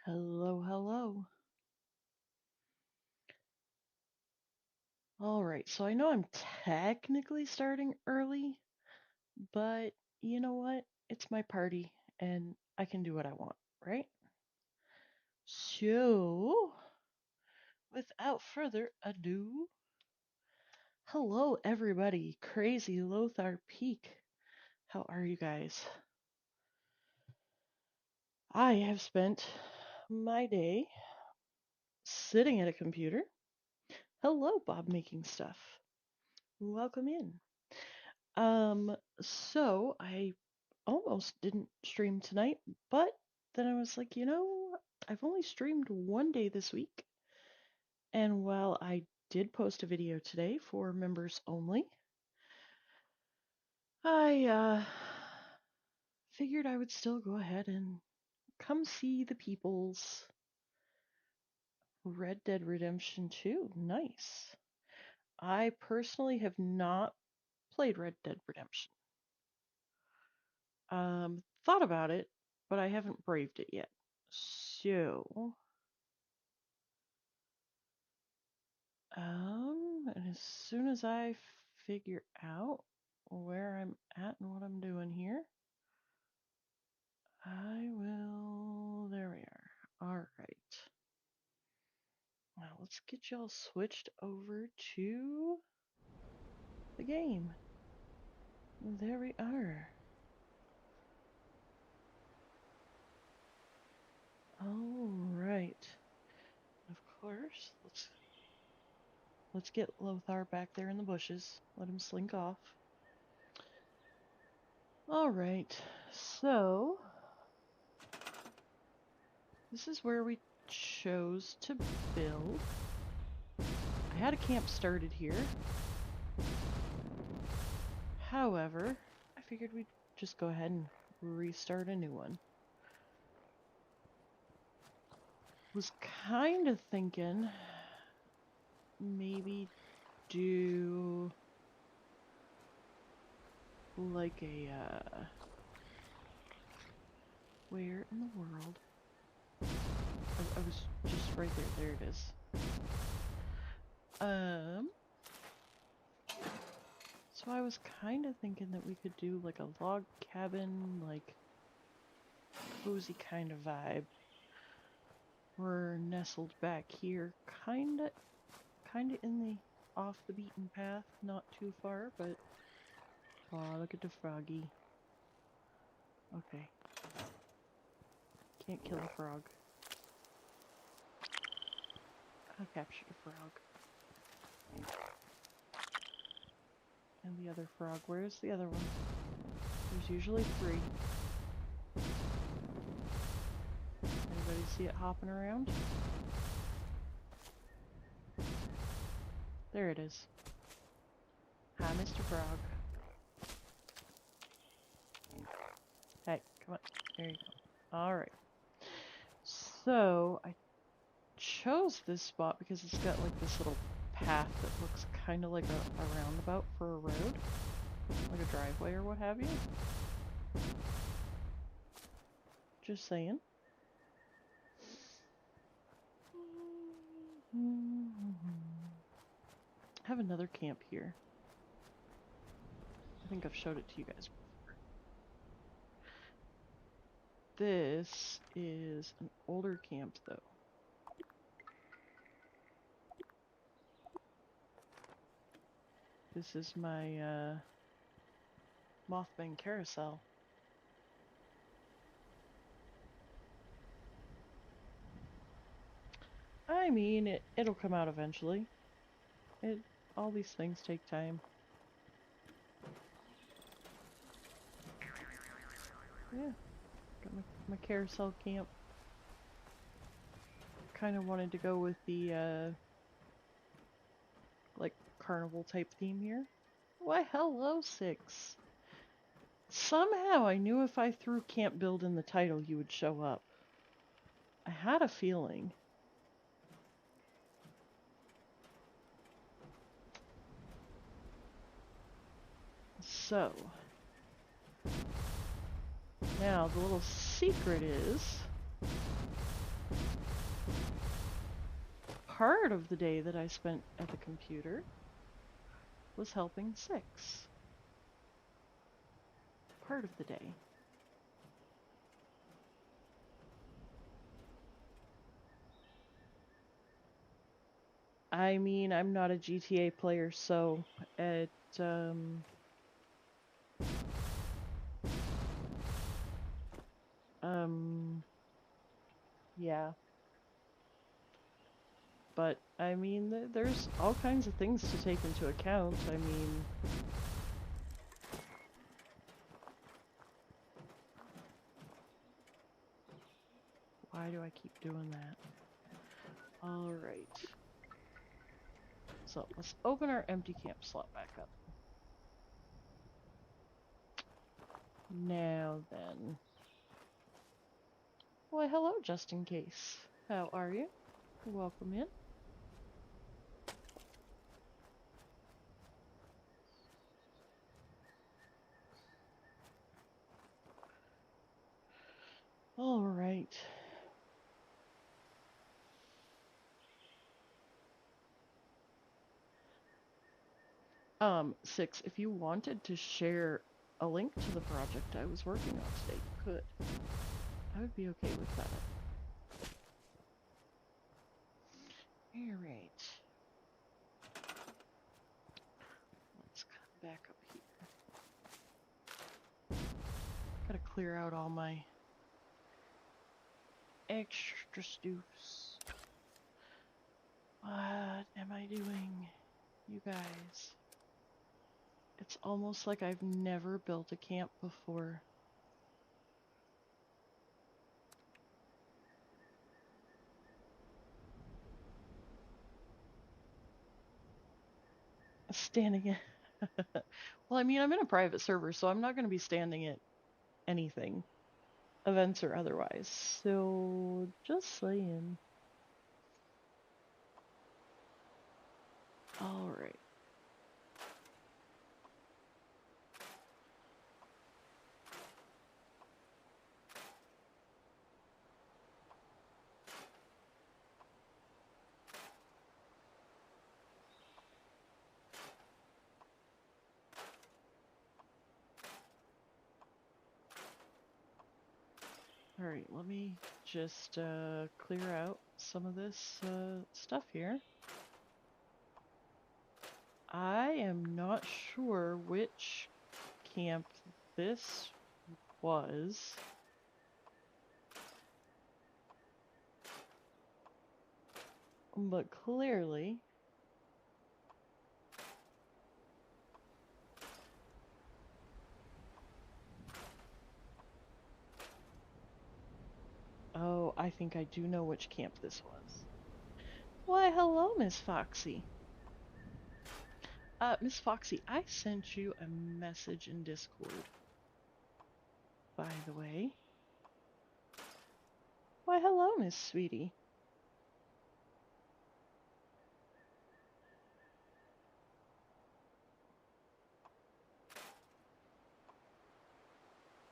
Hello, hello. All right, so I know I'm technically starting early, but you know what? It's my party and I can do what I want, right? So, without further ado, hello everybody. Crazy Lothar Peak. How are you guys? I have spent my day sitting at a computer. Hello, Bob making stuff. Welcome in. So I almost didn't stream tonight, but then I was like, I've only streamed one day this week. And while I did post a video today for members only, I figured I would still go ahead and come see the people's Red Dead Redemption 2. Nice. I personally have not played Red Dead Redemption. Thought about it, but I haven't braved it yet. So, and as soon as I figure out where I'm at and what I'm doing here, I will. There we are. All right. Now let's get y'all switched over to the game. There we are. All right. Of course, let's get Lothar back there in the bushes. Let him slink off. All right. So this is where we chose to build. I had a camp started here. However, I figured we'd just go ahead and restart a new one. Was kind of thinking maybe do like a, where in the world? I was just right there. There it is. So I was kind of thinking that we could do like a log cabin, like cozy kind of vibe. We're nestled back here, kinda in the off the beaten path, not too far, but oh, look at the froggy. Okay. Can't kill a frog. I'll capture the frog. And the other frog. Where's the other one? There's usually 3. Anybody see it hopping around? There it is. Hi, Mr. Frog. Hey, come on. There you go. Alright. So, I chose this spot because it's got like this little path that looks kind of like a roundabout for a road. Like a driveway or what have you. Just saying. I have another camp here. I think I've showed it to you guys before. This is an older camp though. This is my Mothman carousel. I mean, it'll come out eventually. All these things take time. Yeah, got my carousel camp. Kind of wanted to go with the like carnival type theme here. Why, hello, 6. Somehow I knew if I threw camp build in the title, you would show up. I had a feeling. So, Now, the little secret is part of the day that I spent at the computer was helping Six. Part of the day. I mean, I'm not a GTA player, so it, yeah. But, I mean, there's all kinds of things to take into account. I mean... Why do I keep doing that? Alright. So, let's open our empty camp slot back up. Now then. Why, hello, just in case. How are you? Welcome in. Alright. Six, if you wanted to share a link to the project I was working on today, you could. I would be okay with that. Alright. Let's come back up here. Gotta clear out all my extra stuffs. What am I doing, you guys? It's almost like I've never built a camp before. Standing it. Well, I mean, I'm in a private server, so I'm not going to be standing at anything, events or otherwise. So, just saying. Alright. Alright, let me just clear out some of this stuff here. I am not sure which camp this was. But clearly... Oh, I think I do know which camp this was. Why, hello, Miss Foxy. Miss Foxy, I sent you a message in Discord. By the way. Why, hello, Miss Sweetie.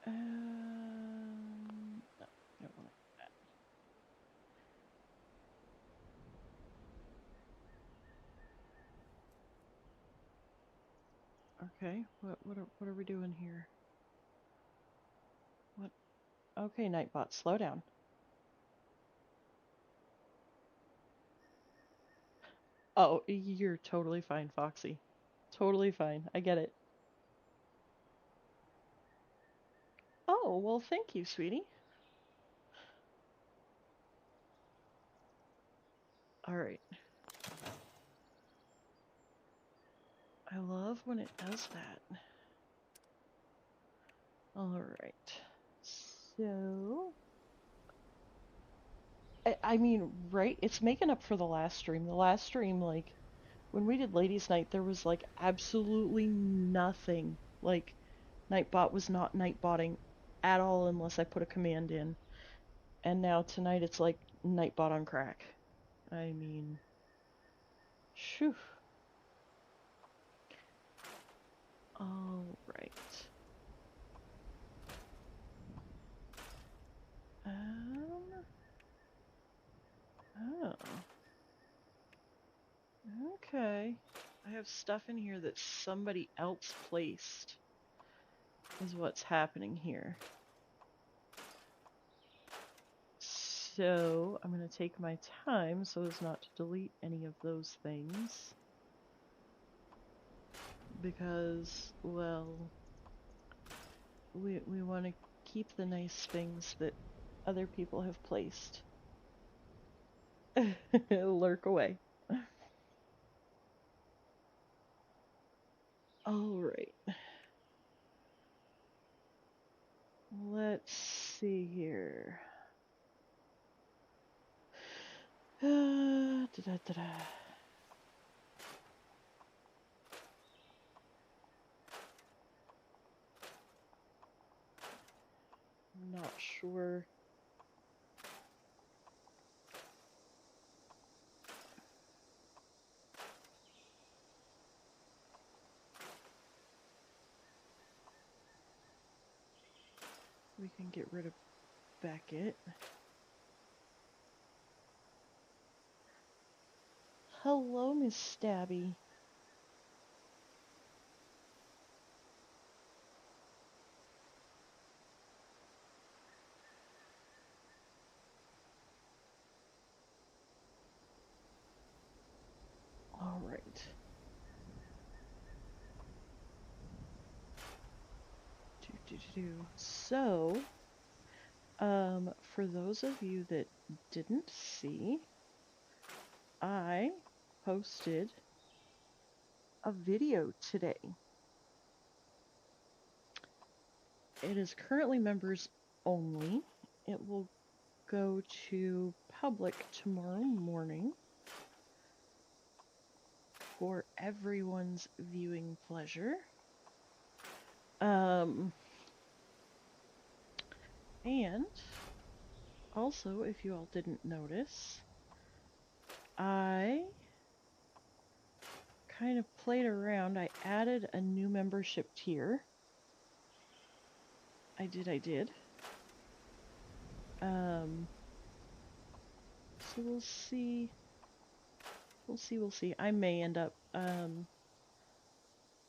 No, don't want that. Okay, what are we doing here? What? Okay, Nightbot, slow down. Oh, you're totally fine, Foxy. Totally fine. I get it. Oh, well, thank you, sweetie. Alright. I love when it does that. Alright. So... I mean, right? It's making up for the last stream. The last stream, like, when we did Ladies' Night, there was, like, absolutely nothing. Like, Nightbot was not Nightbotting at all unless I put a command in. And now tonight it's like Nightbot on crack. I mean... Shoo. Alright. have stuff in here that somebody else placed, is what's happening here. So I'm going to take my time so as not to delete any of those things. Because, well, we want to keep the nice things that other people have placed. Lurk away. Alright. Let's see here. Da-da-da-da. I'm not sure. We can get rid of Beckett. Hello, Miss Stabby. All right. So, for those of you that didn't see, I posted a video today. It is currently members only. It will go to public tomorrow morning for everyone's viewing pleasure. And also, if you all didn't notice, I kind of played around. I added a new membership tier. I did. So we'll see. We'll see. I may end up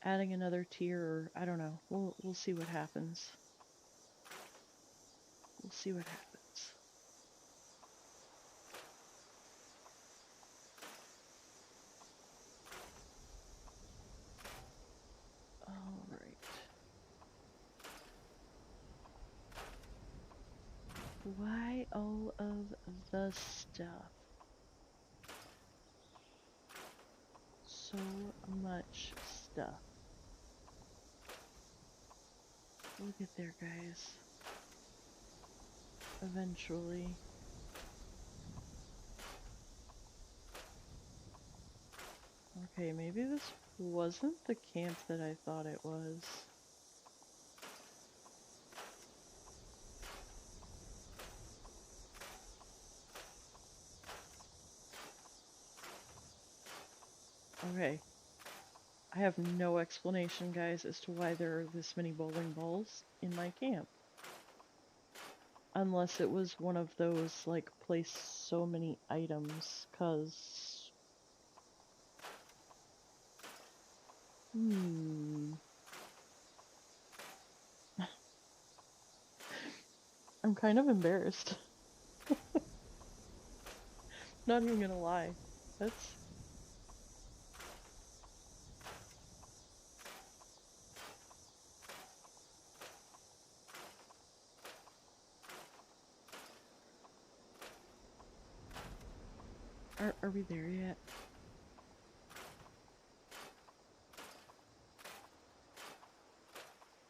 adding another tier, or I don't know. We'll see what happens. We'll see what happens. All right. Why all of the stuff? So much stuff. We'll get there, guys. Eventually. Okay, maybe this wasn't the camp that I thought it was. Okay. I have no explanation, guys, as to why there are this many bowling balls in my camp. Unless it was one of those, like, place so many items, 'cause... I'm kind of embarrassed. Not even gonna lie. That's... Are we there yet?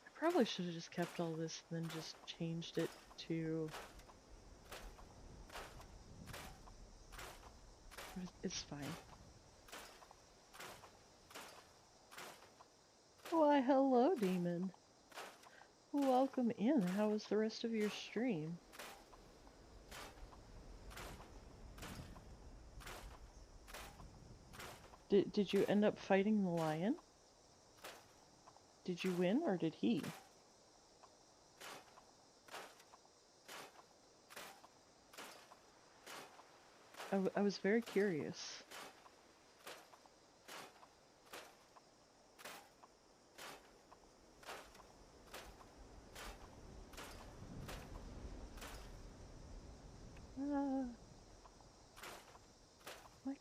I probably should have just kept all this and then just changed it to... It's fine. Why, hello, Demon. Welcome in. How was the rest of your stream? Did you end up fighting the lion? Did you win, or did he? I was very curious.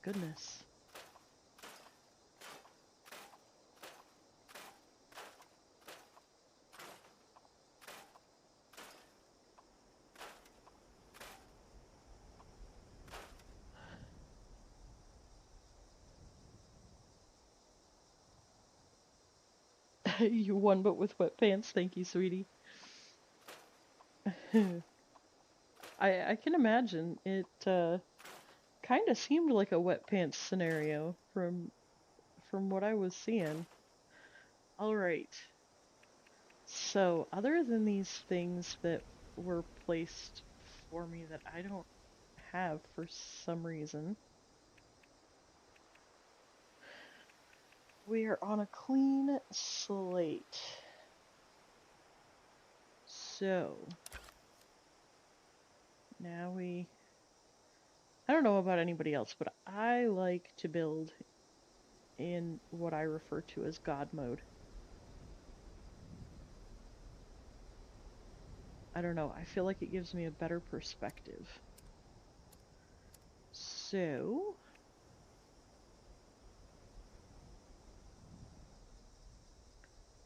goodness. You won, but with wet pants. Thank you, sweetie. I can imagine it. Kind of seemed like a wet pants scenario from what I was seeing. All right. So, other than these things that were placed for me that I don't have for some reason, we are on a clean slate. So, now I don't know about anybody else, but I like to build in what I refer to as God mode. I don't know, I feel like it gives me a better perspective. So,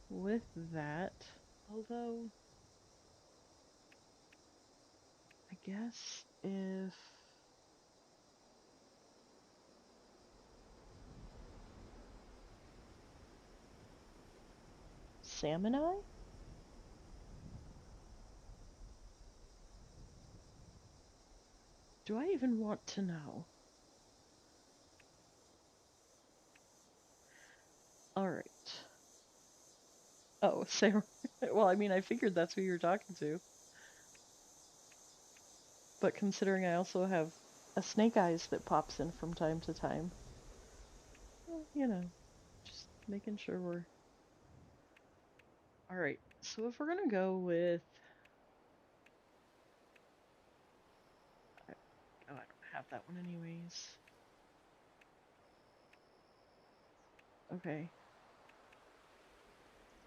with that, although, I guess if Salmon Eye? Do I even want to know? Alright. Oh, Sarah. Well, I mean, I figured that's who you're talking to. But considering I also have a Snake Eyes that pops in from time to time, well, you know, just making sure we're... Alright, so if we're gonna go with... Oh, I don't have that one anyways. Okay.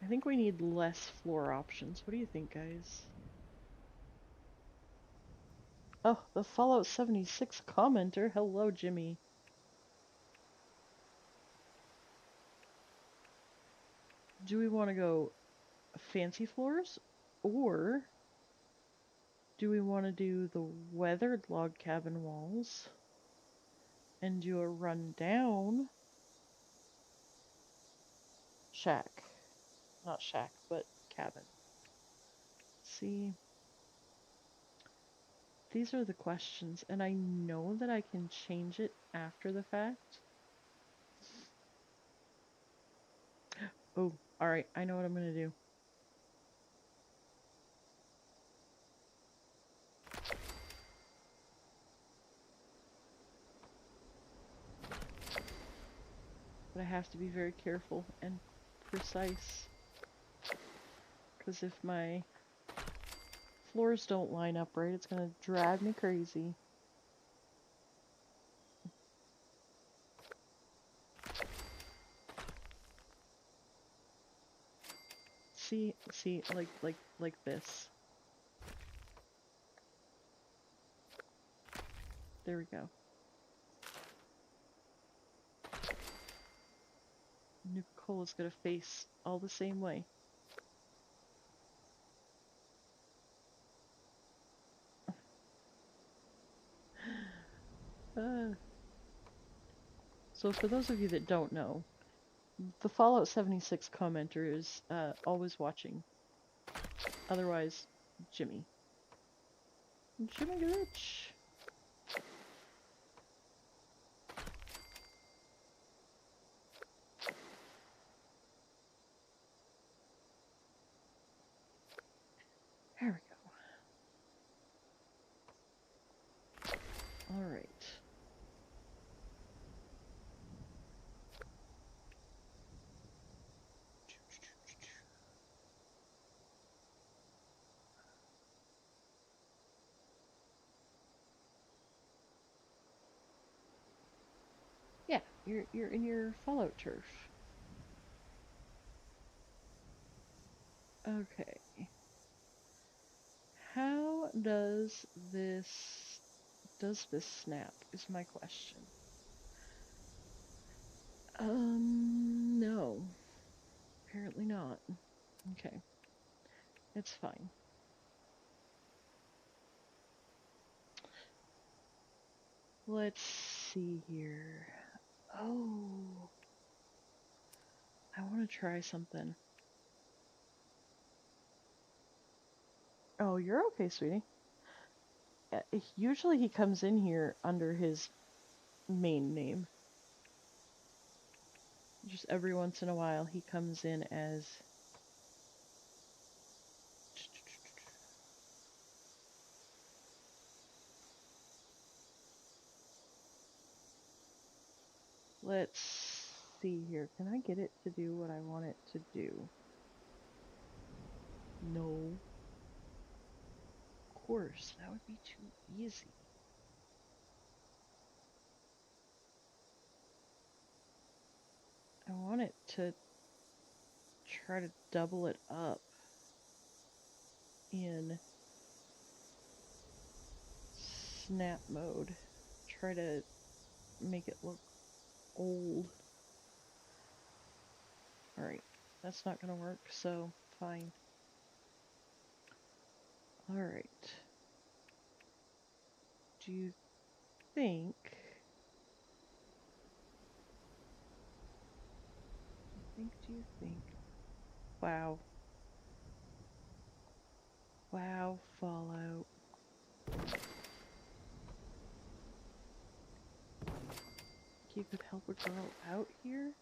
I think we need less floor options. What do you think, guys? Oh, the Fallout 76 commenter. Hello, Jimmy. Do we want to go fancy floors, or do we want to do the weathered log cabin walls and do a rundown shack? Not shack, but cabin. See, these are the questions, and I know that I can change it after the fact. Oh, alright, I know what I'm gonna do. But I have to be very careful and precise, because if my floors don't line up right, it's gonna drive me crazy. See, like this. There we go. Nuka-Cola's gonna face all the same way. So for those of you that don't know, the Fallout 76 commenter is always watching. Otherwise, Jimmy. Jimmy Glitch. There we go. Alright. Yeah, you're in your Fallout turf. Okay. How does this snap is my question. No. Apparently not. Okay. It's fine. Let's see here. Oh. I want to try something. Oh, you're okay, sweetie. Usually he comes in here under his main name. Just every once in a while he comes in as... Let's see here. Can I get it to do what I want it to do? No. Of course, that would be too easy. I want it to try to double it up in snap mode. Try to make it look old. Alright, that's not gonna work, so fine. Alright. Do you think... Do you think... Wow. Wow, Fallout. You could help a girl out here?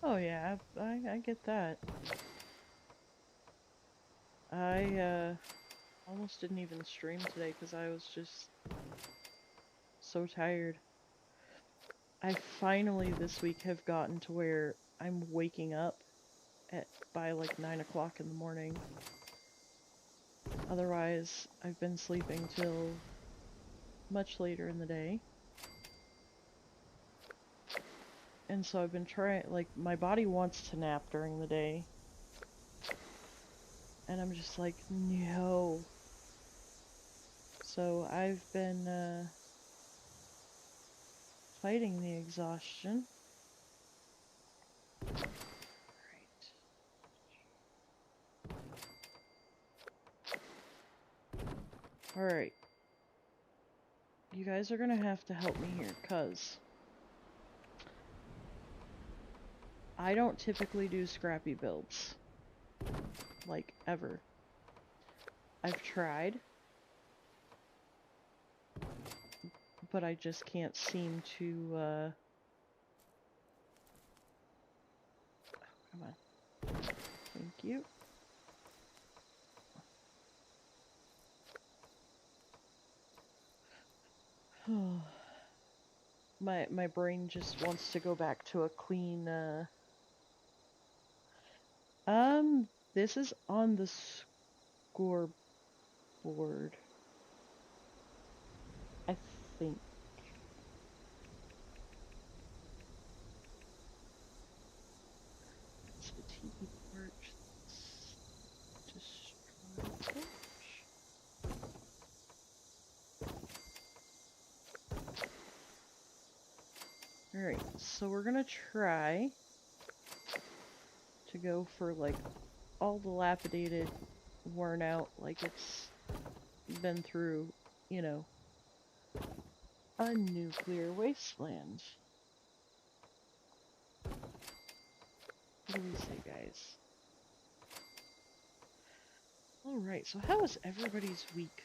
Oh yeah, I get that. I almost didn't even stream today because I was just so tired. I finally this week have gotten to where I'm waking up by like 9 o'clock in the morning. Otherwise, I've been sleeping till much later in the day. And so I've been trying, like, my body wants to nap during the day. And I'm just like, no. So I've been, fighting the exhaustion. Alright. You guys are gonna have to help me here, 'cause I don't typically do scrappy builds. Like, ever. I've tried, but I just can't seem to, oh, come on. Thank you. My brain just wants to go back to a clean, this is on the scoreboard. I think. It's the TV porch. Destroy the porch. Alright, so we're gonna try to go for like all dilapidated, worn out, like it's been through, you know, a nuclear wasteland. What do we say, guys? Alright, so how was everybody's week?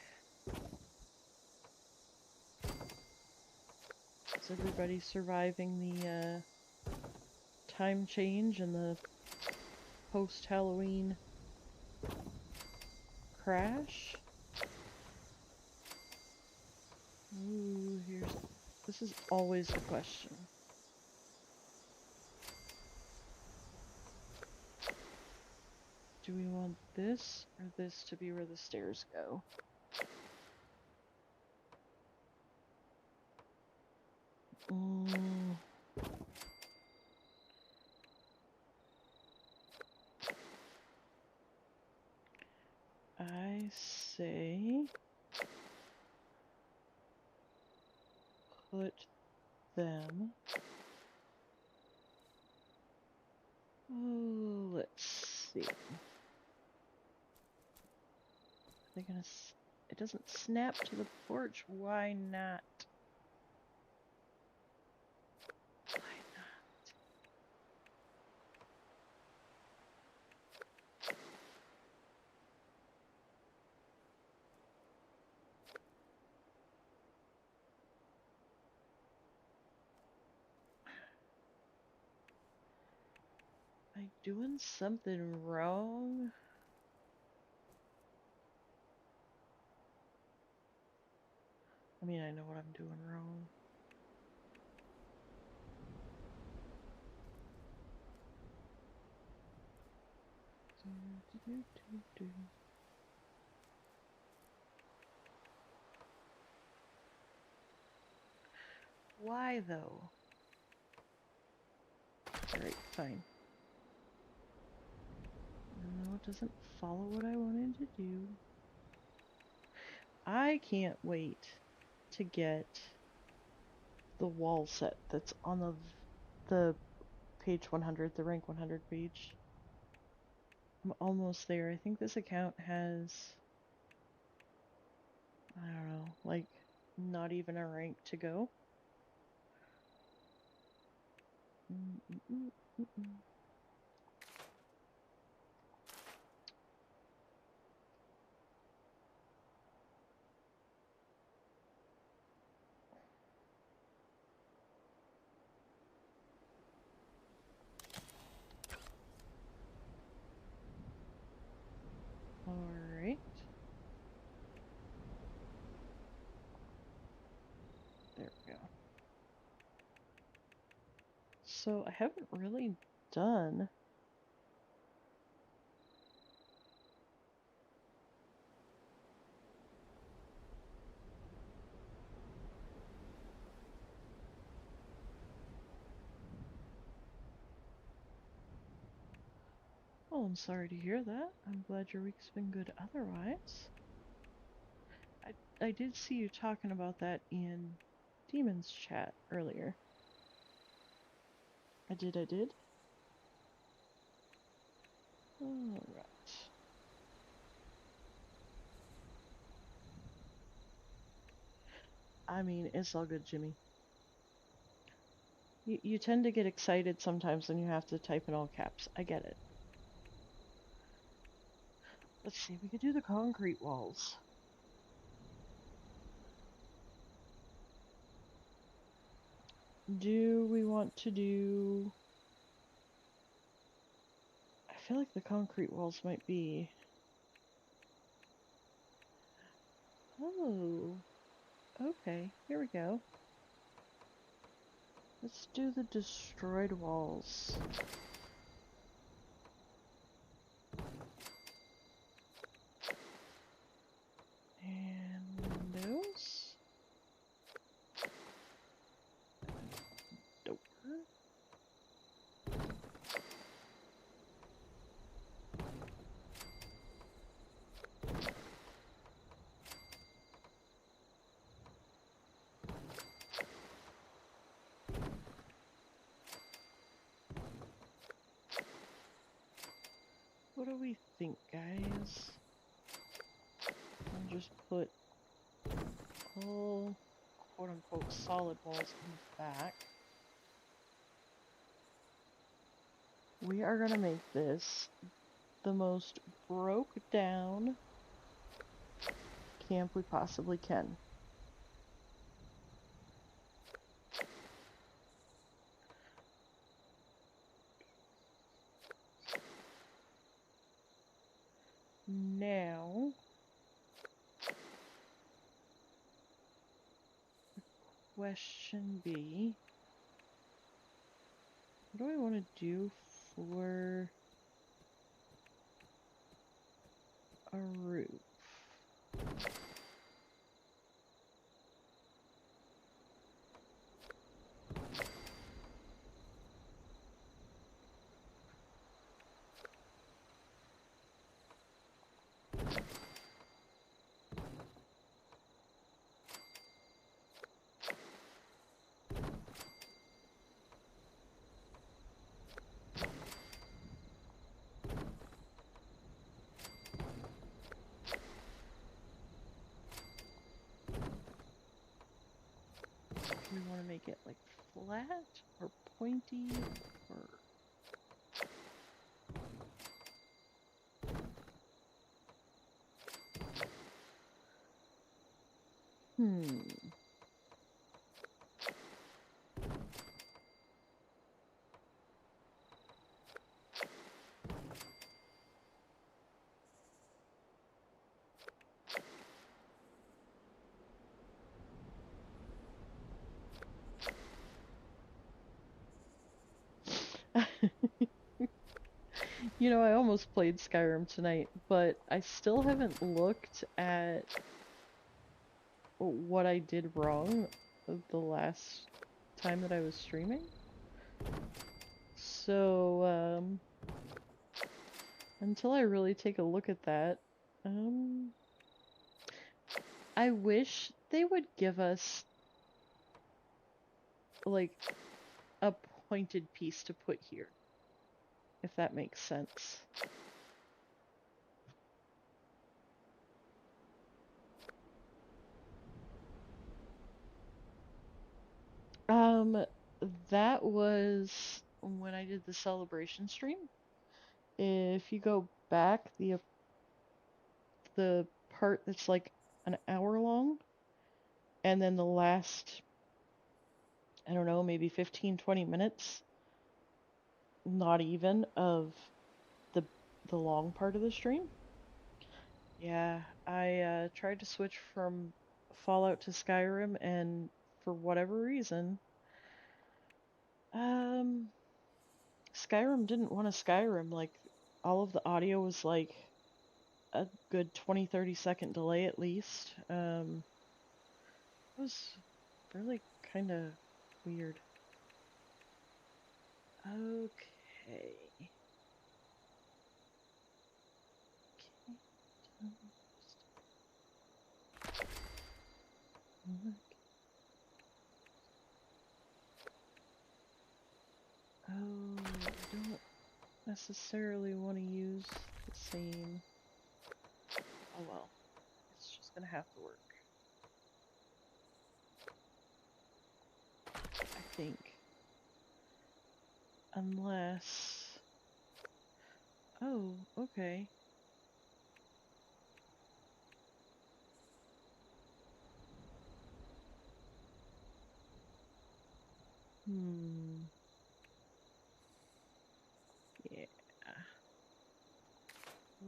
Is everybody surviving the time change and the post-Halloween crash? Ooh, this is always the question. Do we want this or this to be where the stairs go? Mm. I say put them. Oh, let's see. They're gonna. It doesn't snap to the porch. Why not? Why not? Am I doing something wrong? I mean, I know what I'm doing wrong. Why though? Alright, fine. No, it doesn't follow what I wanted to do. I can't wait to get the wall set that's on the page 100, the rank 100 page. I'm almost there. I think this account has, I don't know, like not even a rank to go. Alright. There we go. So I haven't really done Oh, I'm sorry to hear that. I'm glad your week's been good otherwise. I did see you talking about that in Demon's chat earlier. I did. Alright. I mean, it's all good, Jimmy. You tend to get excited sometimes when you have to type in all caps. I get it. Let's see, we could do the concrete walls. Do we want to do... I feel like the concrete walls might be... Oh, okay, here we go. Let's do the destroyed walls. And windows. Door. What do we think, guys? I'll just put all quote-unquote solid walls in the back. We are gonna make this the most broke down camp we possibly can. Now, question B, what do I want to do for a roof? we want to make it like flat or pointy or... You know, I almost played Skyrim tonight, but I still haven't looked at what I did wrong the last time that I was streaming. So, until I really take a look at that, I wish they would give us, like, a pointed piece to put here, if that makes sense. That was when I did the celebration stream. If you go back, the part that's like an hour long, and then the last, I don't know, maybe 15-20 minutes, not even, of the long part of the stream. Yeah, I tried to switch from Fallout to Skyrim, and for whatever reason, Skyrim didn't want to Skyrim. Like, all of the audio was like a good 20-30 second delay at least. It was really kind of weird. Okay. Oh, I don't necessarily want to use the same. Oh well, it's just gonna have to work, I think. Unless... Oh, okay. Yeah.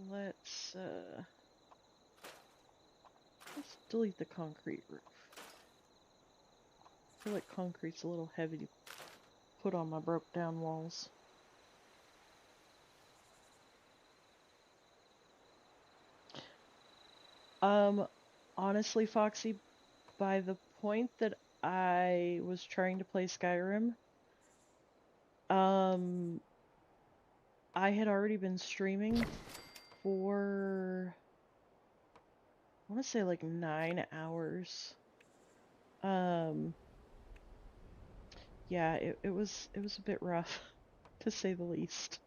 Let's delete the concrete roof. I feel like concrete's a little heavy to put on my broke down walls. Honestly, Foxy, by the point that I was trying to play Skyrim, I had already been streaming for, I want to say like 9 hours. Yeah, it was a bit rough, to say the least.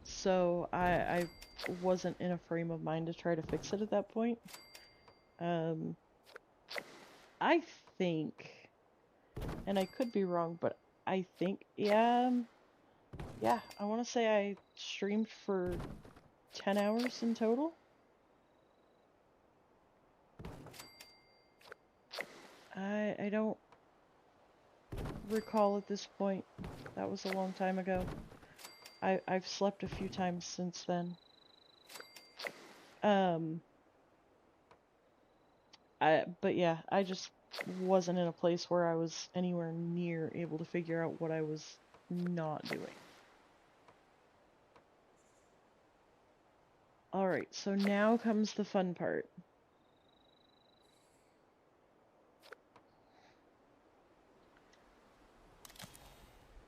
So I wasn't in a frame of mind to try to fix it at that point. I think, and I could be wrong, but I think, yeah, I want to say I streamed for 10 hours in total. I don't recall at this point. That was a long time ago. I've slept a few times since then. But yeah, I just wasn't in a place where I was anywhere near able to figure out what I was not doing. Alright, so now comes the fun part.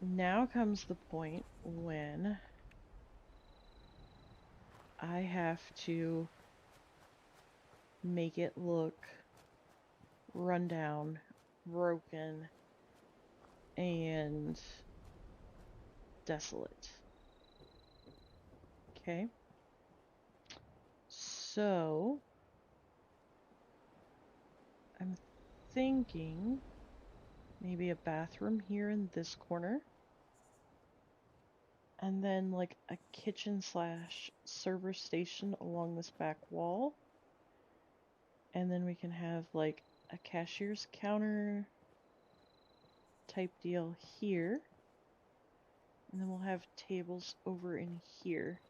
Now comes the point when I have to make it look run down, broken, and desolate. Okay? So, thinking maybe a bathroom here in this corner. And then like a kitchen slash server station along this back wall. And then we can have like a cashier's counter type deal here. And then we'll have tables over in here.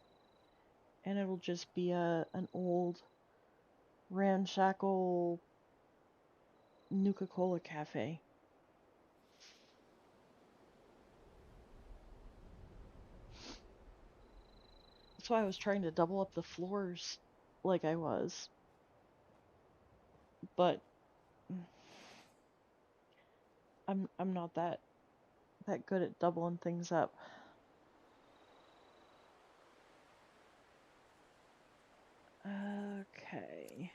And it'll just be an old ramshackle Nuka-Cola cafe. That's why I was trying to double up the floors like I was. But I'm not that good at doubling things up. Okay.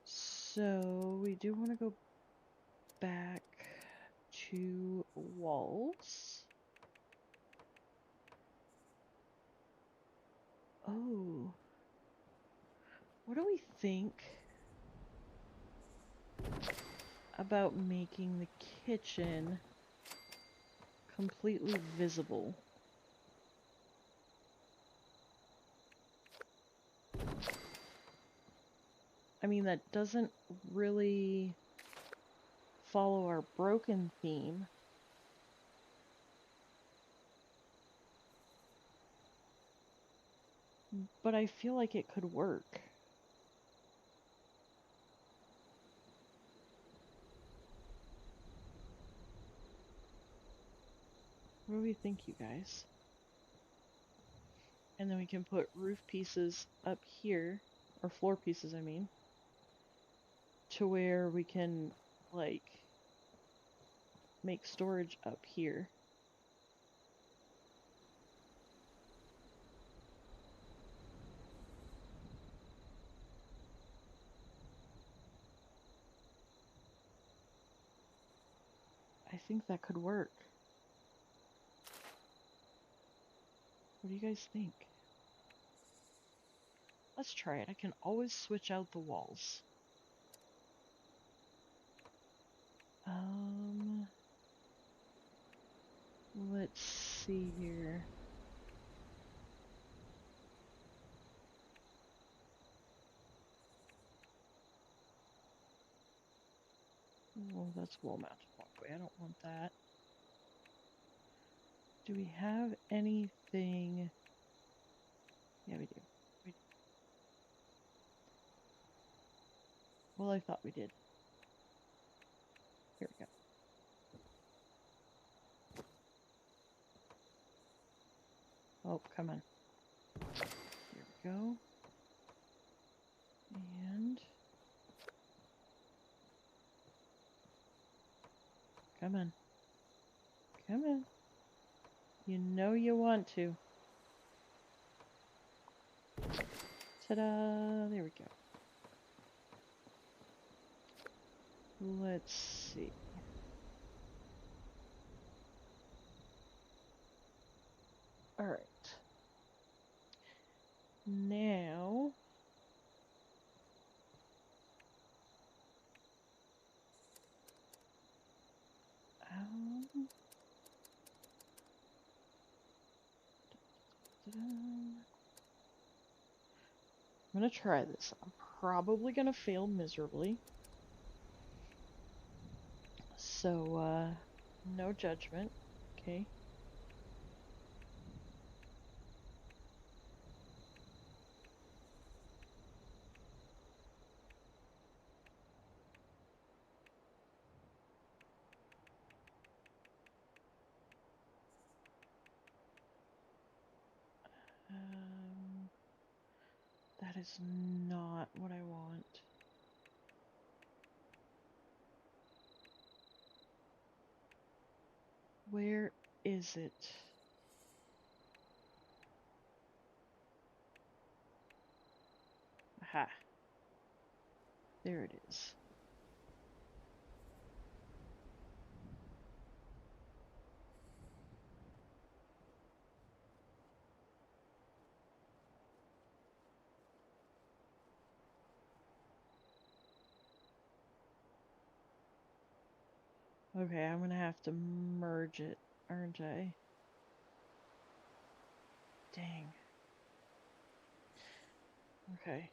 So we do want to go back to walls. Oh. What do we think about making the kitchen completely visible? I mean, that doesn't really follow our broken theme. But I feel like it could work. What do we think, you guys? And then we can put roof pieces up here, or floor pieces, I mean, to where we can, like, make storage up here. I think that could work. What do you guys think? Let's try it. I can always switch out the walls. Let's see here. Oh, that's wall-mounted walkway. I don't want that. Do we have anything? Yeah, we do. Well, I thought we did. Here we go. Oh, come on. Here we go. And... come on. Come on. You know you want to. Ta-da! There we go. Let's see. Alright. Now... I'm gonna try this. I'm probably gonna fail miserably. So, no judgment, okay? That is not what I want. Where is it? Aha. There it is. Okay, I'm gonna have to merge it, aren't I? Dang. Okay.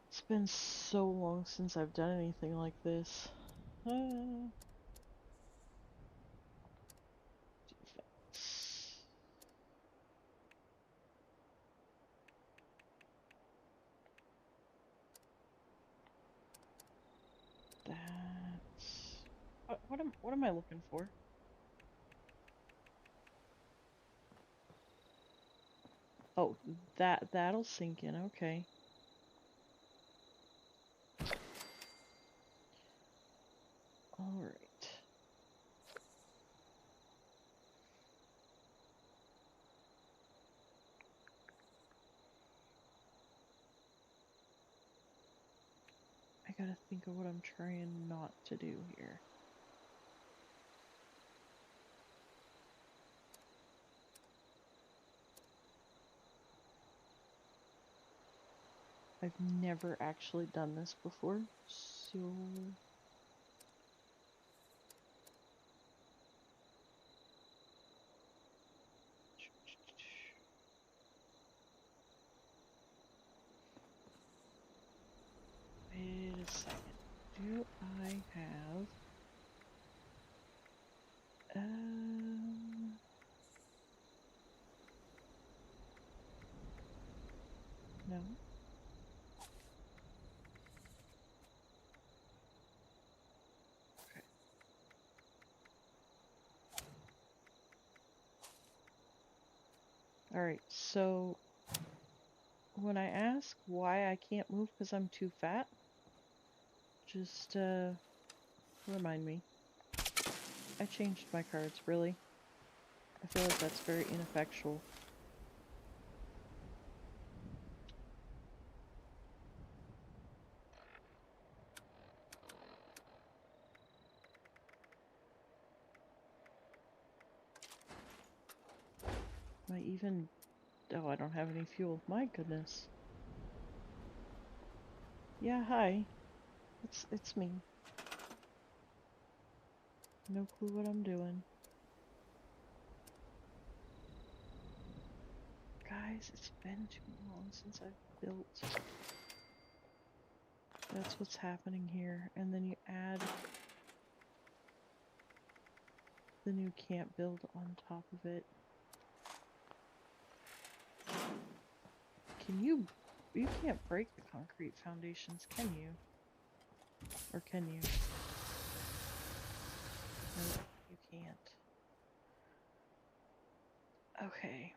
It's been so long since I've done anything like this. Defense. That's what am I looking for? Oh, that'll sink in. Okay. All right. I gotta think of what I'm trying not to do here. I've never actually done this before, so wait a second. Do I have no. Okay. All right. So when I ask why I can't move because I'm too fat, just remind me. I changed my cards, really. I feel like that's very ineffectual. I even... Oh, I don't have any fuel. My goodness. Yeah, hi. It's me. No clue what I'm doing. Guys, it's been too long since I've built. That's what's happening here. And then you add the new camp build on top of it. Can you... You can't break the concrete foundations, can you? Or can you? No, you can't. Okay.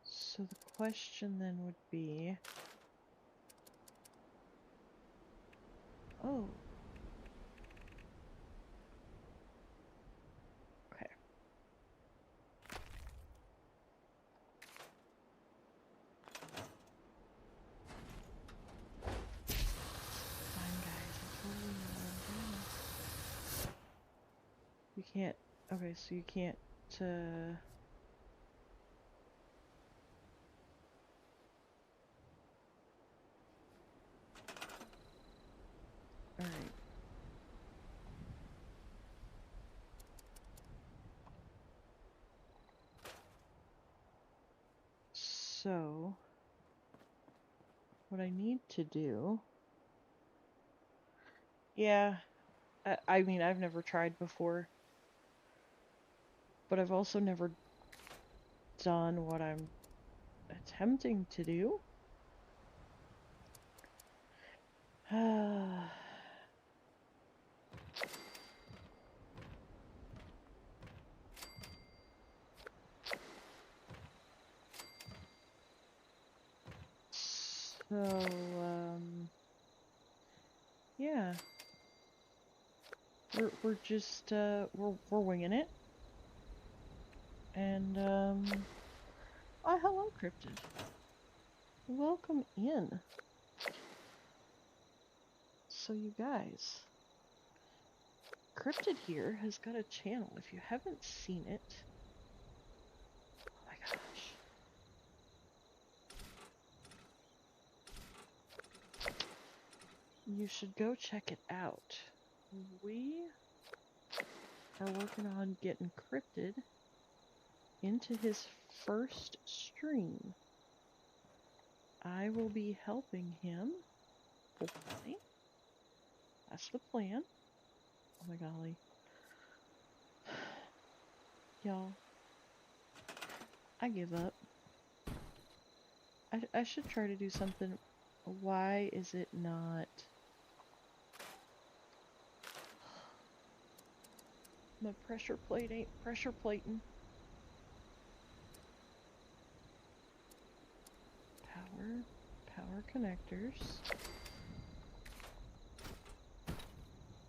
So the question then would be... Oh. Okay. Fine, guys. I totally know what I'm doing. You can't... Okay, so you can't... Alright. So... What I need to do... Yeah. I mean, I've never tried before. But I've also never done what I'm attempting to do. So, yeah. We're just, we're winging it. And, oh, hello, Cryptid. Welcome in. So, you guys, Cryptid here has got a channel. If you haven't seen it, you should go check it out. We are working on getting cryptid into his first stream. I will be helping him, hopefully. That's the plan. Oh my golly. Y'all, I give up. I should try to do something. Why is it not? My pressure plate ain't pressure plating. Power connectors.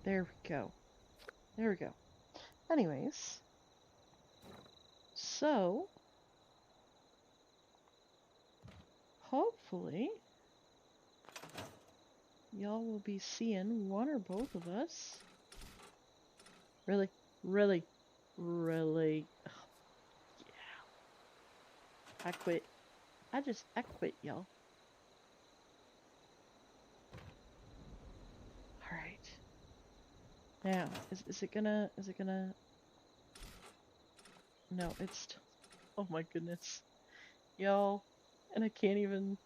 There we go. There we go. Anyways, so hopefully y'all will be seeing one or both of us. Really? Really? Really? Ugh, yeah. I quit. I quit, y'all. Alright. Now, is it gonna, no, it's, oh my goodness. Y'all, and I can't even,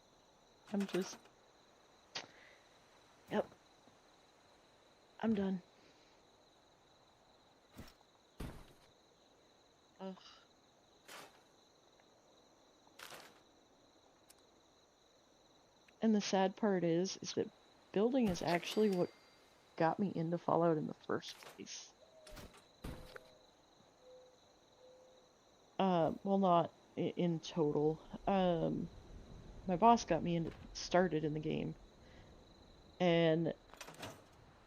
I'm just, yep. I'm done. Ugh. And the sad part is that building is actually what got me into Fallout in the first place. Well, not in total. My boss got me started in the game, and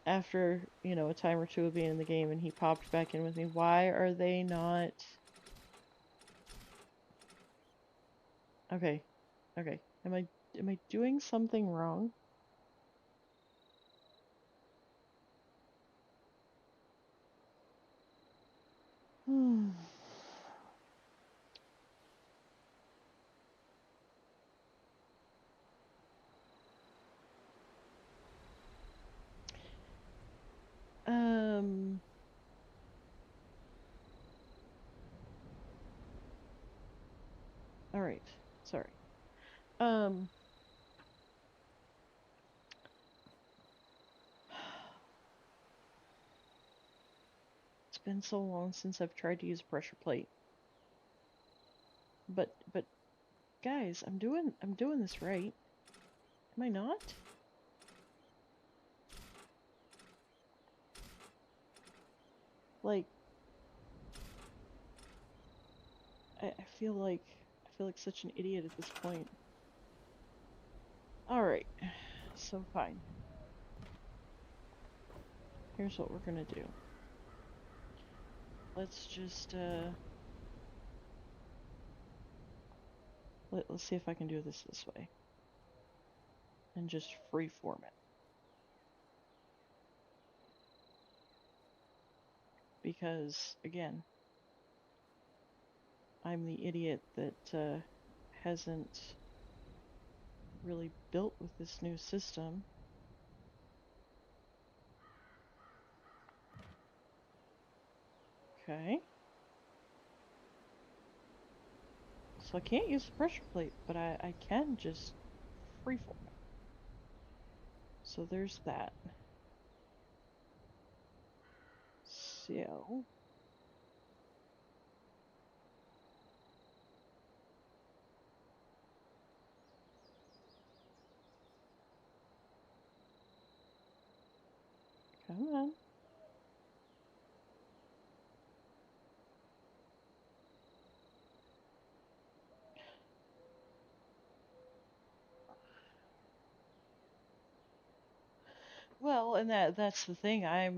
after, you know, a time or two of being in the game, and he popped back in with me. Why are they not? Okay, okay. Am I doing something wrong? Hmm. All right. Sorry. It's been so long since I've tried to use a pressure plate. But guys, I'm doing this right. Am I not? Like, I feel like such an idiot at this point. Alright, so fine. Here's what we're gonna do. Let's just, let's see if I can do this way. And just freeform it. Because, again, I'm the idiot that, hasn't really built with this new system. Okay. So I can't use the pressure plate, but I can just freeform it. So there's that. So come on. Well, and that's the thing. I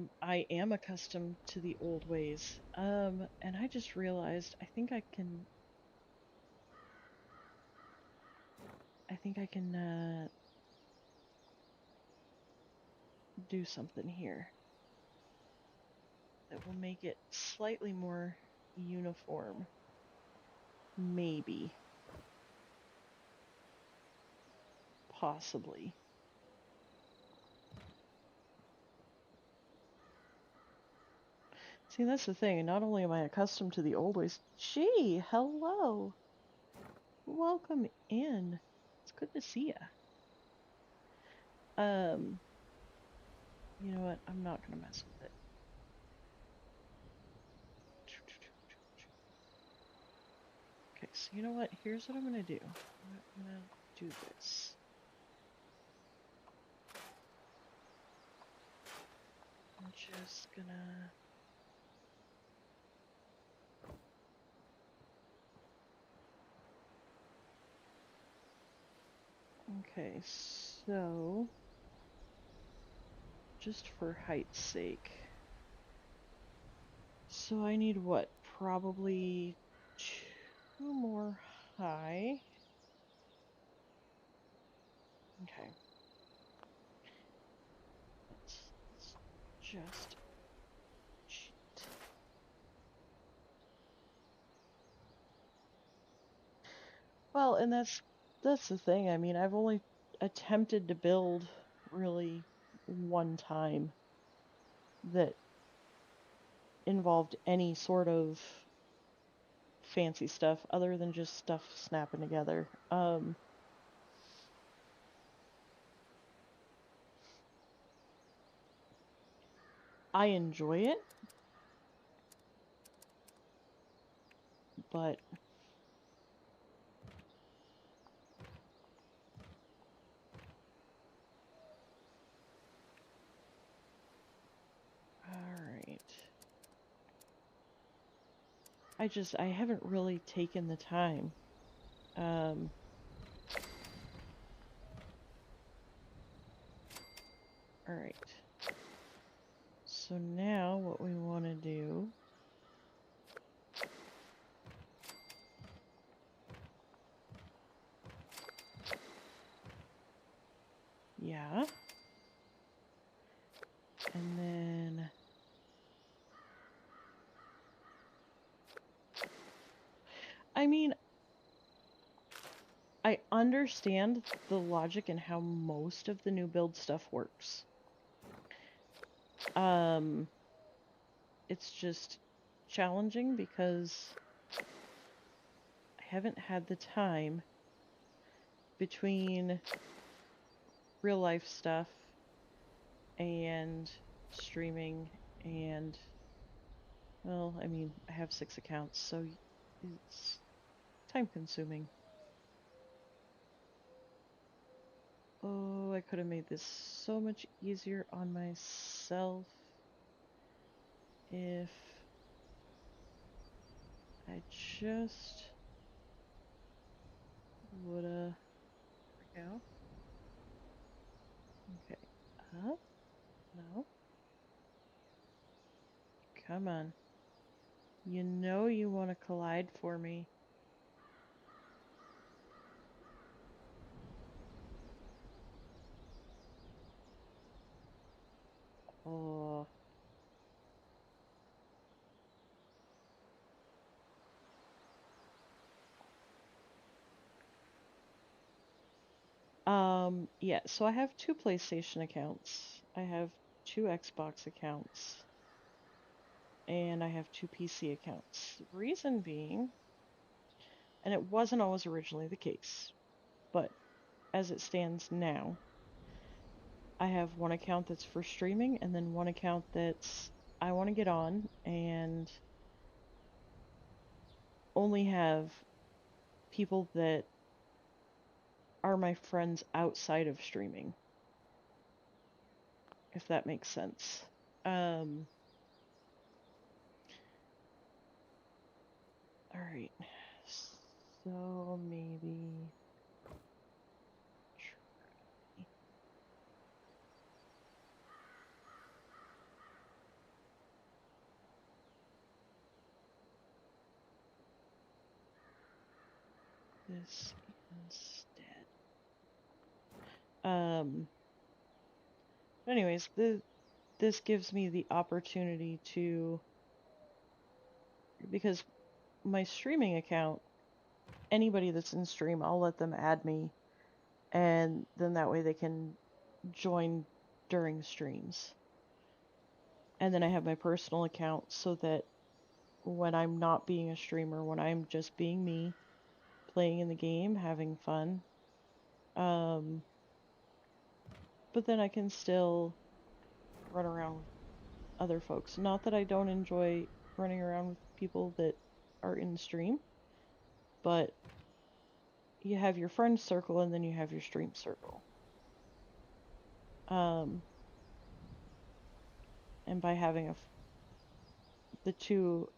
am accustomed to the old ways. And I just realized I think I can do something here that will make it slightly more uniform. Maybe. Possibly. See, that's the thing. Not only am I accustomed to the old ways. Gee, hello. Welcome in. It's good to see ya. You know what? I'm not gonna mess with it. Okay, so you know what? Here's what I'm gonna do. I'm gonna do this. I'm just gonna... Okay, so... just for height's sake. So I need what? Probably 2 more high. Okay. Let's just cheat. Well, and that's the thing. I mean, I've only attempted to build really one time that involved any sort of fancy stuff other than just stuff snapping together. I enjoy it, but alright. I haven't really taken the time. Alright. So now what we want to do... Yeah. And then... I mean, I understand the logic and how most of the new build stuff works. It's just challenging because I haven't had the time between real life stuff and streaming and, well, I mean, I have 6 accounts, so it's time consuming. Oh, I could have made this so much easier on myself if I just woulda... There we go. Okay, up, no. Come on. You know you want to collide for me. Oh. Yeah, so I have 2 PlayStation accounts. I have 2 Xbox accounts. And I have 2 PC accounts. Reason being, and it wasn't always originally the case, but as it stands now, I have one account that's for streaming and then one account that's I want to get on and only have people that are my friends outside of streaming, if that makes sense. Alright, so maybe try this instead. Anyways, this gives me the opportunity to, because my streaming account, anybody that's in stream, I'll let them add me, and then that way they can join during streams. And then I have my personal account so that when I'm not being a streamer, when I'm just being me, playing in the game, having fun, um, but then I can still run around with other folks. Not that I don't enjoy running around with people that are in the stream, but you have your friend circle and then you have your stream circle. And by having the two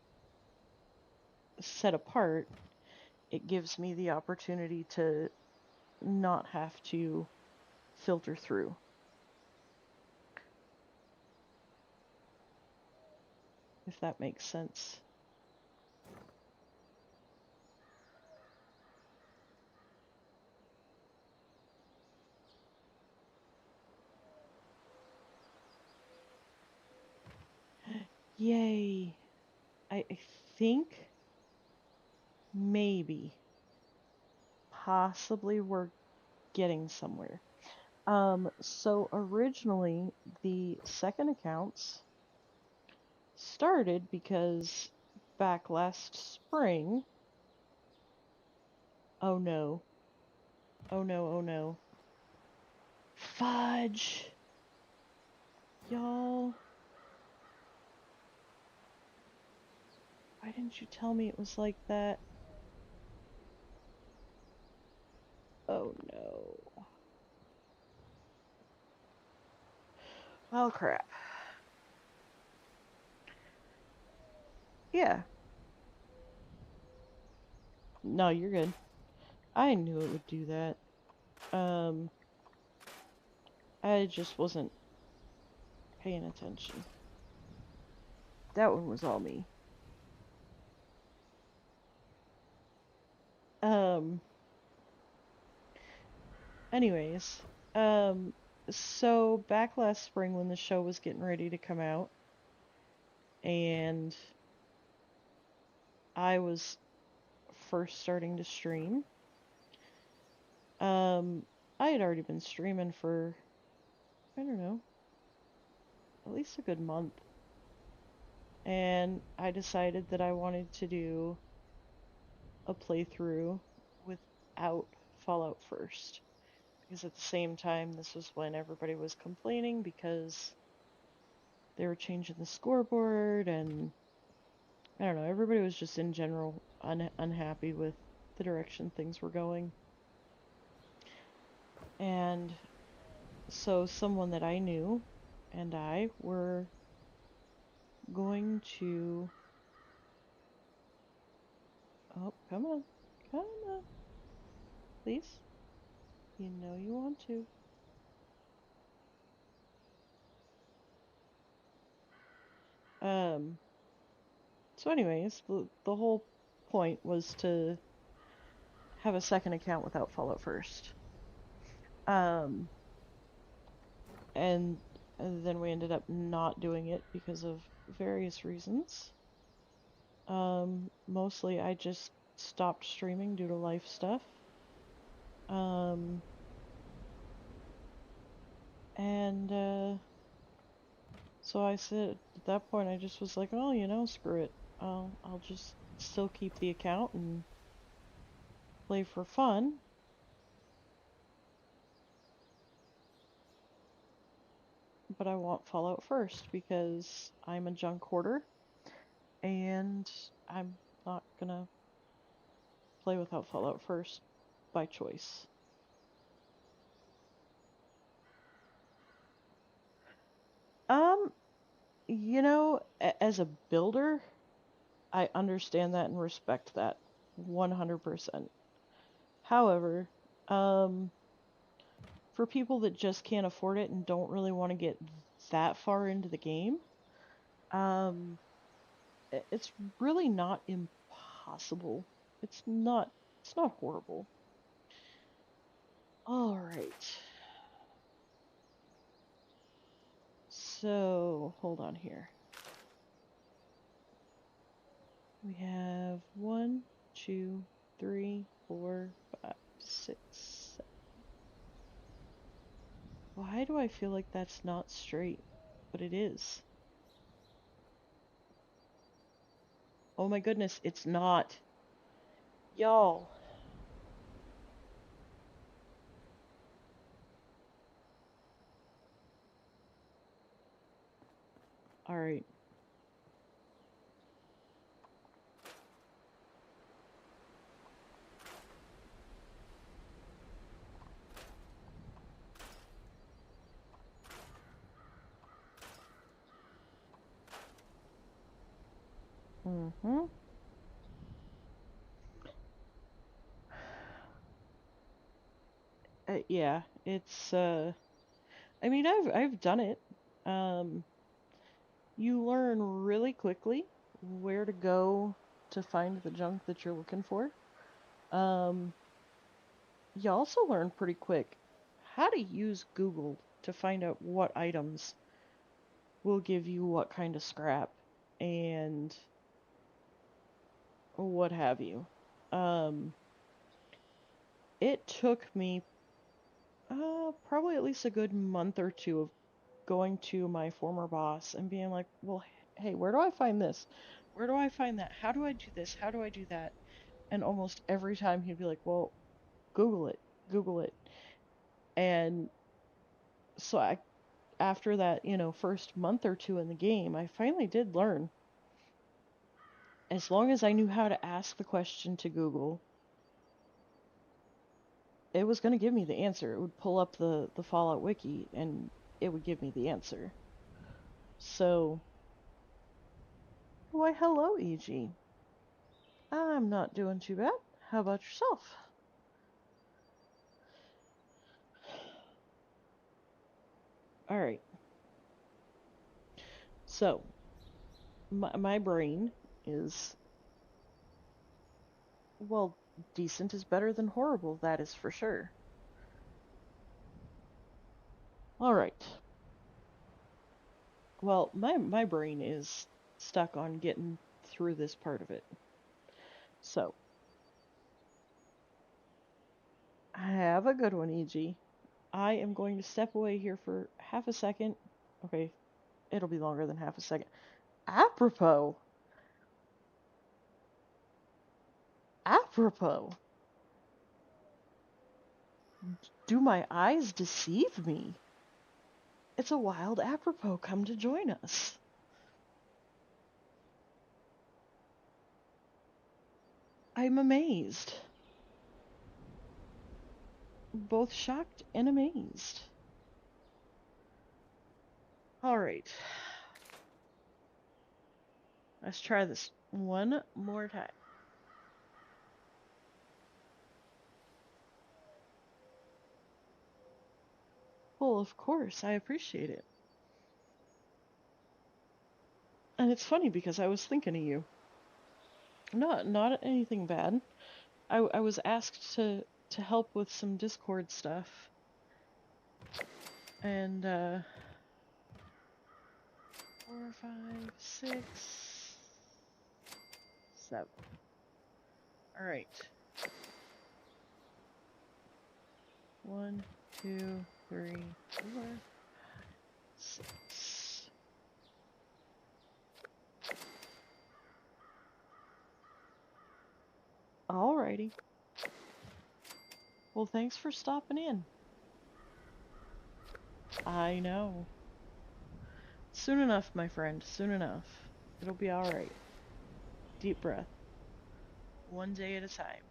set apart, it gives me the opportunity to not have to filter through. If that makes sense. Yay. I think maybe, possibly we're getting somewhere. So originally the second accounts started because back last spring, oh no, oh no, oh no, fudge, y'all, why didn't you tell me it was like that? Oh no. Well, crap. Yeah. No, you're good. I knew it would do that. I just wasn't paying attention. That one was all me. Um, anyways, so back last spring when the show was getting ready to come out, and I was first starting to stream, I had already been streaming for, I don't know, at least a good month. And I decided that I wanted to do a playthrough without Fallout First. Because at the same time, this was when everybody was complaining because they were changing the scoreboard, and I don't know, everybody was just in general unhappy with the direction things were going. And so someone that I knew and I were going to, oh, come on, please, you know you want to. So anyways, the whole point was to have a second account without Fallout First. Um, and then we ended up not doing it because of various reasons. Mostly I just stopped streaming due to life stuff. And so I said at that point I just was like, oh, you know, screw it. I'll just still keep the account and play for fun. But I want Fallout First because I'm a junk hoarder and I'm not gonna play without Fallout First by choice. Um, you know, as a builder, I understand that and respect that 100%. However, for people that just can't afford it and don't really want to get that far into the game, um, it's really not impossible. It's not horrible. All right. So, hold on here. We have 1, 2, 3, 4, 5, 6, 7. Why do I feel like that's not straight? But it is. Oh my goodness, it's not. Y'all. Alright. Mm-hmm. Yeah, it's I mean, I've done it. Um, you learn really quickly where to go to find the junk that you're looking for. Um, you also learn pretty quick how to use Google to find out what items will give you what kind of scrap and what have you. Um, it took me probably at least a good month or two of going to my former boss and being like, well, hey, where do I find this? Where do I find that? How do I do this? How do I do that? And almost every time he'd be like, well, Google it, Google it. And so after that, first month or two in the game, I finally did learn. As long as I knew how to ask the question to Google, it was going to give me the answer. It would pull up the Fallout wiki and it would give me the answer. So, why, hello, EG. I'm not doing too bad. How about yourself? Alright, so my brain is, well, decent is better than horrible, that is for sure. Alright, well, my brain is stuck on getting through this part of it. So, have a good one, EG. I am going to step away here for half a second. Okay, it'll be longer than half a second. Apropos. Apropos. Do my eyes deceive me? It's a wild apropos come to join us. I'm amazed. Both shocked and amazed. Alright. Let's try this one more time. Well, of course, I appreciate it. And it's funny because I was thinking of you. Not anything bad. I was asked to help with some Discord stuff. And 4, 5, 6, 7. Alright. 1, 2, 3, 4, 6. Alrighty. Well, thanks for stopping in. I know. Soon enough, my friend. Soon enough. It'll be alright. Deep breath. One day at a time.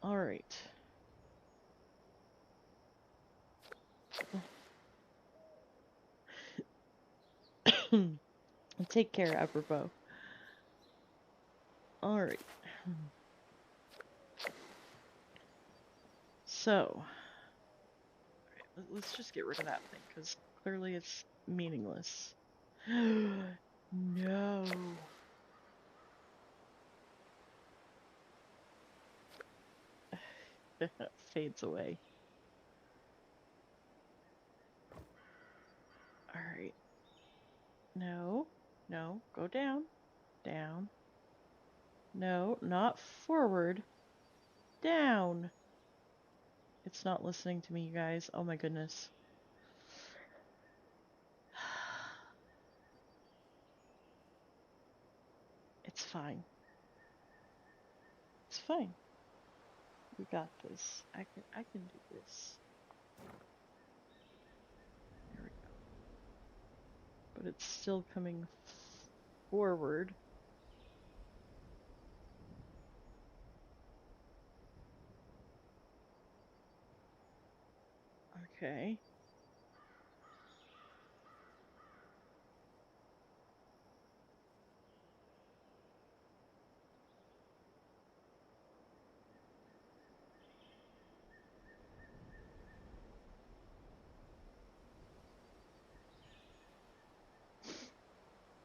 Alright. Take care, apropos. Alright. So, let's just get rid of that thing, because clearly it's meaningless. No. Fades away. Alright. No. No. Go down. Down. No, not forward. Down. It's not listening to me, you guys. Oh my goodness. fine. It's fine. We got this. I can do this. There we go. But it's still coming forward. Okay.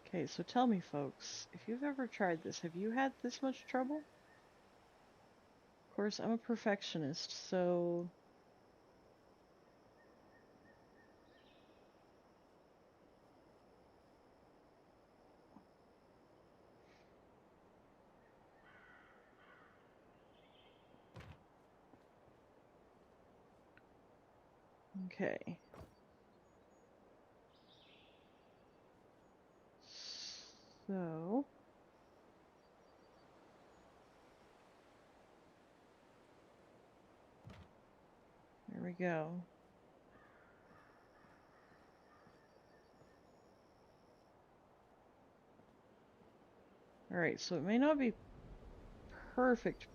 Okay, so tell me, folks, if you've ever tried this, have you had this much trouble? Of course, I'm a perfectionist, so... Okay. So... There we go. Alright, so it may not be perfect.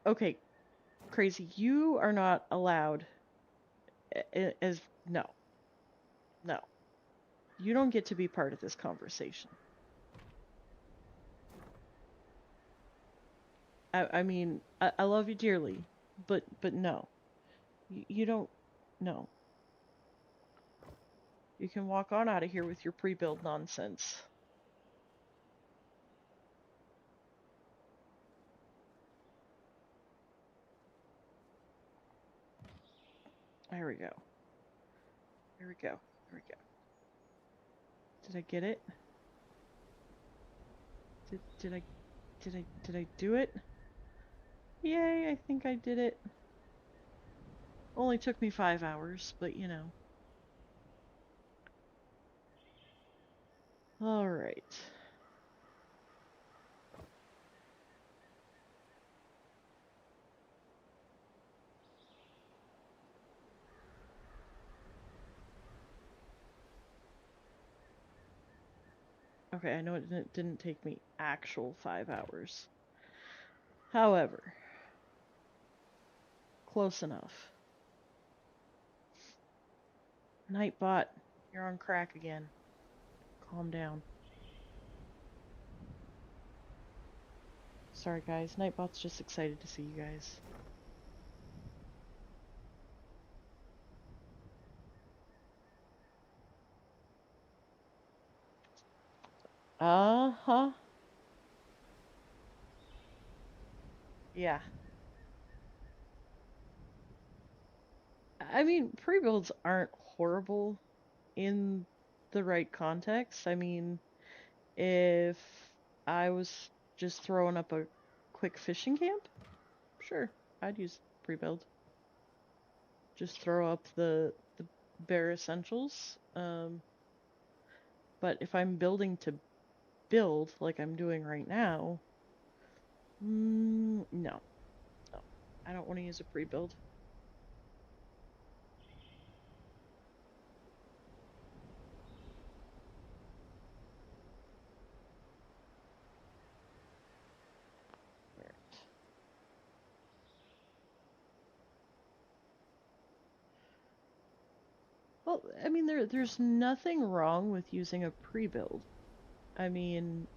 Okay, Crazy, you are not allowed as... No. No. You don't get to be part of this conversation. I mean, I love you dearly, but no. You don't... No. You can walk on out of here with your pre-build nonsense. There we go. There we go. There we go. Did I get it? Did I do it? Yay, I think I did it. Only took me 5 hours, but you know. Alright. Okay, I know it didn't take me actual 5 hours. However, close enough. Nightbot, you're on crack again. Calm down. Sorry guys, Nightbot's just excited to see you guys. Uh-huh. Yeah. I mean, pre-builds aren't horrible in the right context. I mean, if I was just throwing up a quick fishing camp, sure, I'd use pre-build. Just throw up the bare essentials. But if I'm building to build, like I'm doing right now, no. I don't want to use a pre-build. Well, I mean, there's nothing wrong with using a pre-build. I mean,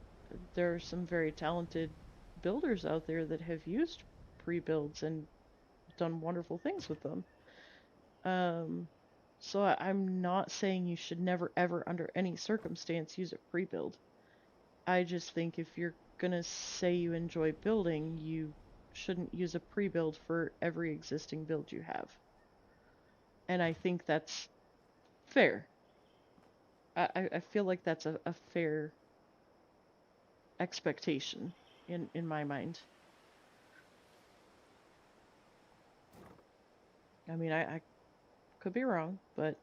there are some very talented builders out there that have used pre-builds and done wonderful things with them. So I'm not saying you should never, ever, under any circumstance, use a pre-build. I just think if you're gonna say you enjoy building, you shouldn't use a pre-build for every existing build you have. And I think that's fair. I feel like that's a fair expectation in my mind. I mean, I could be wrong, but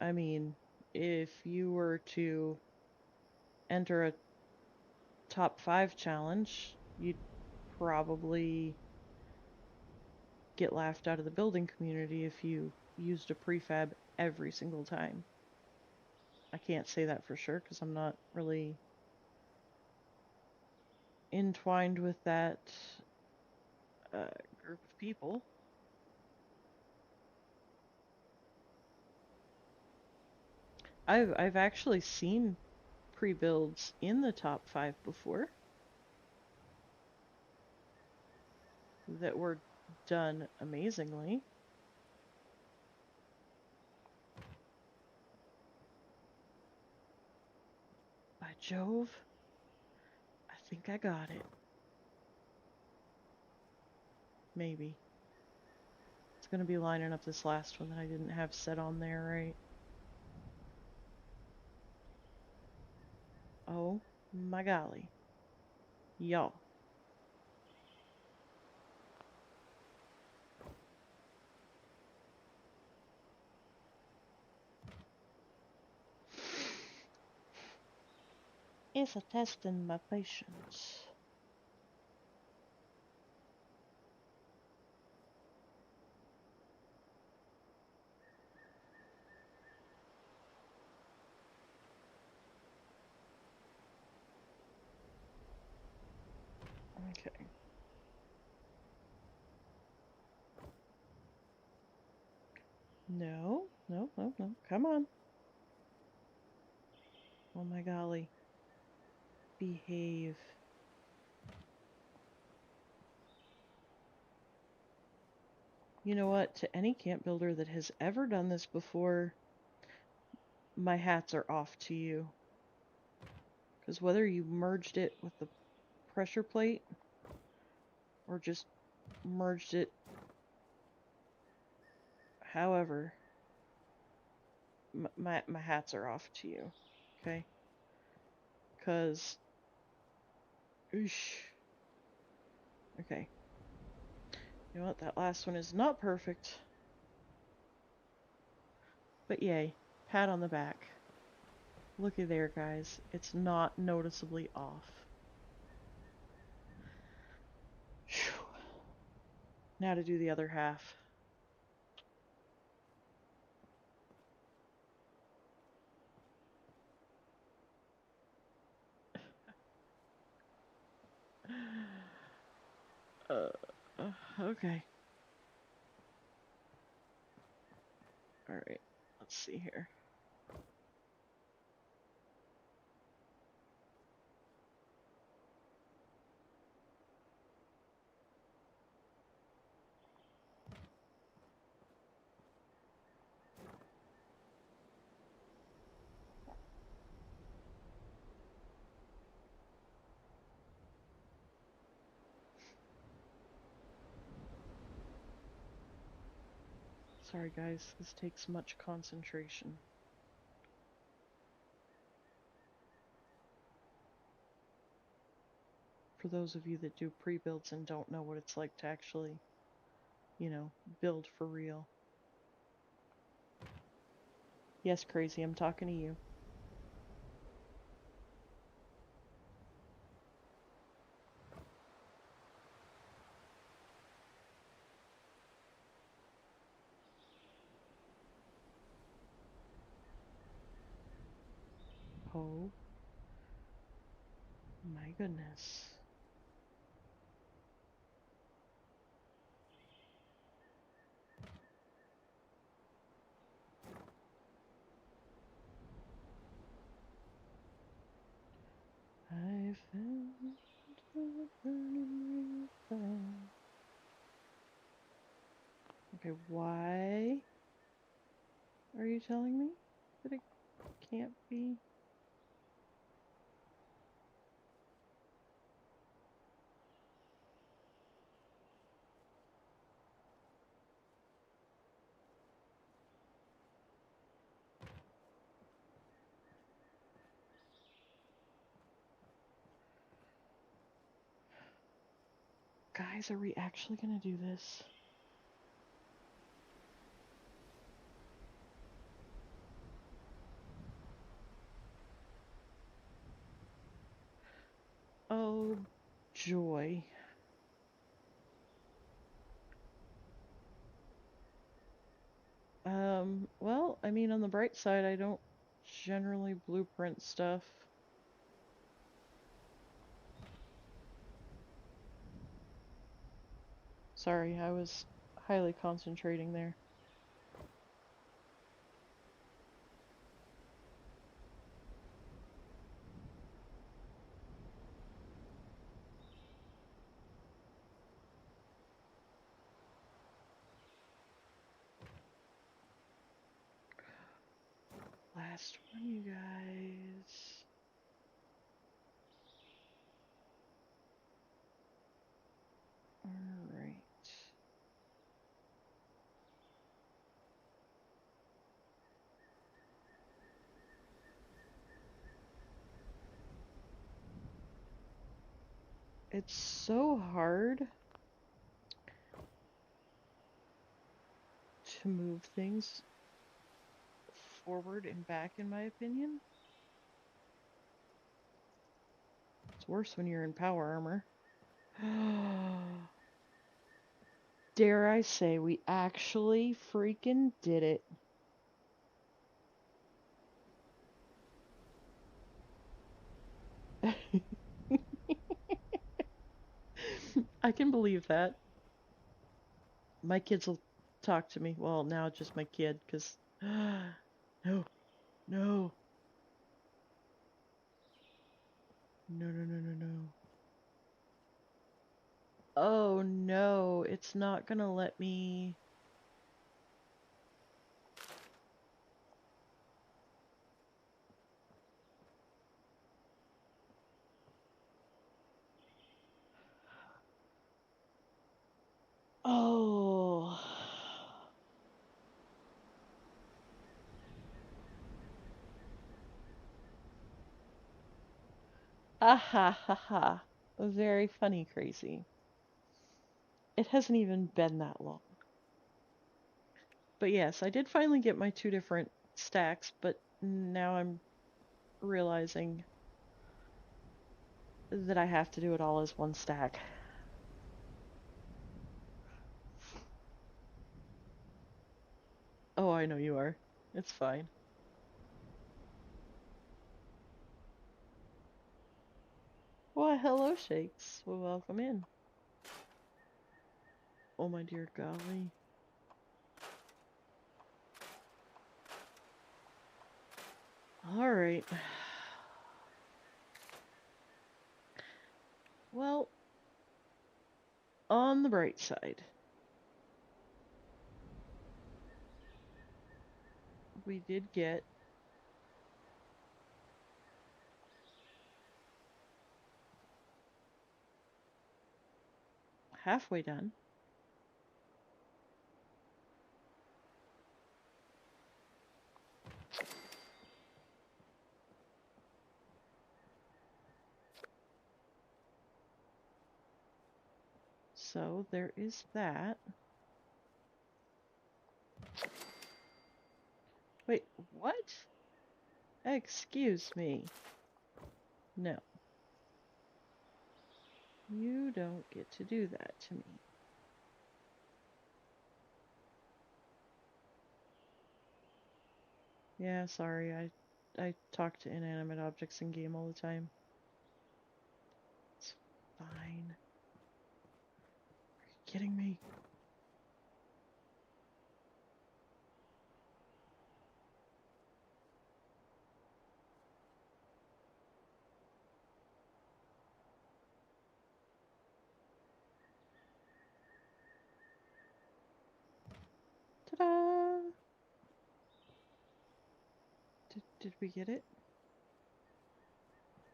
I mean, if you were to enter a top 5 challenge, you'd probably get laughed out of the building community if you used a prefab every single time. I can't say that for sure because I'm not really entwined with that group of people. I've actually seen pre-builds in the top 5 before that were done amazingly. By Jove, I think I got it. Maybe. It's gonna be lining up this last one that I didn't have set on there, right? Oh my golly. Y'all. It's a testing my patience. Okay. No, no, no, no. Come on. Oh my golly. Behave. You know what? To any camp builder that has ever done this before, my hats are off to you. Because whether you merged it with the pressure plate or just merged it however, my hats are off to you. Okay? Because, okay. You know what? That last one is not perfect. But yay. Pat on the back. Looky there, guys. It's not noticeably off. Whew. Now to do the other half. Okay. Alright. Let's see here. Sorry guys, this takes much concentration. For those of you that do pre-builds and don't know what it's like to actually, you know, build for real. Yes, Crazy, I'm talking to you. Oh my goodness. I found the burning river. Okay, why are you telling me that it can't be? Guys, are we actually gonna do this? Oh, joy. Well, I mean, on the bright side, I don't generally blueprint stuff. Sorry, I was highly concentrating there. Last one, you guys. Alright. It's so hard to move things forward and back, in my opinion. It's worse when you're in power armor. Dare I say, we actually freaking did it. I can believe that. My kids will talk to me. Well, now just my kid, because no, no, no, no, no, no, no. Oh no, it's not gonna let me. Oh. Ah ha ha ha. Very funny, crazy. It hasn't even been that long. But yes, I did finally get my 2 different stacks, but now I'm realizing that I have to do it all as one stack. Oh, I know you are. It's fine. Well, hello, Shakes. Well, welcome in. Oh, my dear golly. Alright. Well, on the bright side, we did get halfway done. So there is that. Wait, what? Excuse me. No. You don't get to do that to me. Yeah, sorry. I talk to inanimate objects in game all the time. It's fine. Are you kidding me? Ta-da! Did we get it?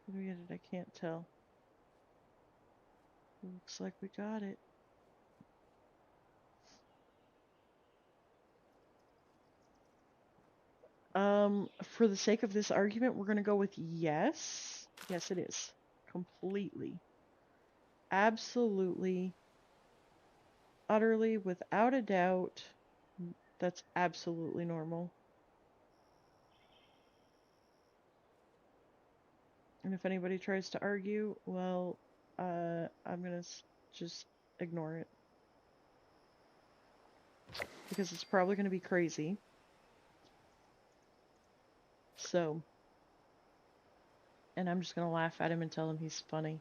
Did we get it? I can't tell. Looks like we got it. For the sake of this argument, we're gonna go with yes. Yes, it is. Completely. Absolutely. Utterly, without a doubt. That's absolutely normal. And if anybody tries to argue, well, I'm gonna just ignore it. Because it's probably gonna be crazy. So, and I'm just gonna laugh at him and tell him he's funny.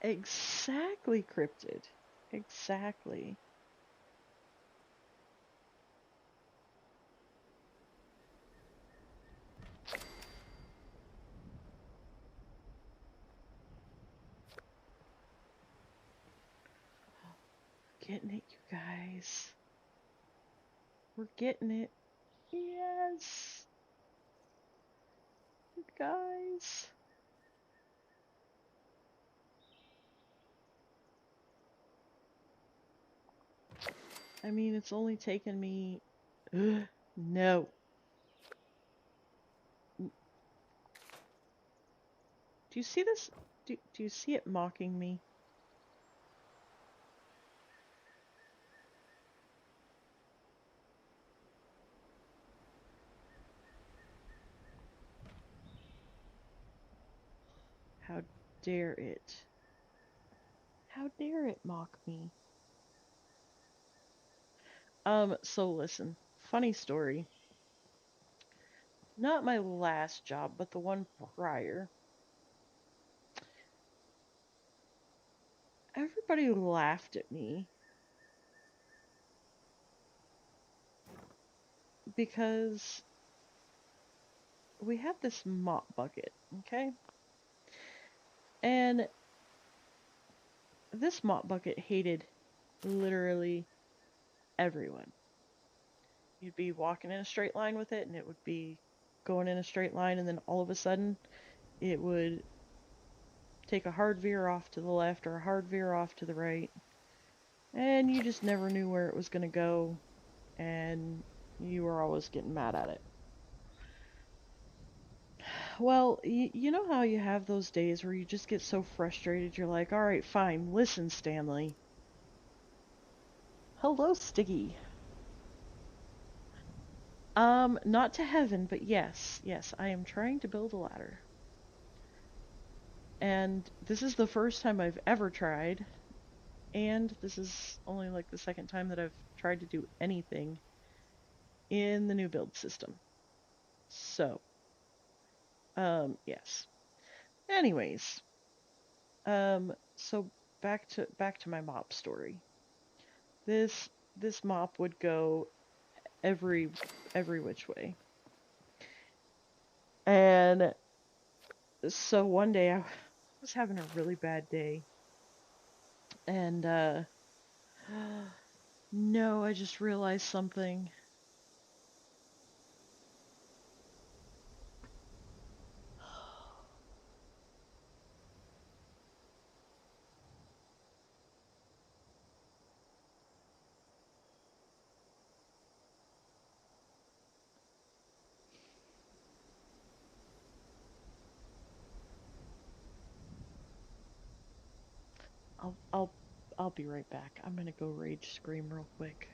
Exactly, Cryptid. Exactly. Getting it, you guys. We're getting it. Yes. You guys. I mean, it's only taken me... No. Do you see this? Do you see it mocking me? How dare it? How dare it mock me? So listen. Funny story. Not my last job, but the one prior. Everybody laughed at me because we had this mop bucket, okay? And this mop bucket hated literally everyone. You'd be walking in a straight line with it, and it would be going in a straight line, and then all of a sudden, it would take a hard veer off to the left or a hard veer off to the right. And you just never knew where it was going to go, and you were always getting mad at it. Well, you know how you have those days where you just get so frustrated, you're like, alright, fine, listen, Stanley. Hello, Stiggy. Not to heaven, but yes, I am trying to build a ladder. And this is the first time I've ever tried, and this is only like the second time that I've tried to do anything in the new build system. So, yes. Anyways, so back to my mop story. This mop would go every which way. And so one day I was having a really bad day. And no, I just realized something. I'll I'll I'll be right back. I'm gonna go rage scream real quick.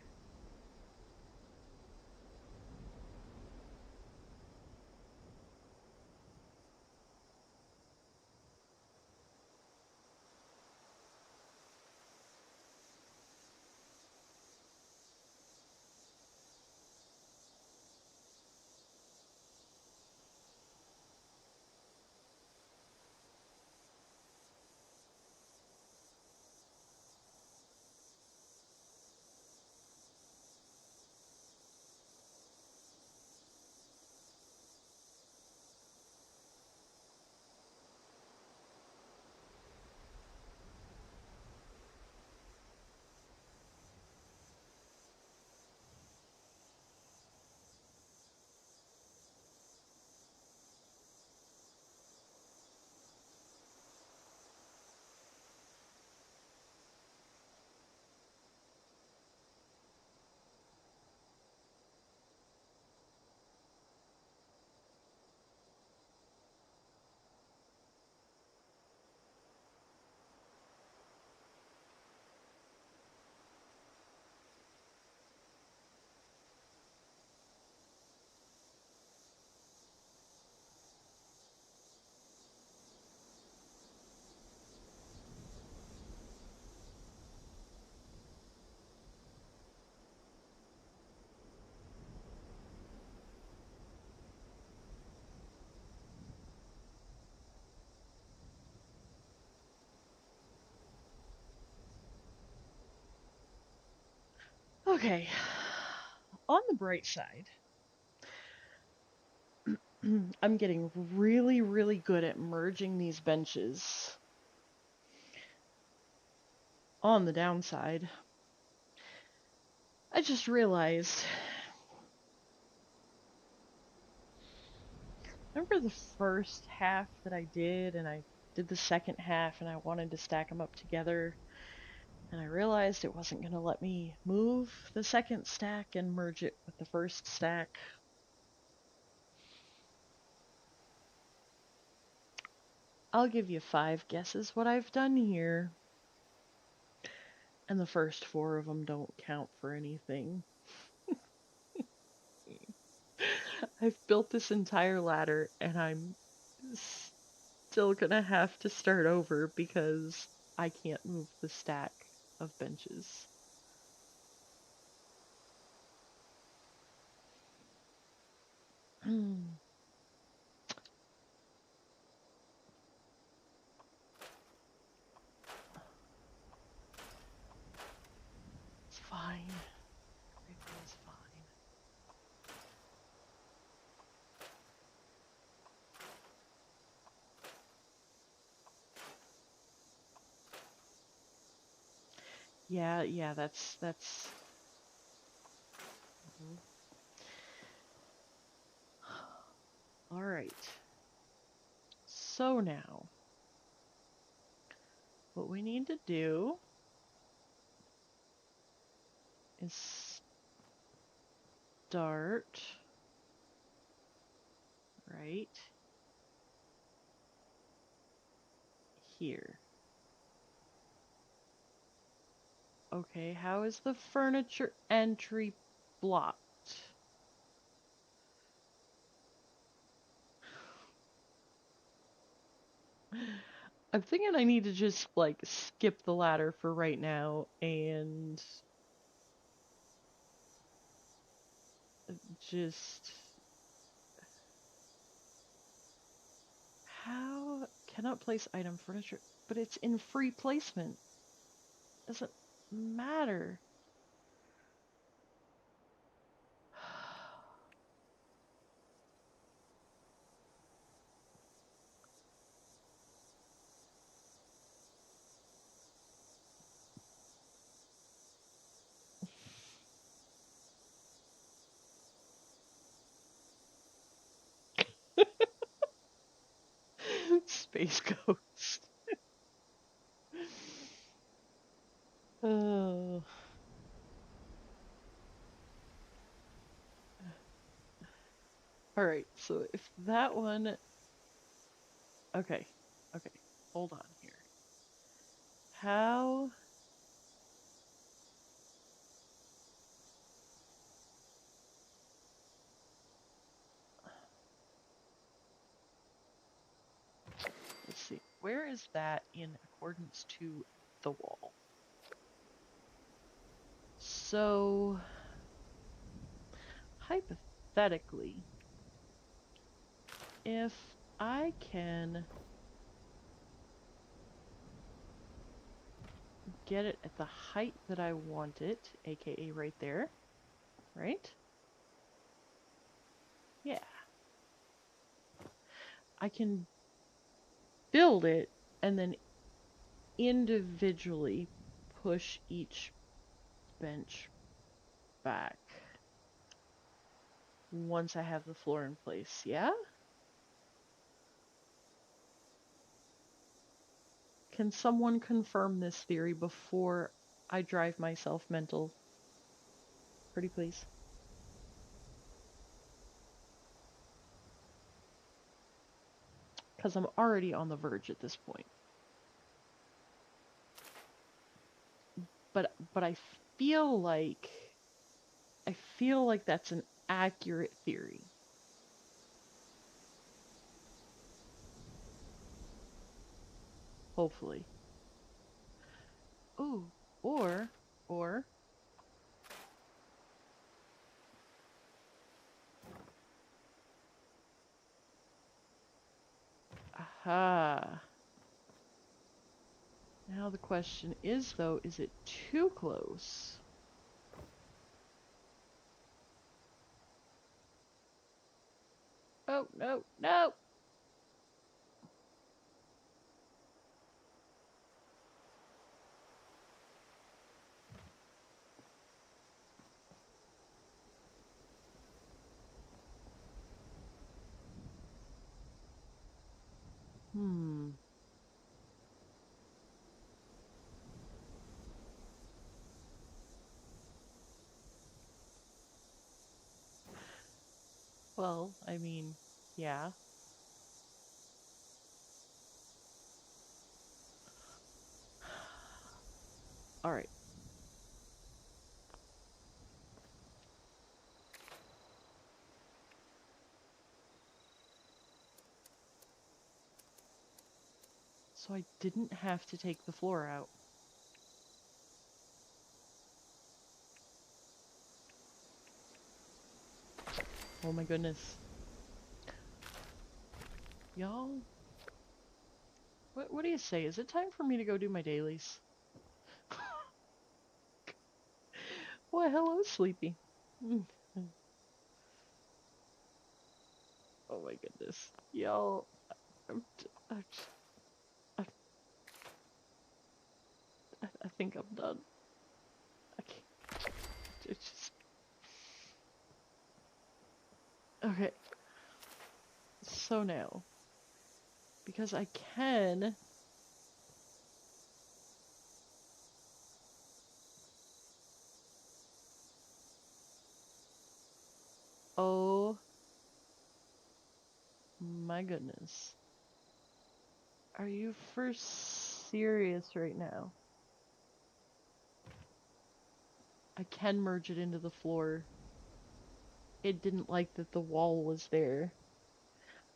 Okay. On the bright side, I'm getting really, really good at merging these benches. On the downside, I just realized, remember the first half that I did, and I did the second half, and I wanted to stack them up together, and I realized it wasn't going to let me move the second stack and merge it with the first stack. I'll give you 5 guesses what I've done here. And the first 4 of them don't count for anything. I've built this entire ladder and I'm still gonna have to start over because I can't move the stack of benches. It's fine. Everything's fine. Yeah, that's all right. So now, what we need to do is start right here. Okay, how is the furniture entry blocked? I'm thinking I need to just, like, skip the ladder for right now and just... How? Cannot place item furniture, but it's in free placement. Doesn't matter. Space Ghost. Oh. Alright, so if that one... Okay, okay, hold on here. How... Let's see, where is that in accordance to the wall? So, hypothetically, if I can get it at the height that I want it, aka right there, right? Yeah. I can build it and then individually push each bench back once I have the floor in place, yeah? Can someone confirm this theory before I drive myself mental? Pretty please. Because I'm already on the verge at this point. But I feel like that's an accurate theory. Hopefully. Ooh, or aha. Now the question is, though, is it too close? Oh, no, no! Hmm. Well, I mean, yeah. Alright. So I didn't have to take the floor out. Oh my goodness. Y'all, what do you say? Is it time for me to go do my dailies? Why, hello, Sleepy. Mm. Oh my goodness. Y'all, I'm I think I'm done. I can't. It's just... Okay. So now, because I can... Oh my goodness. Are you for serious right now? I can merge it into the floor. It didn't like that the wall was there.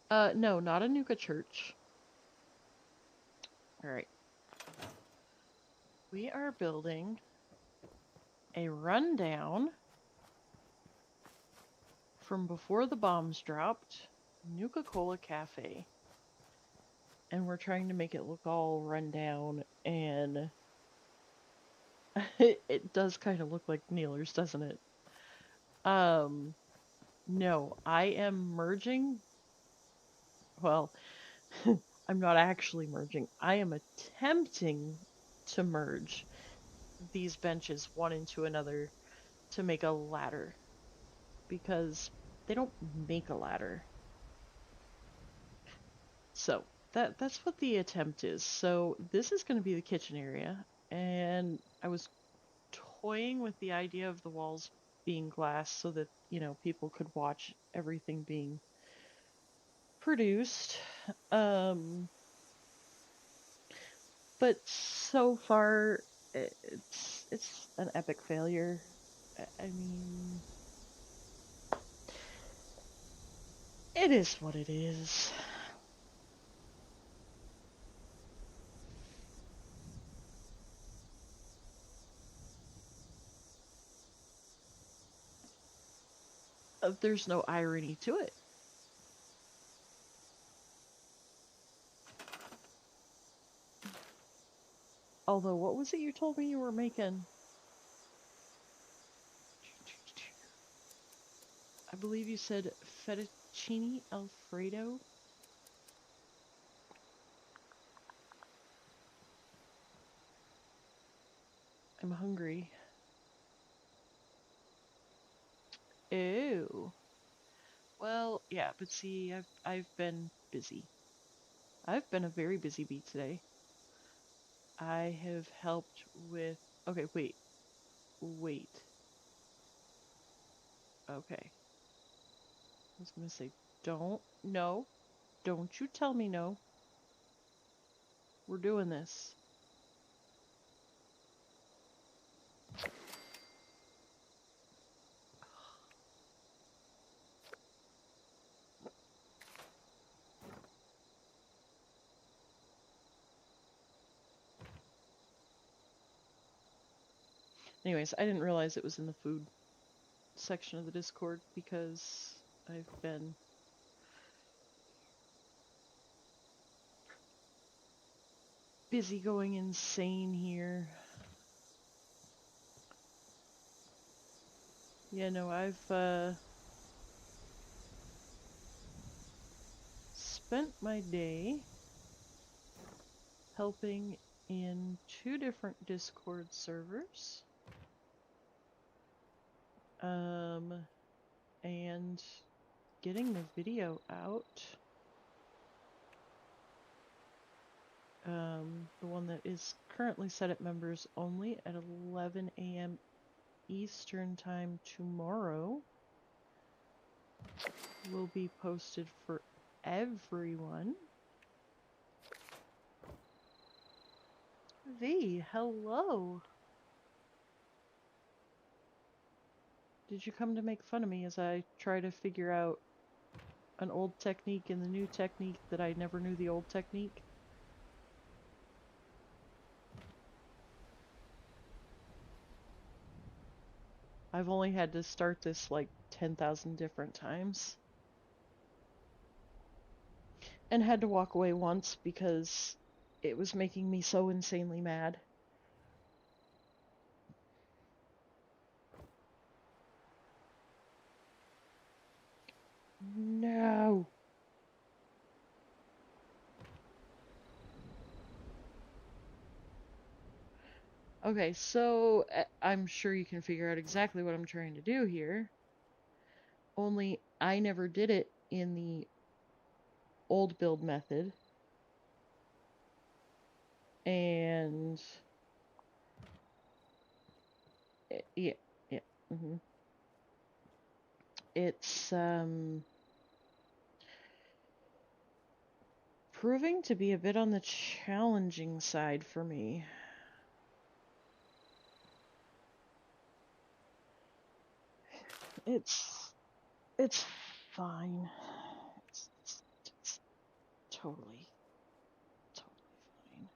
No, not a Nuka church. Alright. We are building a rundown from before the bombs dropped, Nuka-Cola Cafe. And we're trying to make it look all run down, and it does kind of look like Neeler's, doesn't it? No, I am merging. Well, I'm not actually merging. I am attempting to merge these benches one into another to make a ladder, because they don't make a ladder. So that's what the attempt is. So this is going to be the kitchen area, and I was toying with the idea of the walls being glass so that, you know, people could watch everything being produced. But so far it's an epic failure. I mean, it is what it is. There's no irony to it. Although, what was it you told me you were making? I believe you said fettuccine alfredo. I'm hungry. Ew. Well, yeah, but see, I've been busy. I've been a very busy bee today. I have helped with... Okay, wait. Wait. Okay. I was gonna say, don't... No. Don't you tell me no. We're doing this. Anyways, I didn't realize it was in the food section of the Discord because I've been busy going insane here. Yeah, no, spent my day helping in 2 different Discord servers. And getting the video out. The one that is currently set at members only at 11 a.m. Eastern Time tomorrow will be posted for everyone. V, hello! Did you come to make fun of me as I try to figure out an old technique and the new technique that I never knew the old technique? I've only had to start this like 10,000 different times. And had to walk away once because it was making me so insanely mad. No. Okay, so I'm sure you can figure out exactly what I'm trying to do here. Only I never did it in the old build method. And yeah, it's proving to be a bit on the challenging side for me. It's fine. It's totally fine.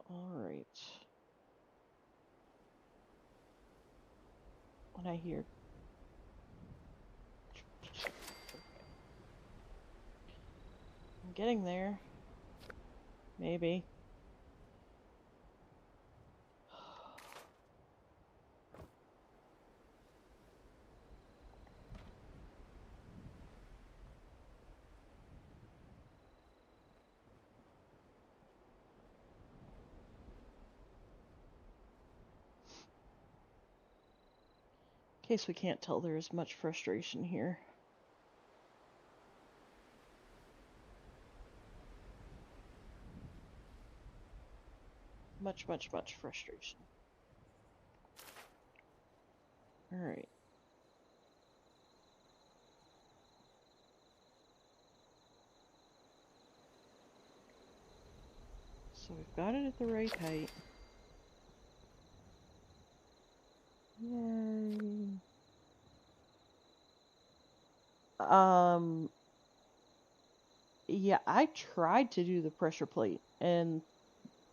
All right. When I hear I'm getting there. Maybe. In case we can't tell, there is much frustration here. Much frustration. Alright. So we've got it at the right height. Yay. Yeah, I tried to do the pressure plate, and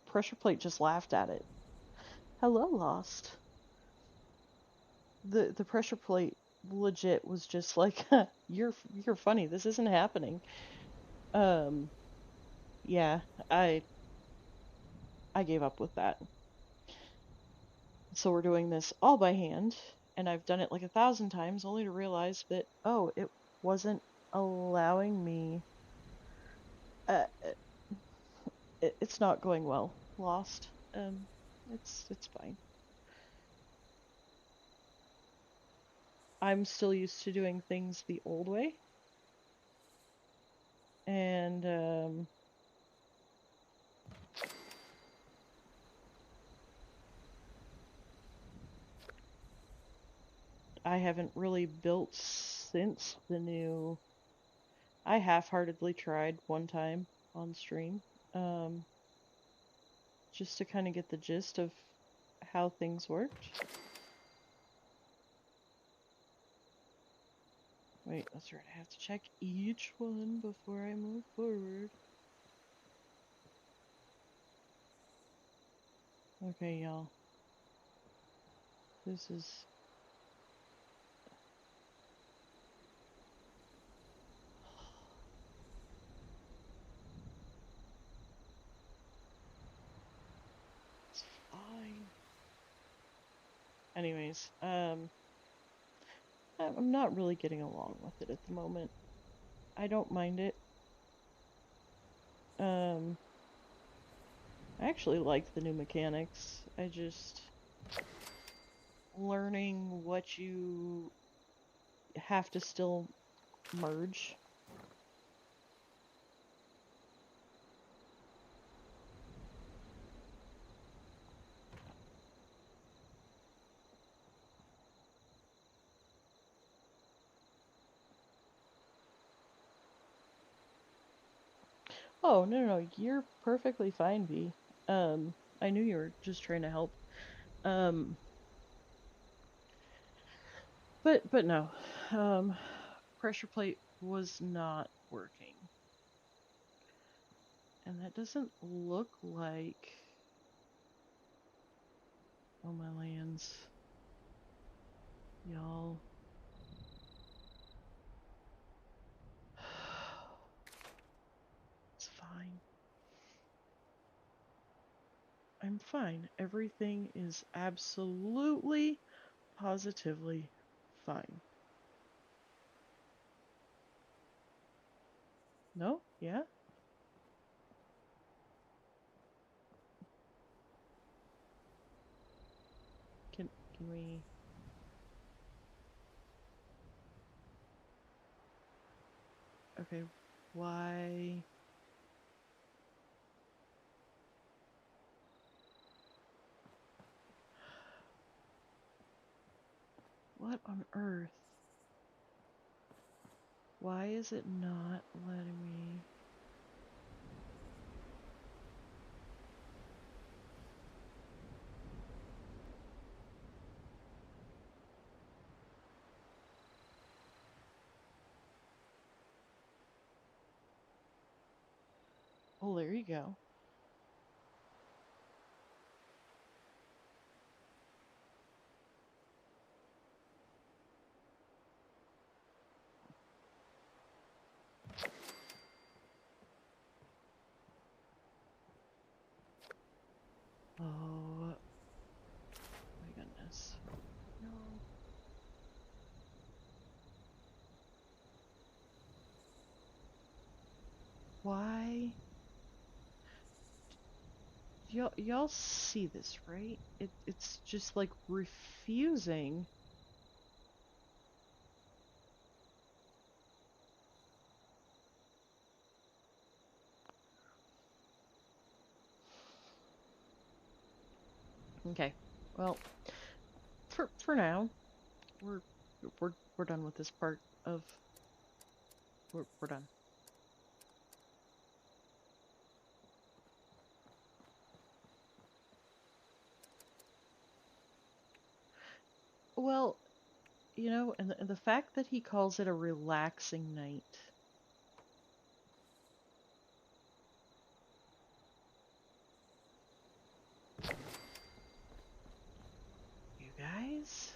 pressure plate just laughed at it. Hello, Lost. The pressure plate legit was just like, you're funny. This isn't happening. Yeah, I gave up with that. So we're doing this all by hand, and I've done it like 1,000 times only to realize that, oh, it wasn't allowing me. It's not going well. Lost. It's fine. I'm still used to doing things the old way. And, I haven't really built since the new... I half-heartedly tried one time on stream, just to kind of get the gist of how things worked. Wait, that's right, I have to check each one before I move forward. Okay, y'all. This is... Anyways, I'm not really getting along with it at the moment. I don't mind it. I actually like the new mechanics. I just learning what you have to still merge. Oh, no, you're perfectly fine, V. I knew you were just trying to help. Um, but no. Pressure plate was not working. And that doesn't look like... Oh, my lands. Y'all. It's fine. I'm fine. Everything is absolutely, positively fine. No? Yeah? Can we... Okay, why... What on earth? Why is it not letting me... Oh, there you go. Oh, my goodness. No. Why? Y'all see this, right? It's just like refusing. Okay. Well, for now, we're we're done with this part of... We're done. Well, you know, and the fact that he calls it a relaxing night. You guys?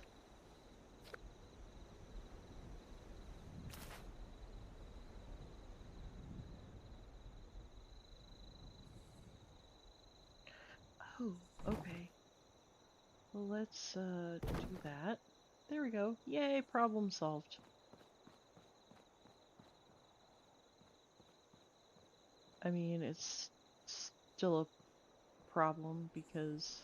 Oh, okay. Well, let's do that. There we go. Yay, problem solved. I mean, it's still a problem because...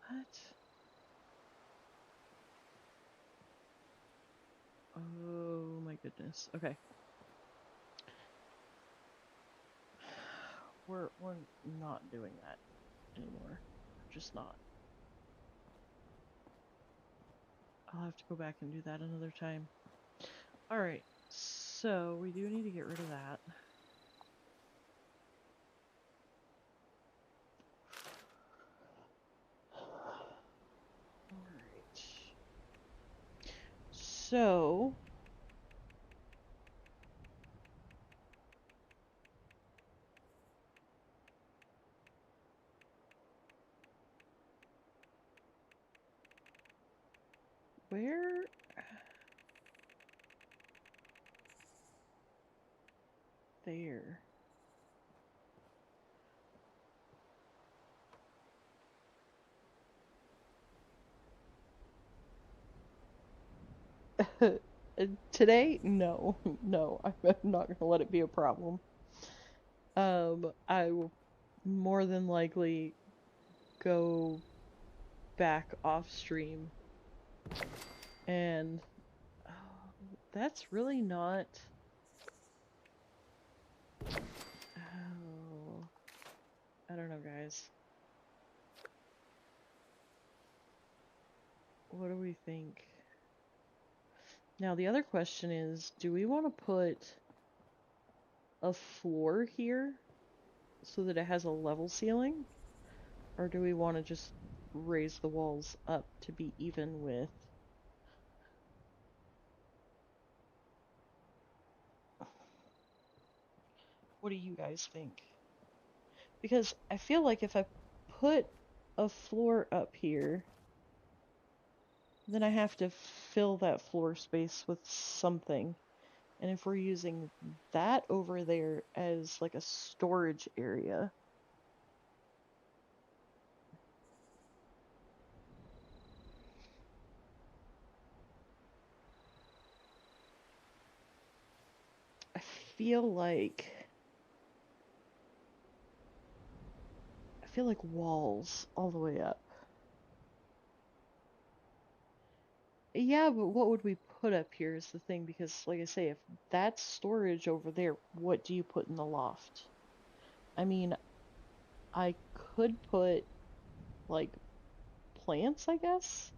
What? Oh my goodness. Okay. We're not doing that anymore. We're just not. I'll have to go back and do that another time. Alright, so we do need to get rid of that. Alright. So... Where? There. Today? No. No, I'm not gonna let it be a problem. I will more than likely go back off stream and that's really not. Oh, I don't know, guys. What do we think? Now, the other question is, do we want to put a floor here so that it has a level ceiling? Or do we want to just raise the walls up to be even with? What do you guys think? Because I feel like if I put a floor up here, then I have to fill that floor space with something. And if we're using that over there as like a storage area, I feel like walls all the way up. Yeah, but what would we put up here is the thing, because like I say, if that's storage over there, what do you put in the loft? I mean, I could put like plants, I guess.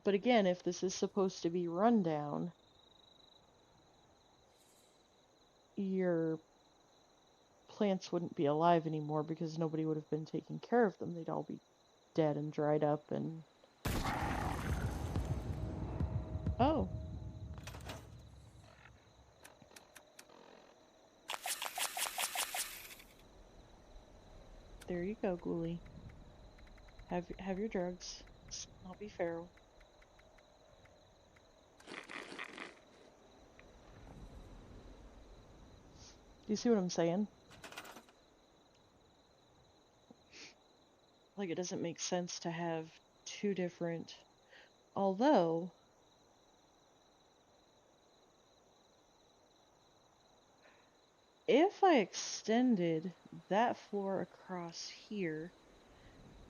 But again, if this is supposed to be rundown, your plants wouldn't be alive anymore because nobody would have been taking care of them. They'd all be dead and dried up and... Oh. There you go, Ghoulie. Have your drugs. Let's not be feral. Do you see what I'm saying? Like, it doesn't make sense to have two different... Although... if I extended that floor across here,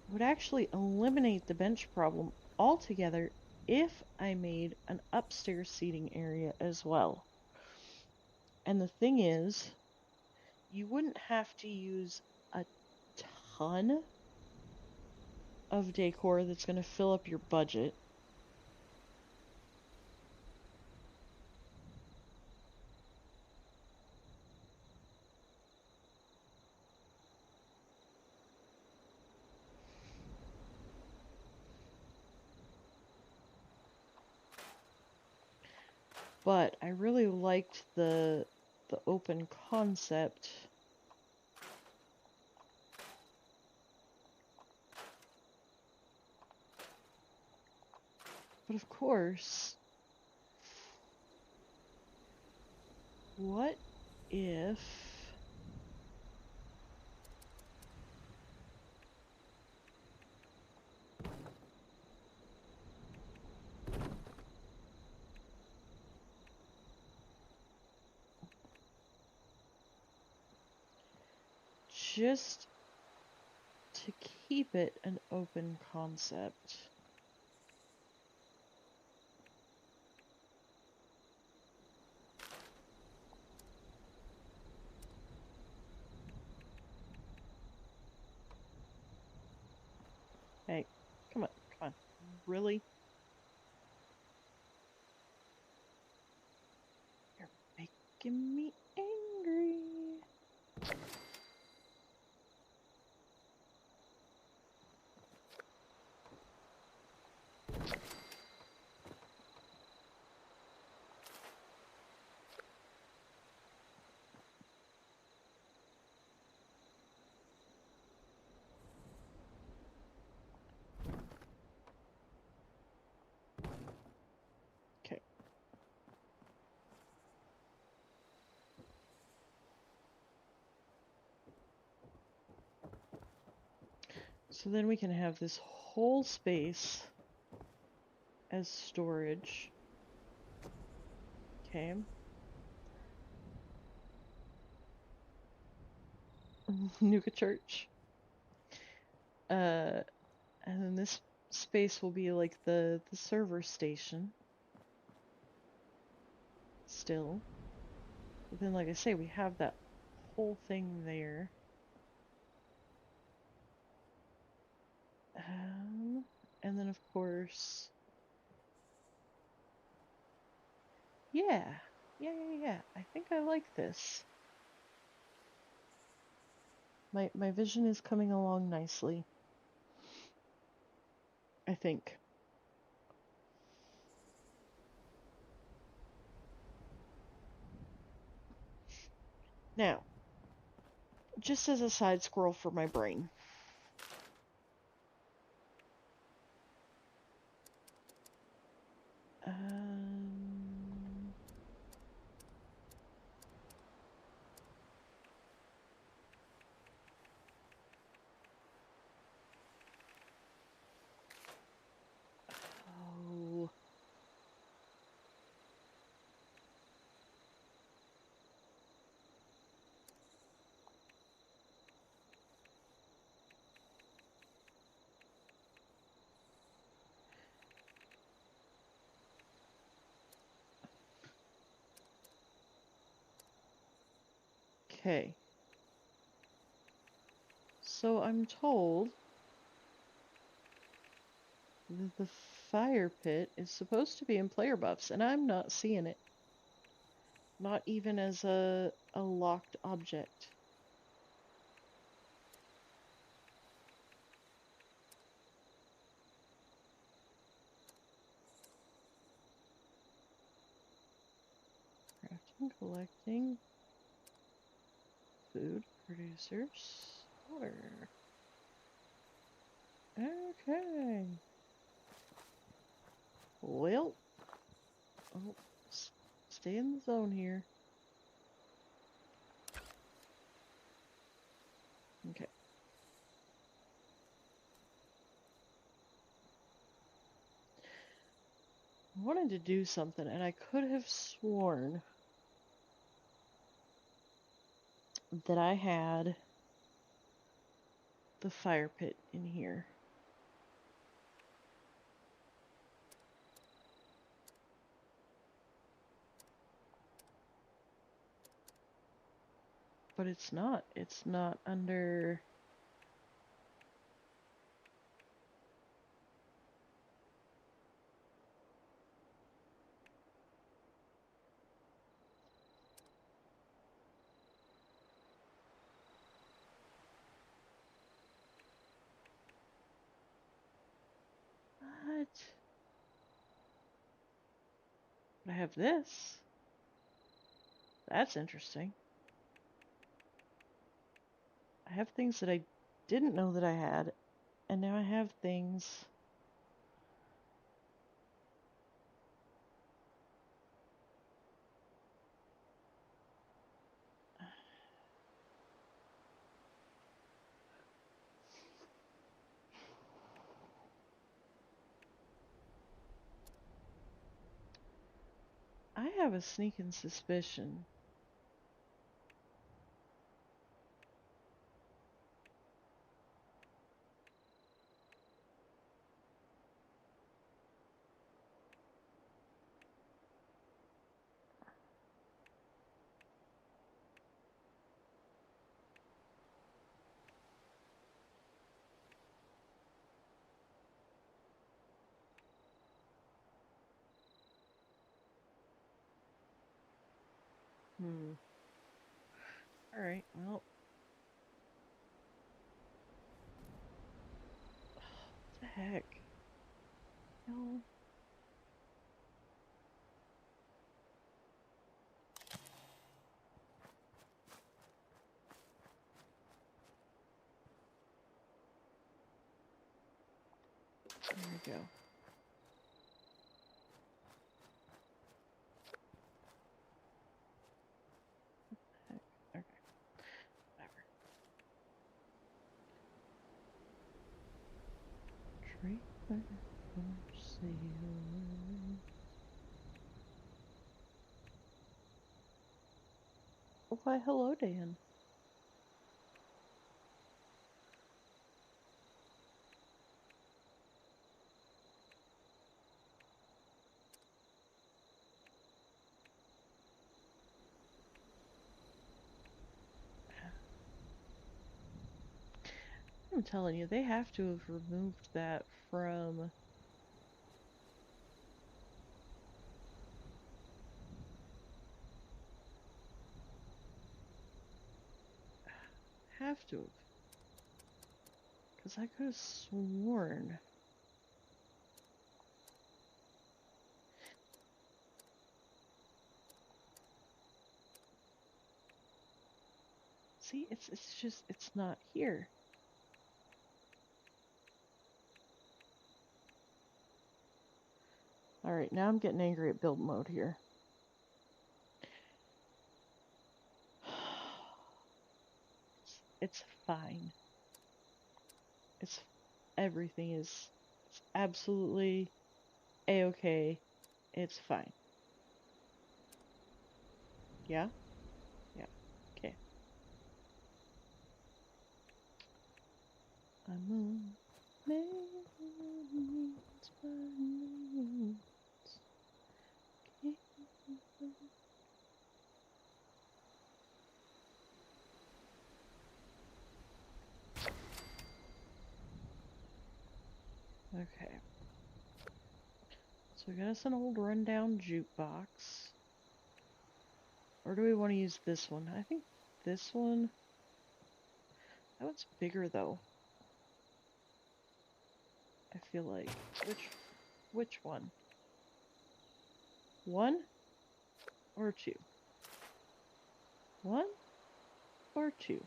it would actually eliminate the bench problem altogether if I made an upstairs seating area as well. And the thing is, you wouldn't have to use a ton of decor that's going to fill up your budget. But I really liked the open concept. But of course, what if... just to keep it an open concept. Hey, come on, come on. Really? You're making me angry. So then we can have this whole space as storage. Okay. Nuka Church. And then this space will be like the server station. Still. But then, like I say, we have that whole thing there. And then, of course... Yeah. Yeah. I think I like this. My vision is coming along nicely. I think. Now, just as a side scroll for my brain. Oh. Okay. So I'm told that the fire pit is supposed to be in player buffs, and I'm not seeing it. Not even as a locked object. Crafting, collecting, food producers, water. Okay. Well, oh, stay in the zone here. Okay. I wanted to do something, and I could have sworn that I had the fire pit in here. But it's not. It's not under... What? But I have this. That's interesting. I have things that I didn't know that I had, and now I have things... I have a sneaking suspicion. Alright, well... What the heck? No. There we go. Heck? Okay. Whatever. Trailer for sale. Why, hello, Dan. I'm telling you, they have to have removed that from... Have to have. Because I could have sworn... See, it's just, it's not here. Alright, now I'm getting angry at build mode here. It's fine. It's... Everything is... It's absolutely a-okay. It's fine. Yeah? Yeah. Okay. I'm on millions by millions. Okay. So we got us an old rundown jukebox. Or do we want to use this one? I think this one... That one's bigger though. I feel like. Which one? One or two? One or two?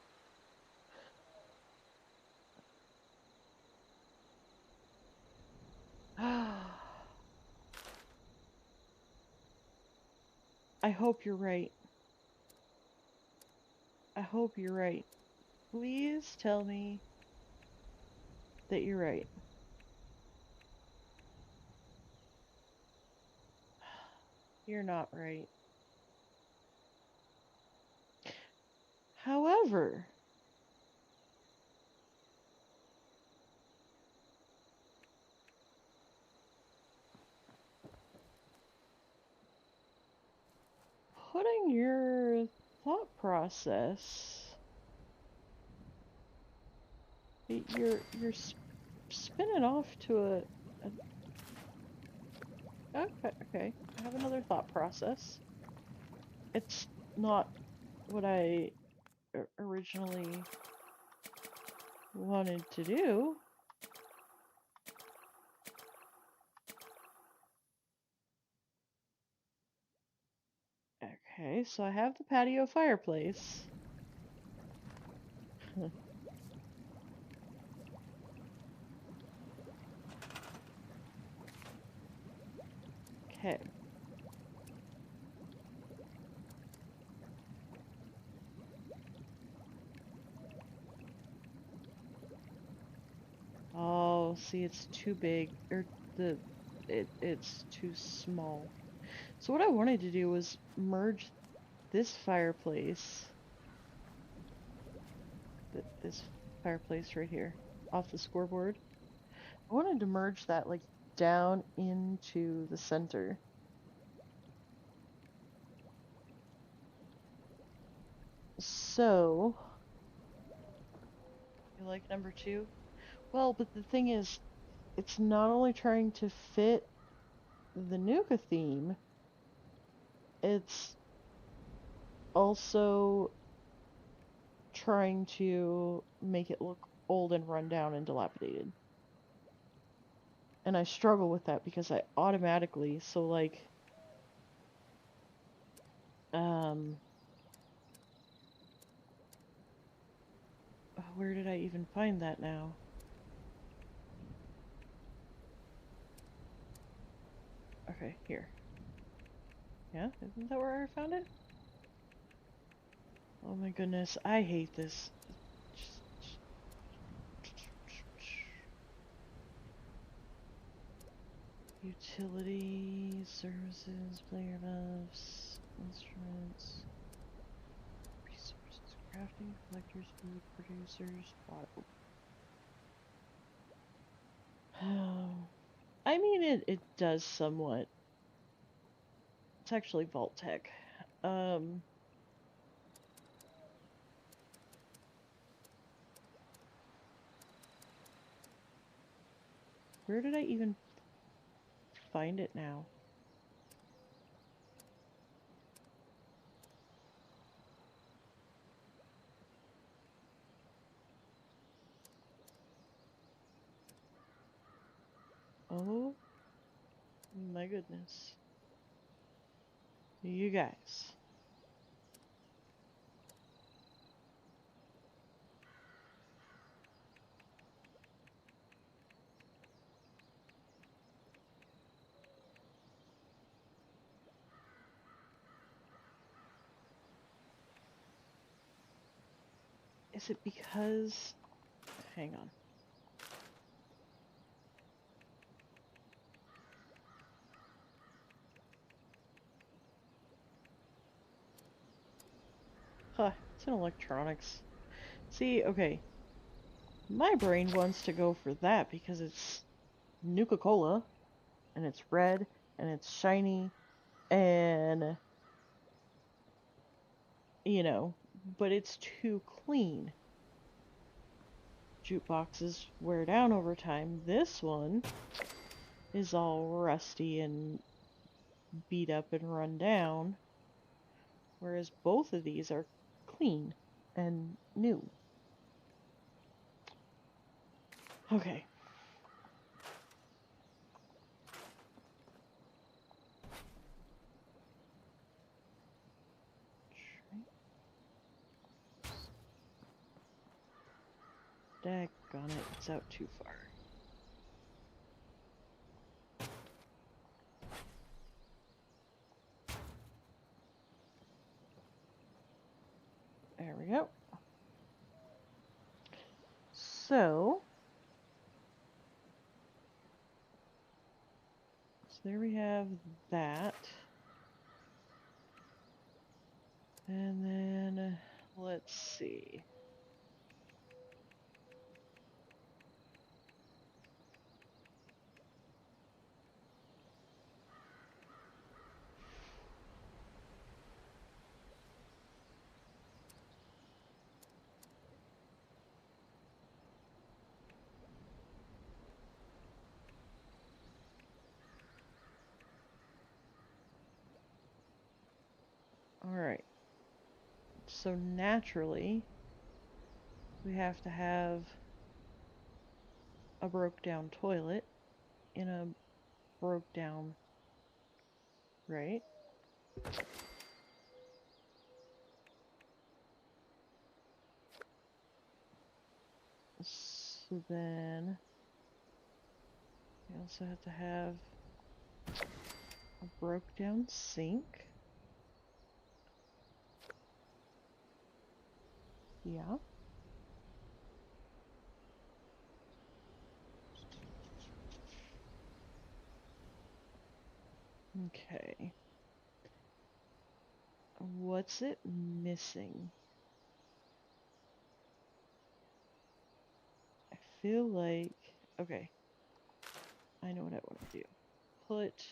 I hope you're right. I hope you're right. Please tell me that you're right. You're not right. However, putting your thought process, you're spinning off to a okay. I have another thought process. It's not what I originally wanted to do. Okay, so I have the patio fireplace. Okay. Oh, see, it's too big, or it's too small. So what I wanted to do was merge this fireplace, this fireplace right here, off the scoreboard. I wanted to merge that like down into the center. So, you like number two? Well, but the thing is, it's not only trying to fit the Nuka theme, it's also trying to make it look old and run down and dilapidated. And I struggle with that because I automatically, so like, where did I even find that now? Okay, here. Yeah, isn't that where I found it? Oh my goodness, I hate this. Utility, services, player buffs, instruments, resources, crafting, collectors, food, producers, auto. I mean, it does somewhat. It's actually Vault Tech. Where did I even find it now? Oh my goodness. You guys. Is it because... Hang on. Huh, it's in electronics. See, okay. My brain wants to go for that because it's Nuka-Cola, and it's red, and it's shiny, and, you know, but it's too clean. Jukeboxes wear down over time. This one is all rusty and beat up and run down, whereas both of these are clean and new. Okay. Daggone it, it's out too far. There we go. So there we have that. And then, let's see. Alright. So naturally, we have to have a broke down toilet in a broke down, right? So then we also have to have a broke down sink. Yeah. Okay. What's it missing? I feel like... Okay. I know what I want to do. Put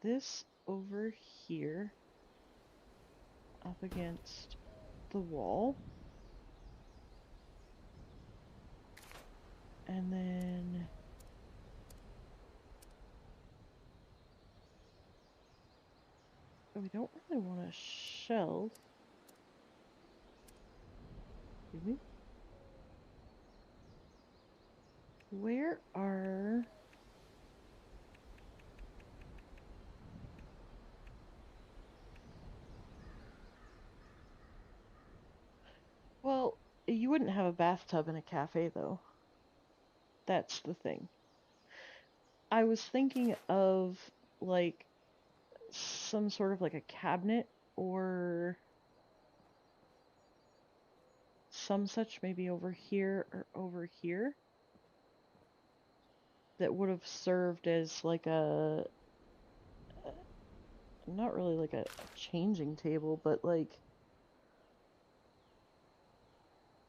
this over here up against the wall. And then... we don't really want a shelf. Do we? Where are... Well, you wouldn't have a bathtub in a cafe, though. That's the thing. I was thinking of, like, some sort of, like, a cabinet or some such, maybe over here or over here. that would have served as like a, not really like a changing table, but like,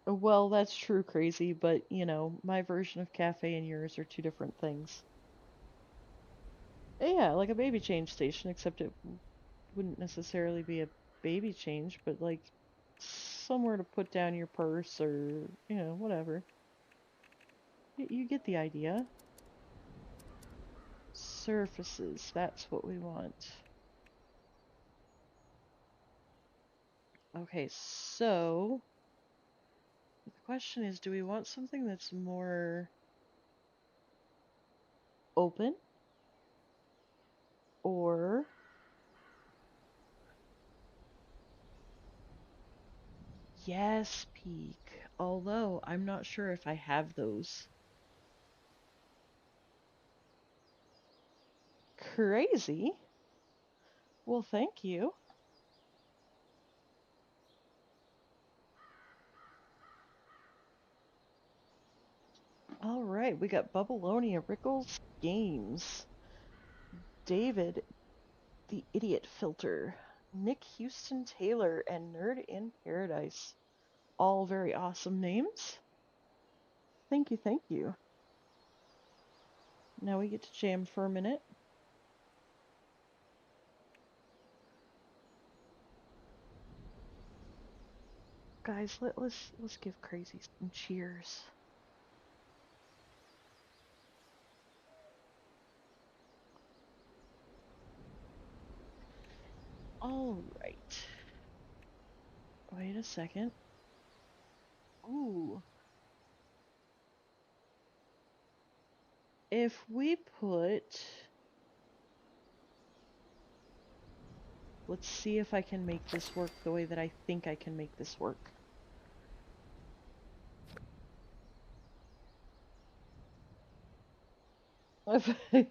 well, that's true, crazy, but you know, my version of cafe and yours are two different things. Yeah, like a baby change station, except it wouldn't necessarily be a baby change, but like somewhere to put down your purse or, you know, whatever. You get the idea. Surfaces, that's what we want. Okay, so the question is, do we want something that's more open or yes, peak? Although I'm not sure if I have those. Crazy. Well, thank you. All right, we got Bubbleonia Rickles Games, David the Idiot Filter, Nick Houston Taylor, and Nerd in Paradise. All very awesome names. Thank you, thank you. Now we get to jam for a minute. Guys, let's give Crazy some cheers. All right. Wait a second. Ooh. If we put... Let's see if I can make this work the way that I think I can make this work.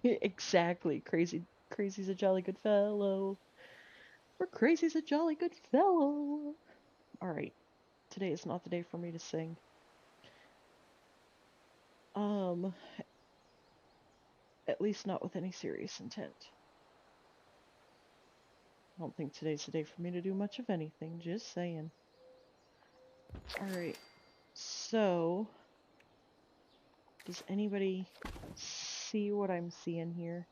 Exactly. Crazy's a jolly good fellow. Or Crazy's a jolly good fellow. Alright. Today is not the day for me to sing. At least not with any serious intent. I don't think today's the day for me to do much of anything, just saying. Alright, so... Does anybody see what I'm seeing here?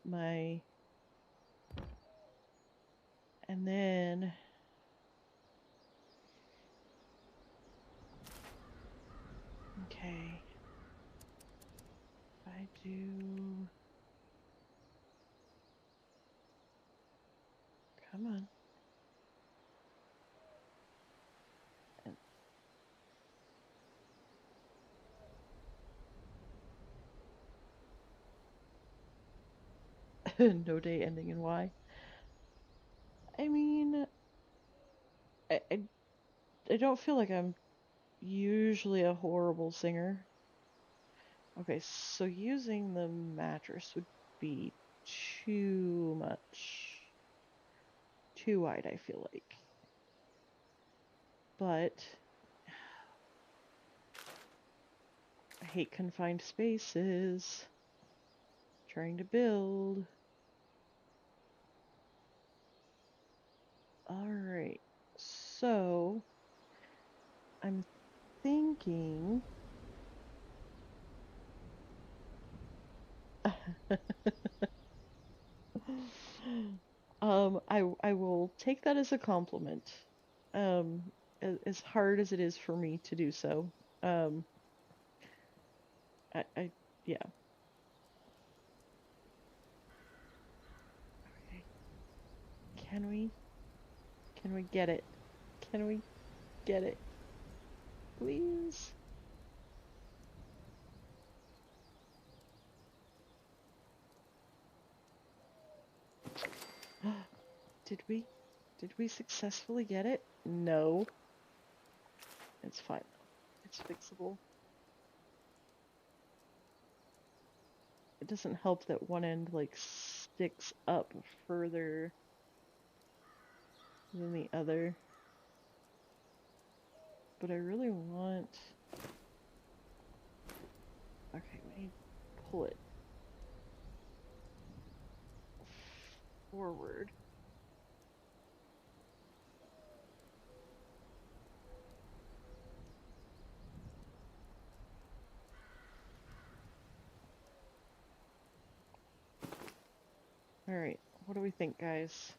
And then... Okay. If I do... Come on. No day ending in Y. I mean... I, I, I don't feel like I'm usually a horrible singer. Okay, so using the mattress would be too much. Too wide, I feel like. But I hate confined spaces. Trying to build. Alright, so I'm thinking... I will take that as a compliment. Um, as hard as it is for me to do so. Um, yeah. Okay. Can we get it? Can we get it? Please? Did we? Did we successfully get it? No. It's fine. It's fixable. It doesn't help that one end, like, sticks up further than the other. But I really want... Okay, we need pull it forward. Alright, what do we think, guys?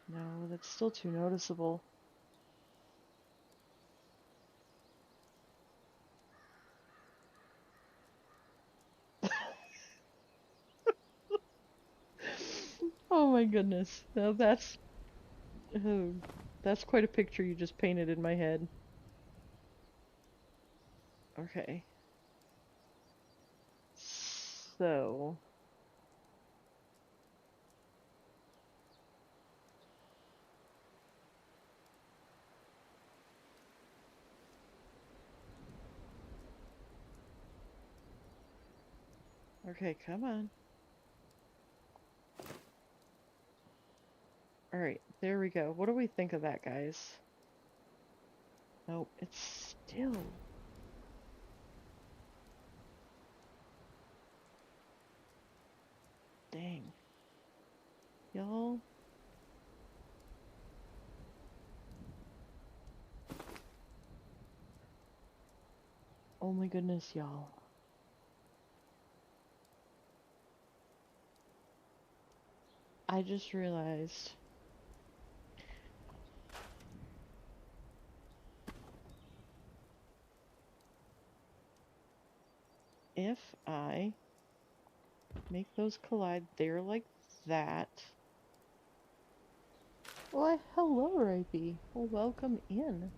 No, that's still too noticeable. Oh my goodness. Now that's quite a picture you just painted in my head. Okay. So, okay, come on. Alright, there we go. What do we think of that, guys? Nope, it's still... Dang. Y'all... Oh my goodness, y'all. I just realized... If I make those collide there like that... Why, hello, Ripey. Well, welcome in.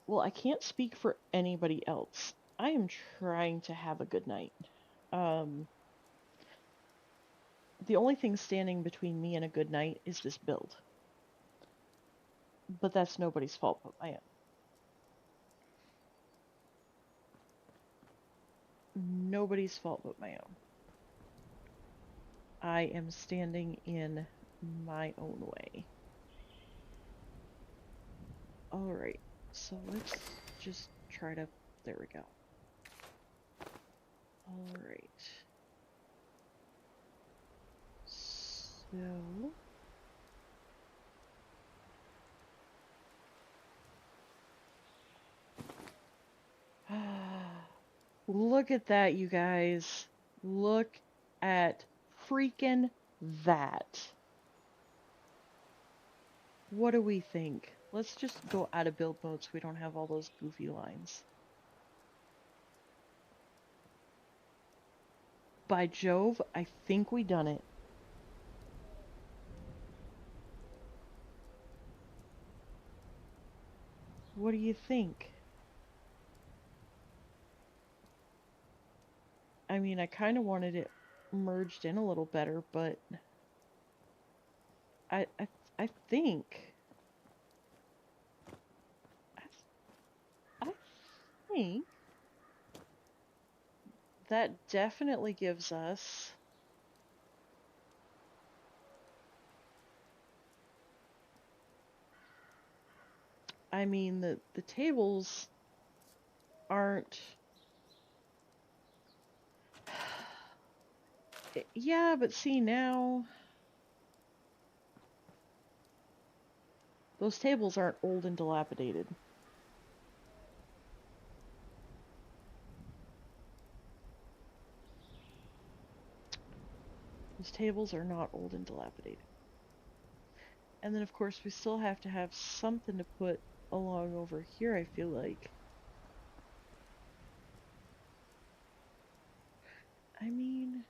Well, I can't speak for anybody else. I am trying to have a good night. The only thing standing between me and a good night is this build. But that's nobody's fault but my own. Nobody's fault but my own. I am standing in my own way. Alright, so let's just try to... There we go. Alright. So... Look at that, you guys. Look at freaking that. What do we think? Let's just go out of build mode so we don't have all those goofy lines. By Jove, I think we done it. What do you think? I mean, I kind of wanted it merged in a little better, but I think I think that definitely gives us I mean the tables aren't yeah, but see now those tables aren't old and dilapidated. Those tables are not old and dilapidated. And then of course we still have to have something to put along over here, I feel like. I mean,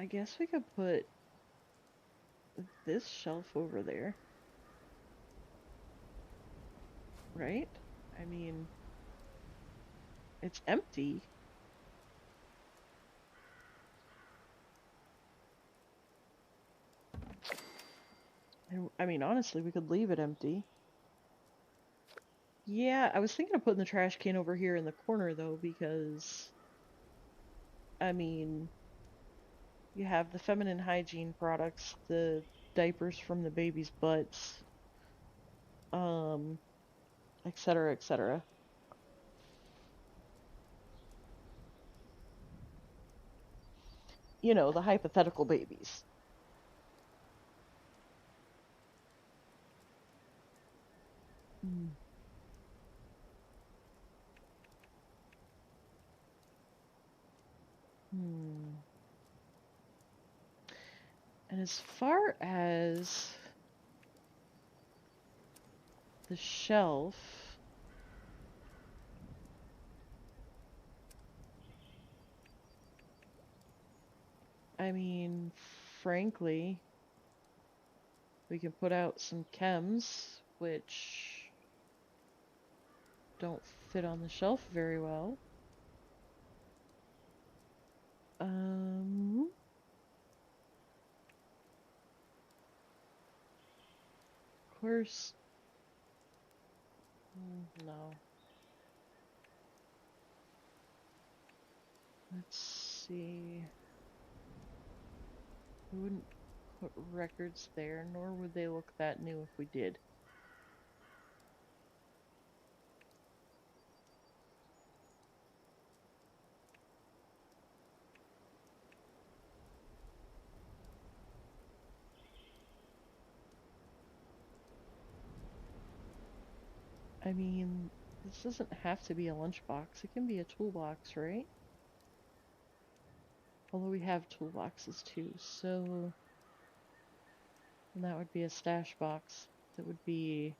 I guess we could put this shelf over there. Right? I mean, it's empty. And, I mean, honestly, we could leave it empty. Yeah, I was thinking of putting the trash can over here in the corner though, because I mean, you have the feminine hygiene products, the diapers from the baby's butts, um, etc., etc. You know, the hypothetical babies. Mm. Hmm. And as far as the shelf, I mean, frankly, we can put out some chems, which don't fit on the shelf very well. Um, of course, no. Let's see. We wouldn't put records there, nor would they look that new if we did. I mean, this doesn't have to be a lunchbox. It can be a toolbox, right? Although we have toolboxes too, so and that would be a stash box. That would be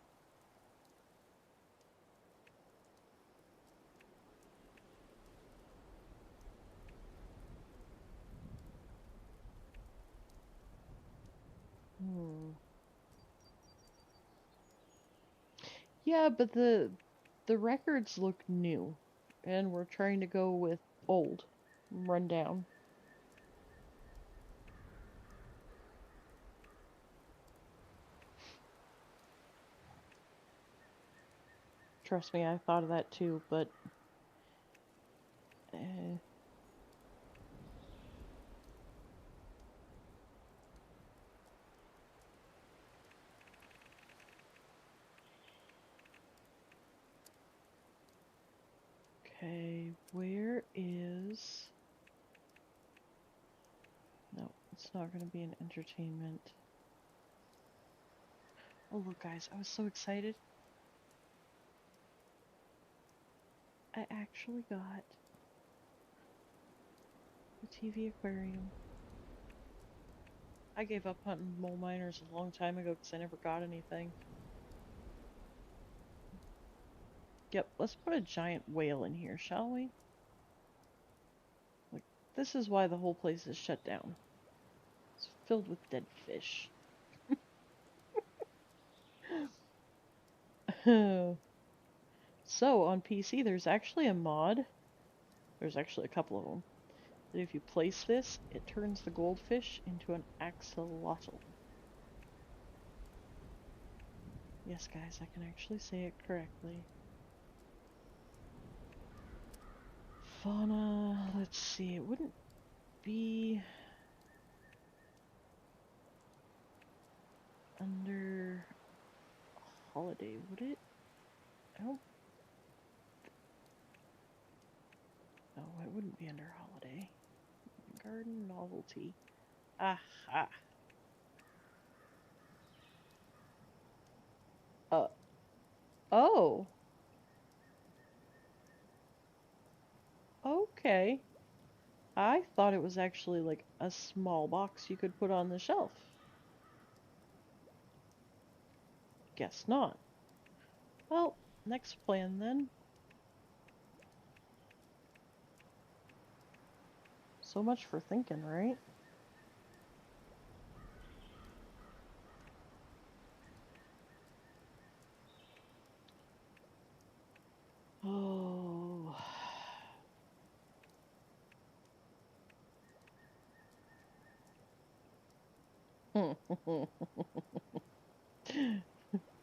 hmm. Yeah, but the records look new, and we're trying to go with old, run down. Trust me, I thought of that too, but eh. Okay, where is... No, it's not going to be an entertainment. Oh, look, guys, I was so excited. I actually got a TV aquarium. I gave up hunting mole miners a long time ago because I never got anything. Yep, let's put a giant whale in here, shall we? Like, this is why the whole place is shut down. It's filled with dead fish. So, on PC, there's actually a mod. There's actually a couple of them. That if you place this, it turns the goldfish into an axolotl. Yes, guys, I can actually say it correctly. Fauna, let's see, it wouldn't be under holiday, would it? I don't. No, it wouldn't be under holiday. Garden novelty. Aha. Uh, oh. Okay. I thought it was actually like a small box you could put on the shelf. Guess not. Well, next plan then. So much for thinking, right? Oh.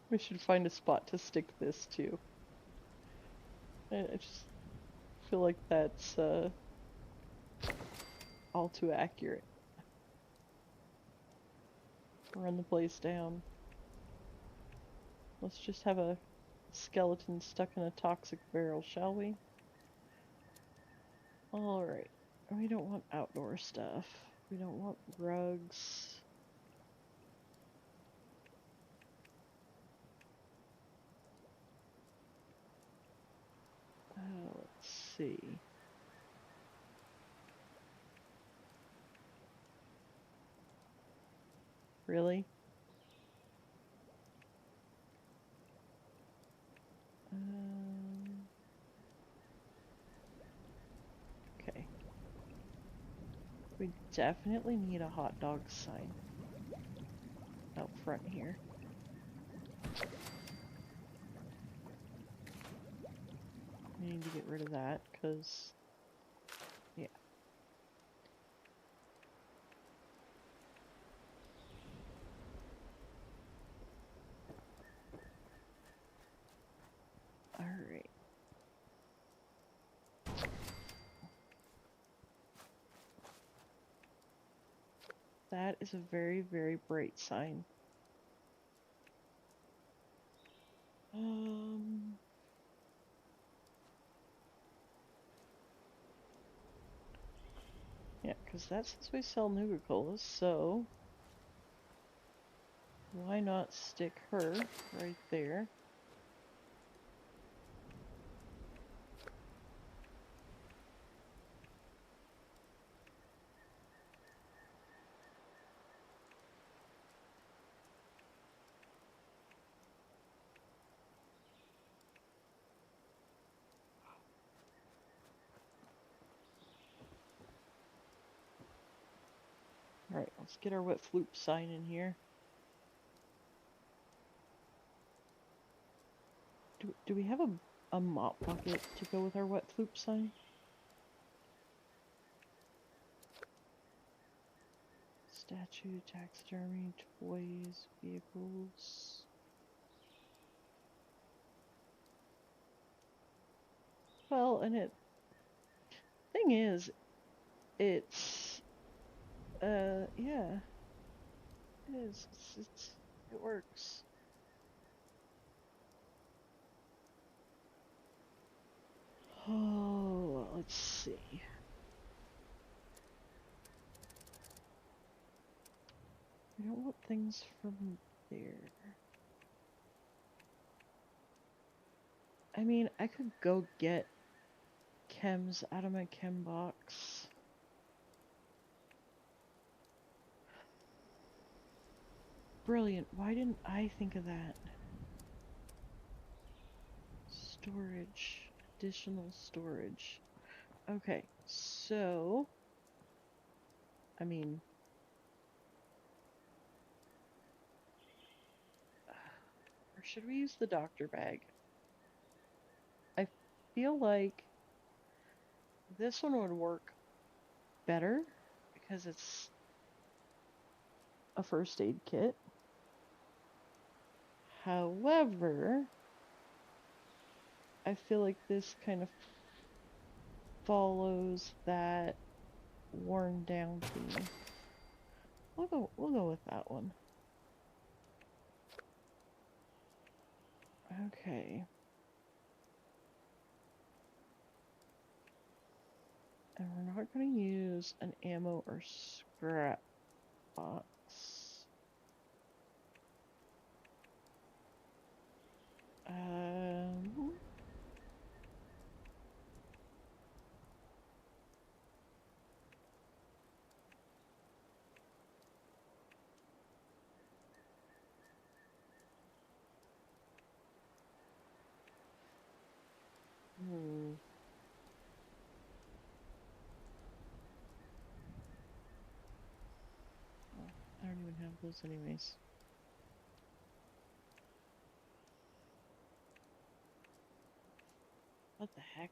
We should find a spot to stick this to. I just feel like that's all too accurate. Run the place down. Let's just have a skeleton stuck in a toxic barrel, shall we? Alright. We don't want outdoor stuff. We don't want rugs. Let's see. Really? Okay. We definitely need a hot dog sign out front here. We need to get rid of that, because, yeah. Alright. That is a very, very bright sign. Yeah, because that says we sell Nuka-Colas, so why not stick her right there? Alright, let's get our wet floop sign in here. Do we have a mop bucket to go with our wet floop sign? Statue, taxidermy, toys, vehicles. Well, and thing is, it's, yeah. It is. It works. Oh, let's see. I don't want things from there. I mean, I could go get chems out of my chem box. Brilliant. Why didn't I think of that? Storage. Additional storage. Okay, so... I mean... or should we use the doctor bag? I feel like this one would work better because it's a first aid kit. However, I feel like this kind of follows that worn down theme. We'll go with that one. Okay. And we're not going to use an ammo or scrap box. I don't even have those anyways. What the heck?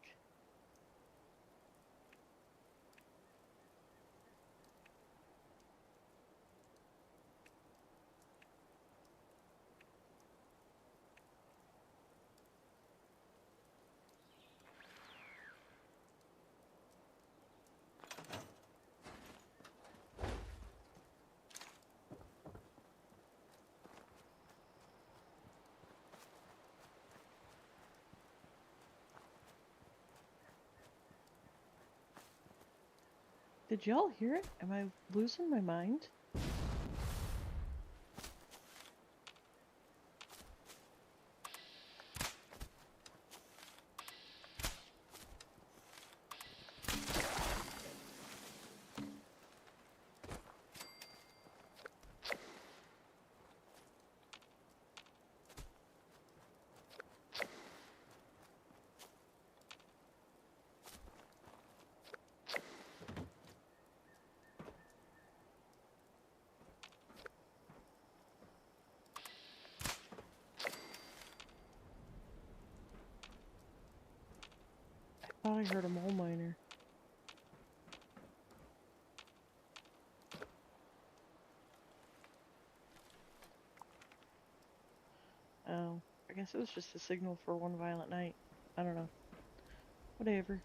Did y'all hear it? Am I losing my mind? I thought I heard a mole miner. Oh, I guess it was just a signal for one violent night. I don't know. Whatever.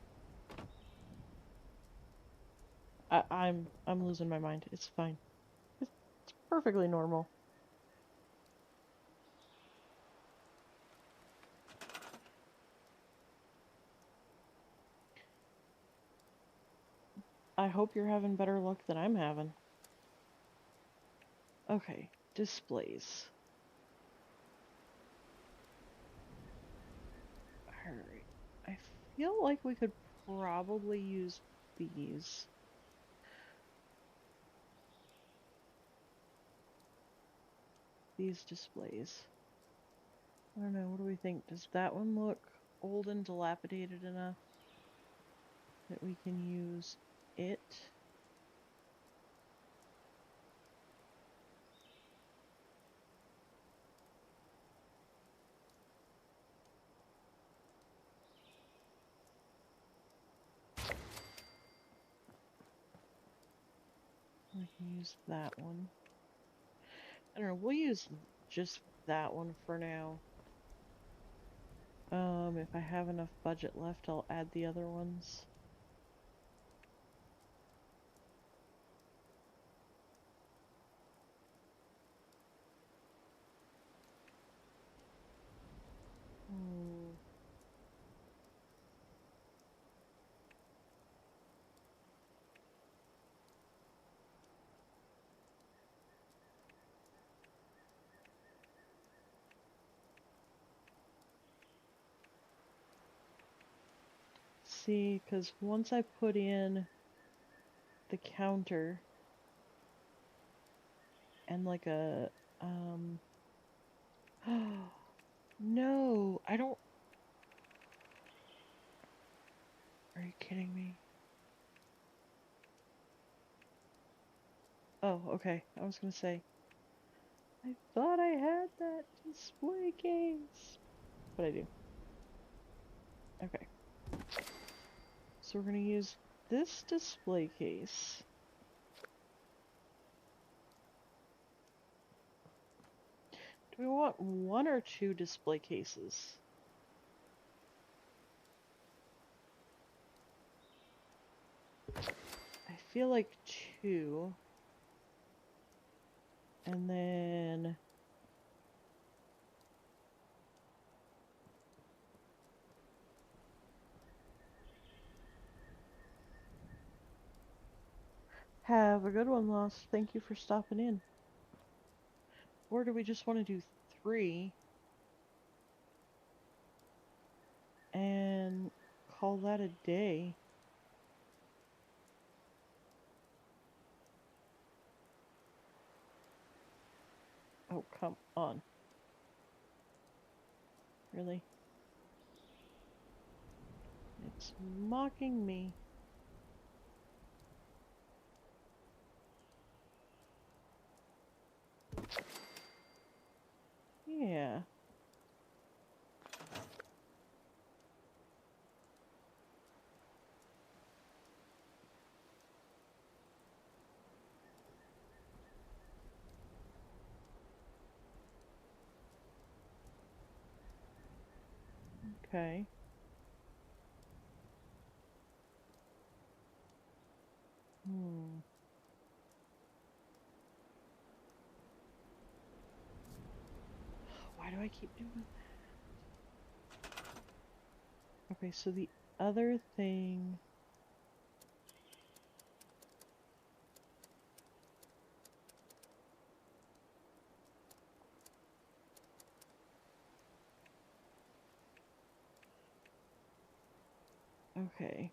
I'm losing my mind. It's fine. It's perfectly normal. I hope you're having better luck than I'm having. Okay, displays. Alright. I feel like we could probably use these. These displays. I don't know, what do we think? Does that one look old and dilapidated enough that we can use it? We can use that one. I don't know, we'll use just that one for now. If I have enough budget left, I'll add the other ones. See, because once I put in the counter and like a, no, I don't, are you kidding me? Oh, okay, I was gonna say, I thought I had that display case, but I do. Okay. So we're gonna use this display case. Do we want one or two display cases? I feel like two. And then have a good one, Lost. Thank you for stopping in. Or do we just want to do three and call that a day? Oh, come on. Really? It's mocking me. Yeah. Okay. Hmm. Why do I keep doing that? Okay, so the other thing Okay.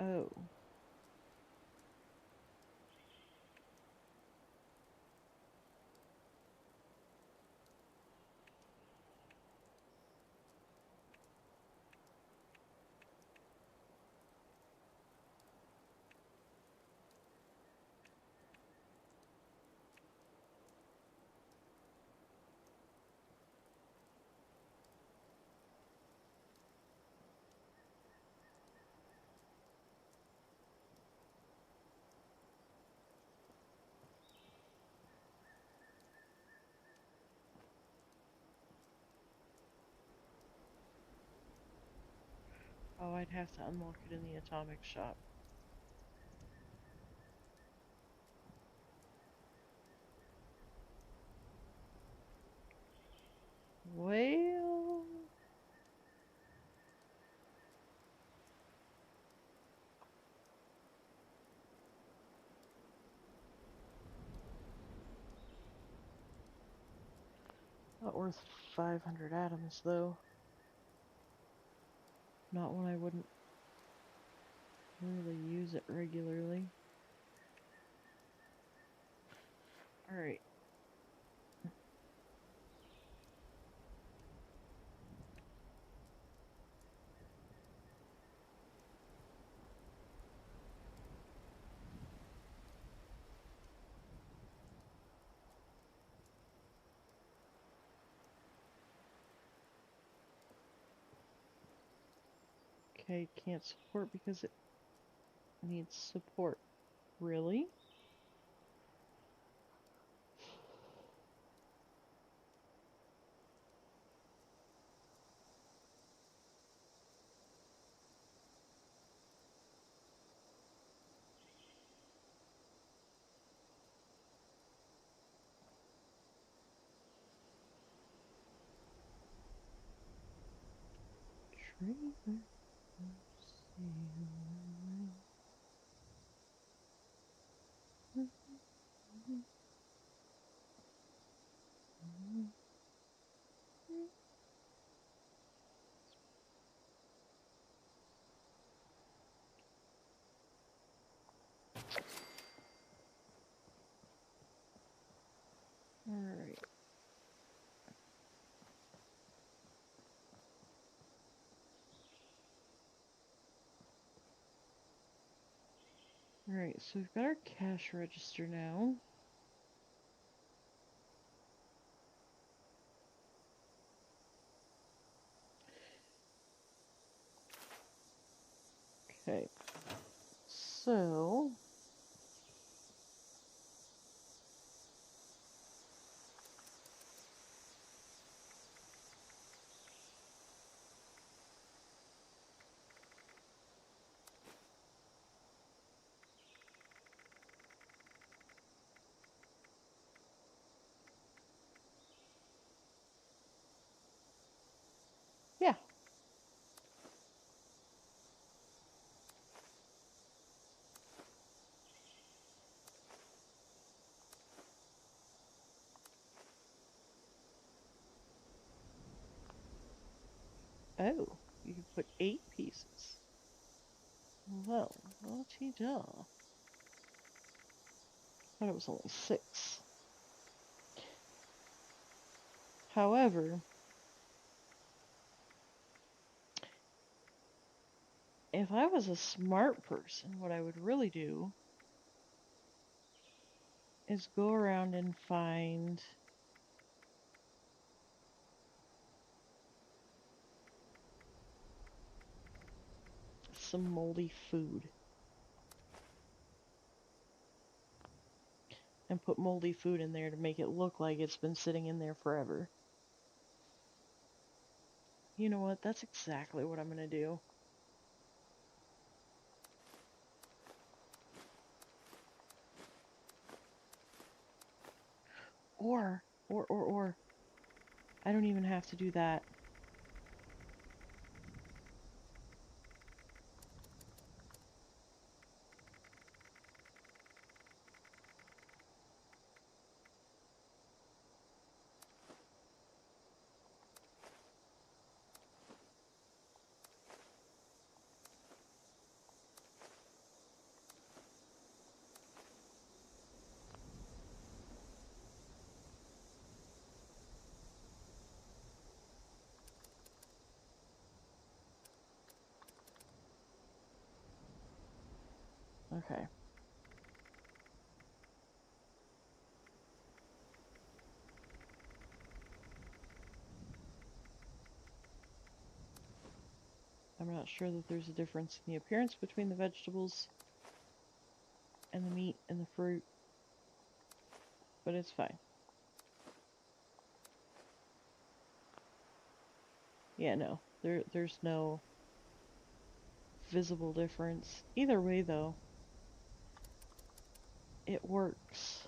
Oh. Oh, I'd have to unlock it in the atomic shop. Well... Not worth 500 atoms, though. Not when I wouldn't really use it regularly. Alright. Okay, can't support because it needs support. Really? Trailer. Alright. Alright, so we've got our cash register now. Okay. So... yeah. Oh, you can put 8 pieces. Well, la-ti-da. Thought it was only 6. However, if I was a smart person, what I would really do is go around and find some moldy food. And put moldy food in there to make it look like it's been sitting in there forever. You know what? That's exactly what I'm gonna do. Or, I don't even have to do that. Okay. I'm not sure that there's a difference in the appearance between the vegetables and the meat and the fruit, but it's fine. Yeah, no. There's no visible difference. Either way though, it works.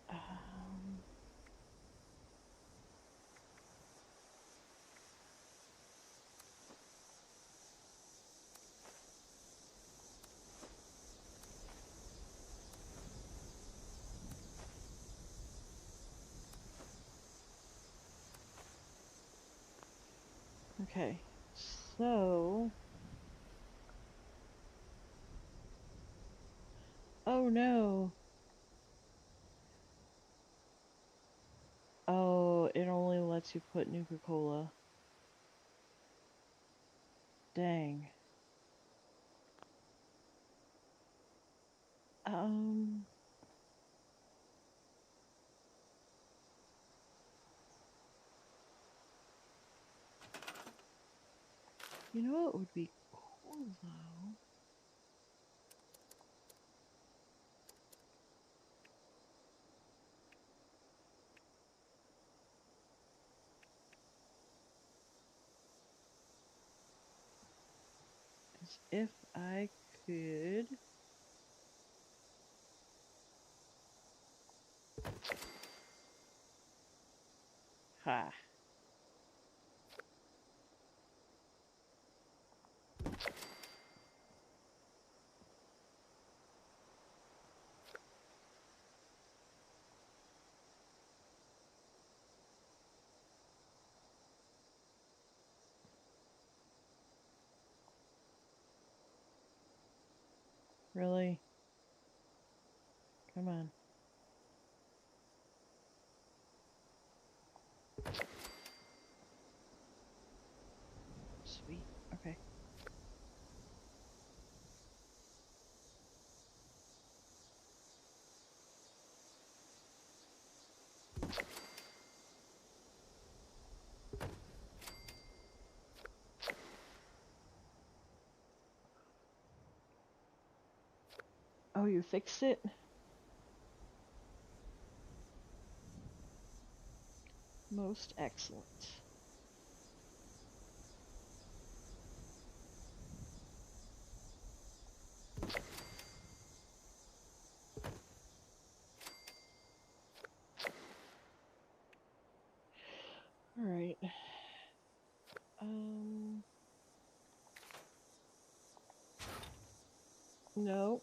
Um, okay. So, oh no. Oh, it only lets you put Nuka-Cola. Dang. Um, you know what would be cool though? Is if I could. Ha. Really? Come on. Sweet. Okay. Oh, you fixed it? Most excellent. Alright. Um, no.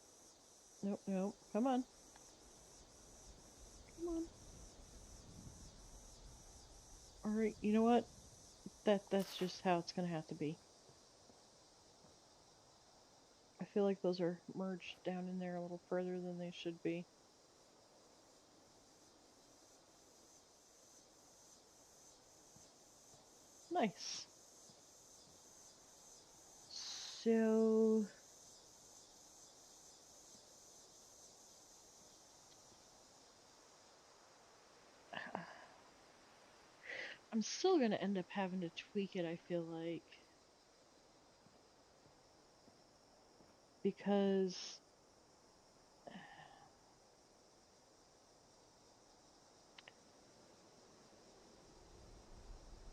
Nope, nope. Come on. Come on. Alright, you know what? That's just how it's gonna have to be. I feel like those are merged down in there a little further than they should be. Nice. So... I'm still gonna end up having to tweak it, I feel like. Because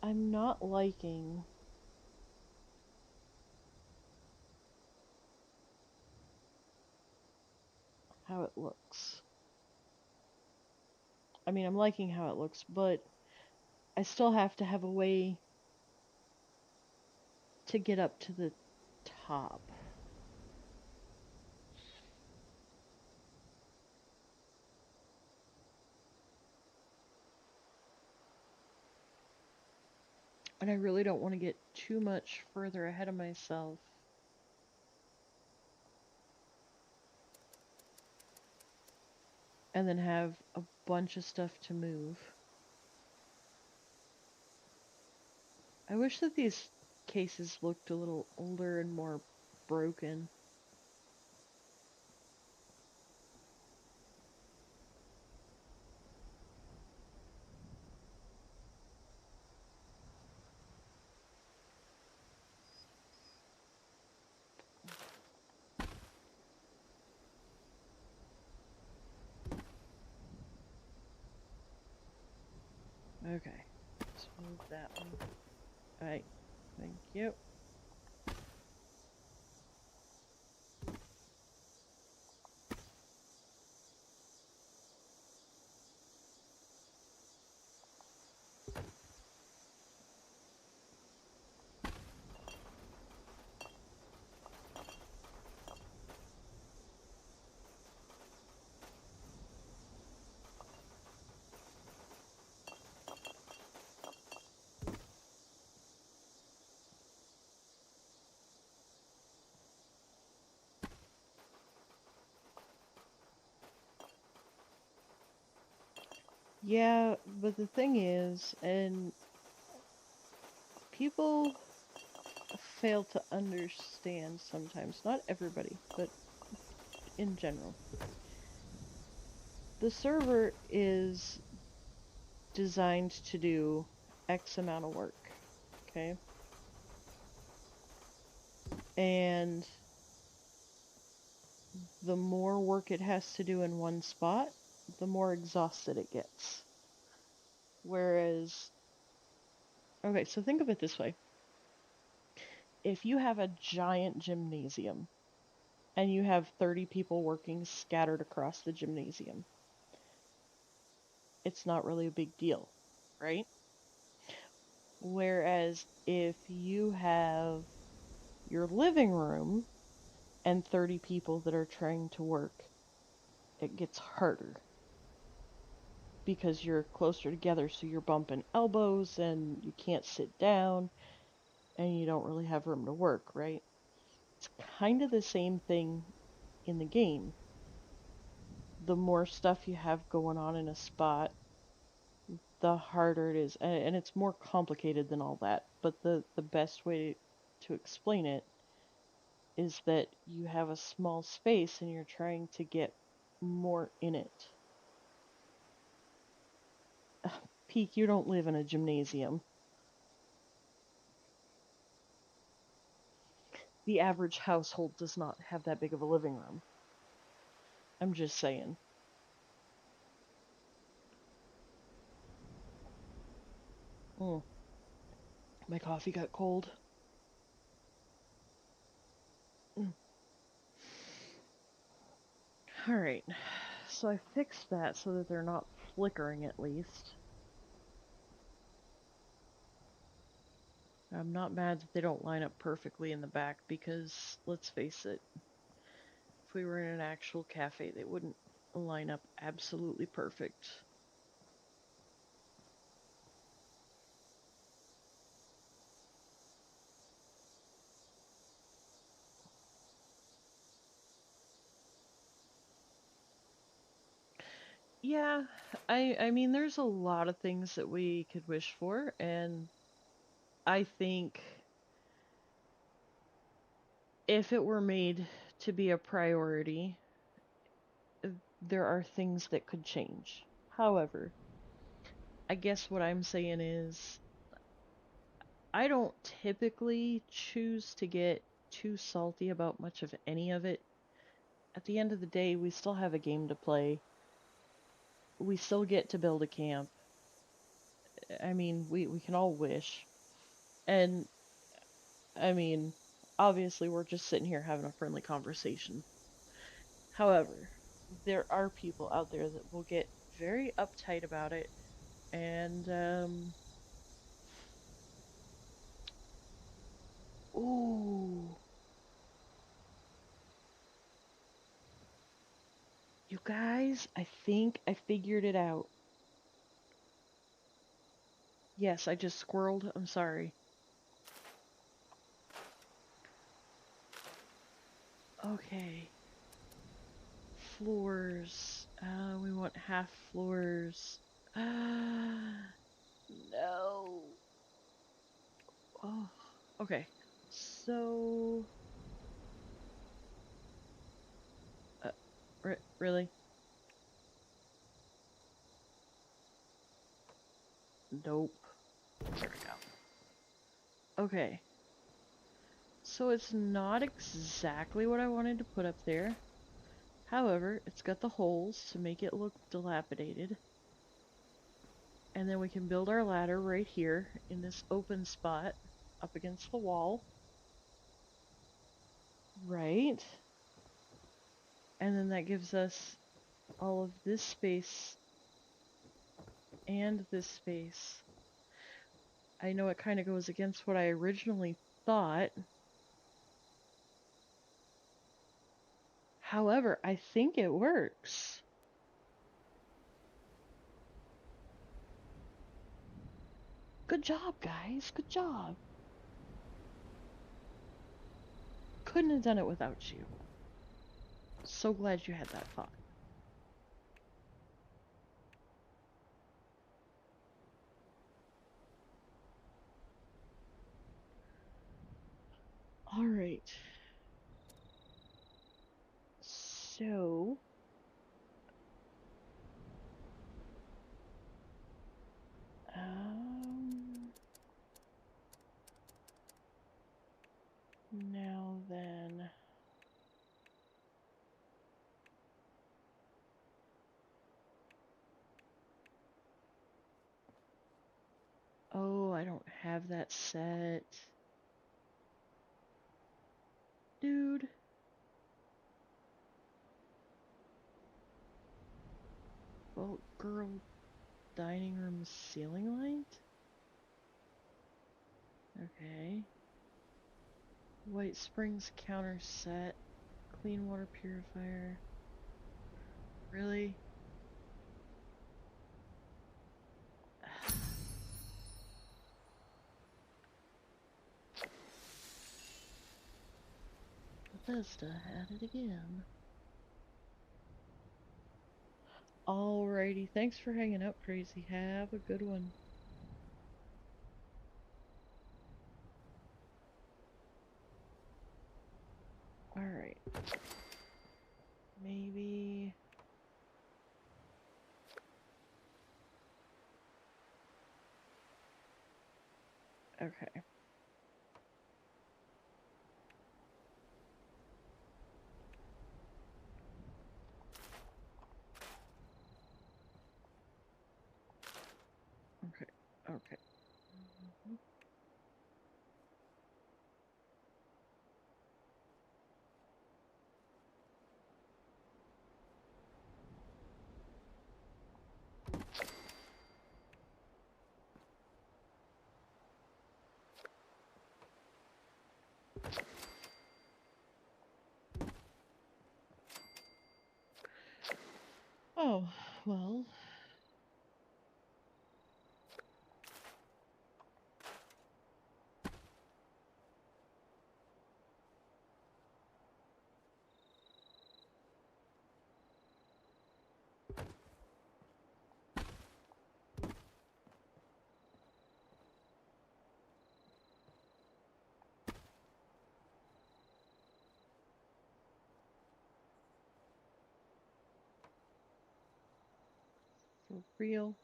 I'm not liking how it looks. I mean, I'm liking how it looks, but I still have to have a way to get up to the top. And I really don't want to get too much further ahead of myself. and then have a bunch of stuff to move. I wish that these cases looked a little older and more broken. Okay, let's move that one. Alright, thank you. Yeah, but the thing is, and people fail to understand sometimes, not everybody, but in general. The server is designed to do X amount of work, okay? And the more work it has to do in one spot, the more exhausted it gets. Whereas, okay, so think of it this way. If you have a giant gymnasium and you have 30 people working scattered across the gymnasium, it's not really a big deal, right? Whereas if you have your living room and 30 people that are trying to work, it gets harder because you're closer together, so you're bumping elbows and you can't sit down and you don't really have room to work, right? It's kind of the same thing in the game. The more stuff you have going on in a spot, the harder it is, and it's more complicated than all that. But the best way to explain it is that you have a small space and you're trying to get more in it. Peak, you don't live in a gymnasium. The average household does not have that big of a living room. I'm just saying. Mm, my coffee got cold. Mm. Alright, so I fixed that so that they're not flickering at least. I'm not mad that they don't line up perfectly in the back because, let's face it, if we were in an actual cafe, they wouldn't line up absolutely perfect. Yeah, I mean there's a lot of things that we could wish for, and I think if it were made to be a priority, there are things that could change. However, I guess what I'm saying is I don't typically choose to get too salty about much of any of it. At the end of the day, we still have a game to play. We still get to build a camp. I mean, we can all wish. And, I mean, obviously, we're just sitting here having a friendly conversation. However, there are people out there that will get very uptight about it. And, ooh, you guys, I think I figured it out. Yes, I just squirreled. I'm sorry. Okay. Floors. We want want half floors. No. Oh, okay. So, really? Nope. There we go. Okay. So it's not exactly what I wanted to put up there. However, it's got the holes to make it look dilapidated. And then we can build our ladder right here in this open spot up against the wall. Right. And then that gives us all of this space and this space. I know it kind of goes against what I originally thought. However, I think it works. Good job, guys. Good job. Couldn't have done it without you. So glad you had that thought. All right. So, now then. Oh, I don't have that set. Dude. Well, girl, dining room ceiling light? Okay. White Springs counter set. Clean water purifier. Really? Bethesda had it again. Alrighty, thanks for hanging out, Crazy. Have a good one. Alright. Maybe... Okay. Okay. Okay. Oh, well... For real?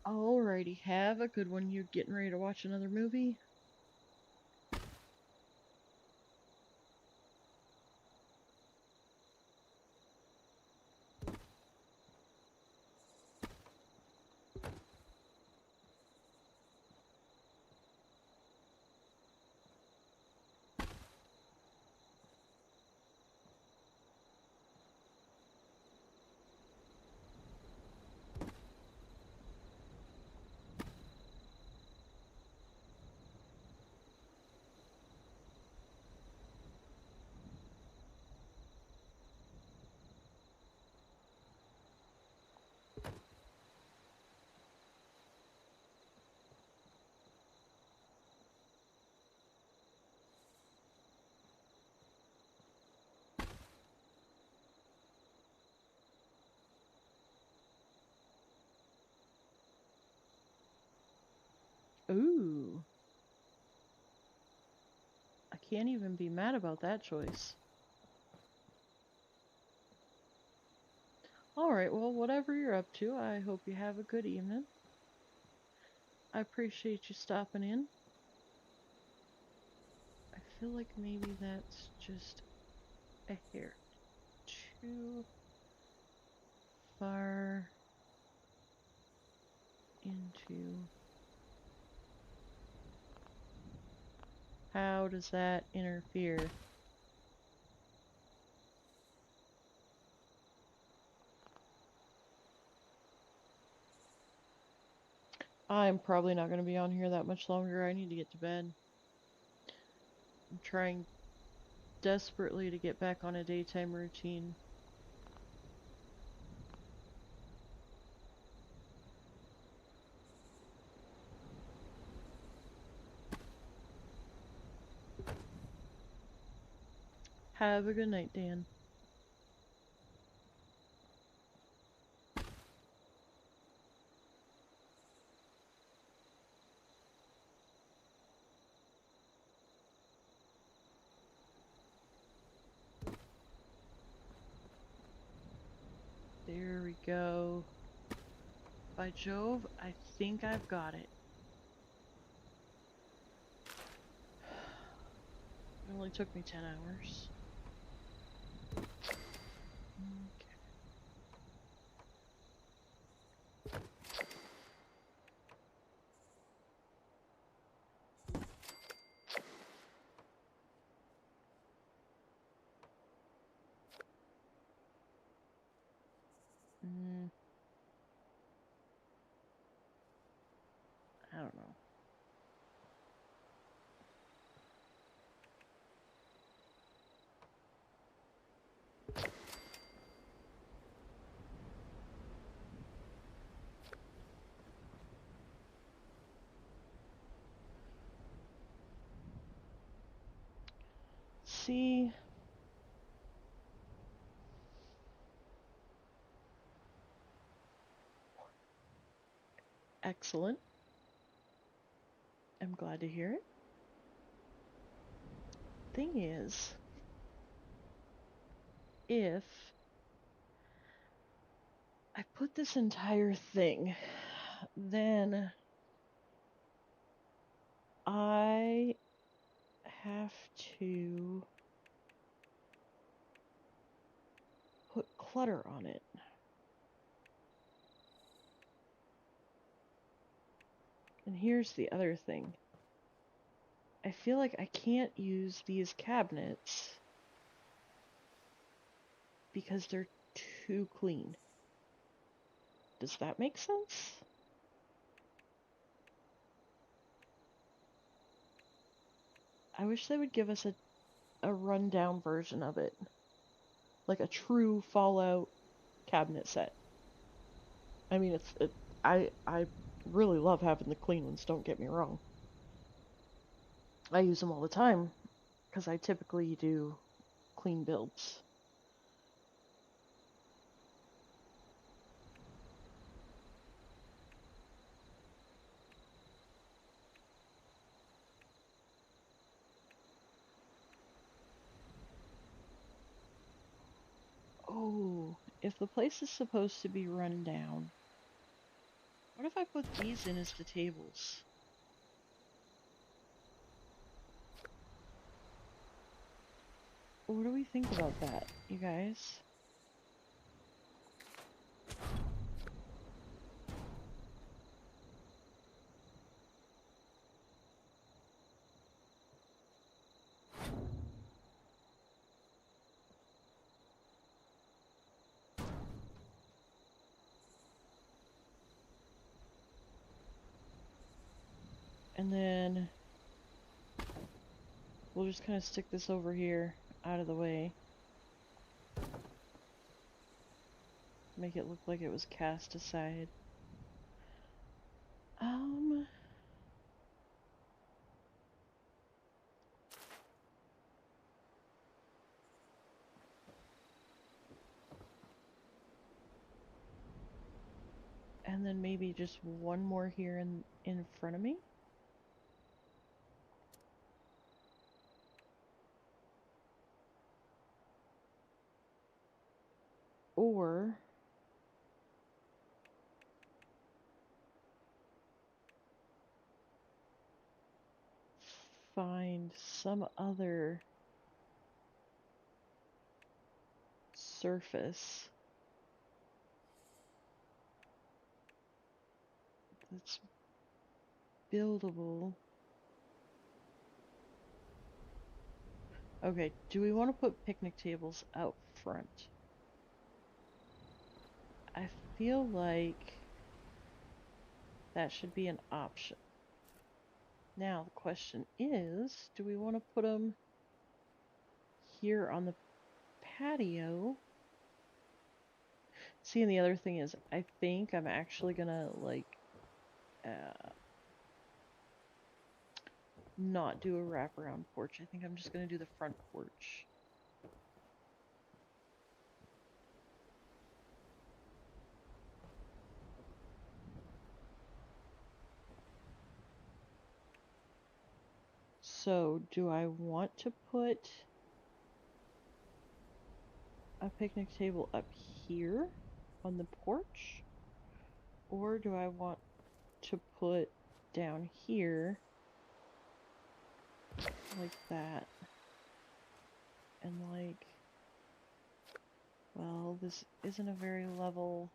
Alrighty, have a good one. You getting ready to watch another movie? Ooh. I can't even be mad about that choice. Alright, well, whatever you're up to, I hope you have a good evening. I appreciate you stopping in. I feel like maybe that's just a hair too far into... How does that interfere? I'm probably not going to be on here that much longer. I need to get to bed. I'm trying desperately to get back on a daytime routine. Have a good night, Dan. There we go. By Jove, I think I've got it. It only took me 10 hours. Okay. I don't know. See? Excellent. I'm glad to hear it. Thing is, if I put this entire thing, then I have to put clutter on it. And here's the other thing. I feel like I can't use these cabinets because they're too clean. Does that make sense? I wish they would give us a rundown version of it. Like a true Fallout cabinet set. I mean, I really love having the clean ones, don't get me wrong. I use them all the time because I typically do clean builds. Oh, if the place is supposed to be run down, what if I put these in as the tables? What do we think about that, you guys? And then we'll just kind of stick this over here, out of the way. Make it look like it was cast aside. And then maybe just one more here in front of me. Or find some other surface that's buildable. Okay, do we want to put picnic tables out front? I feel like that should be an option. Now the question is, do we want to put them here on the patio? See, and the other thing is, I think I'm actually gonna like not do a wraparound porch. I think I'm just gonna do the front porch. So, do I want to put a picnic table up here on the porch? Or do I want to put down here like that? And like, well, this isn't a very level...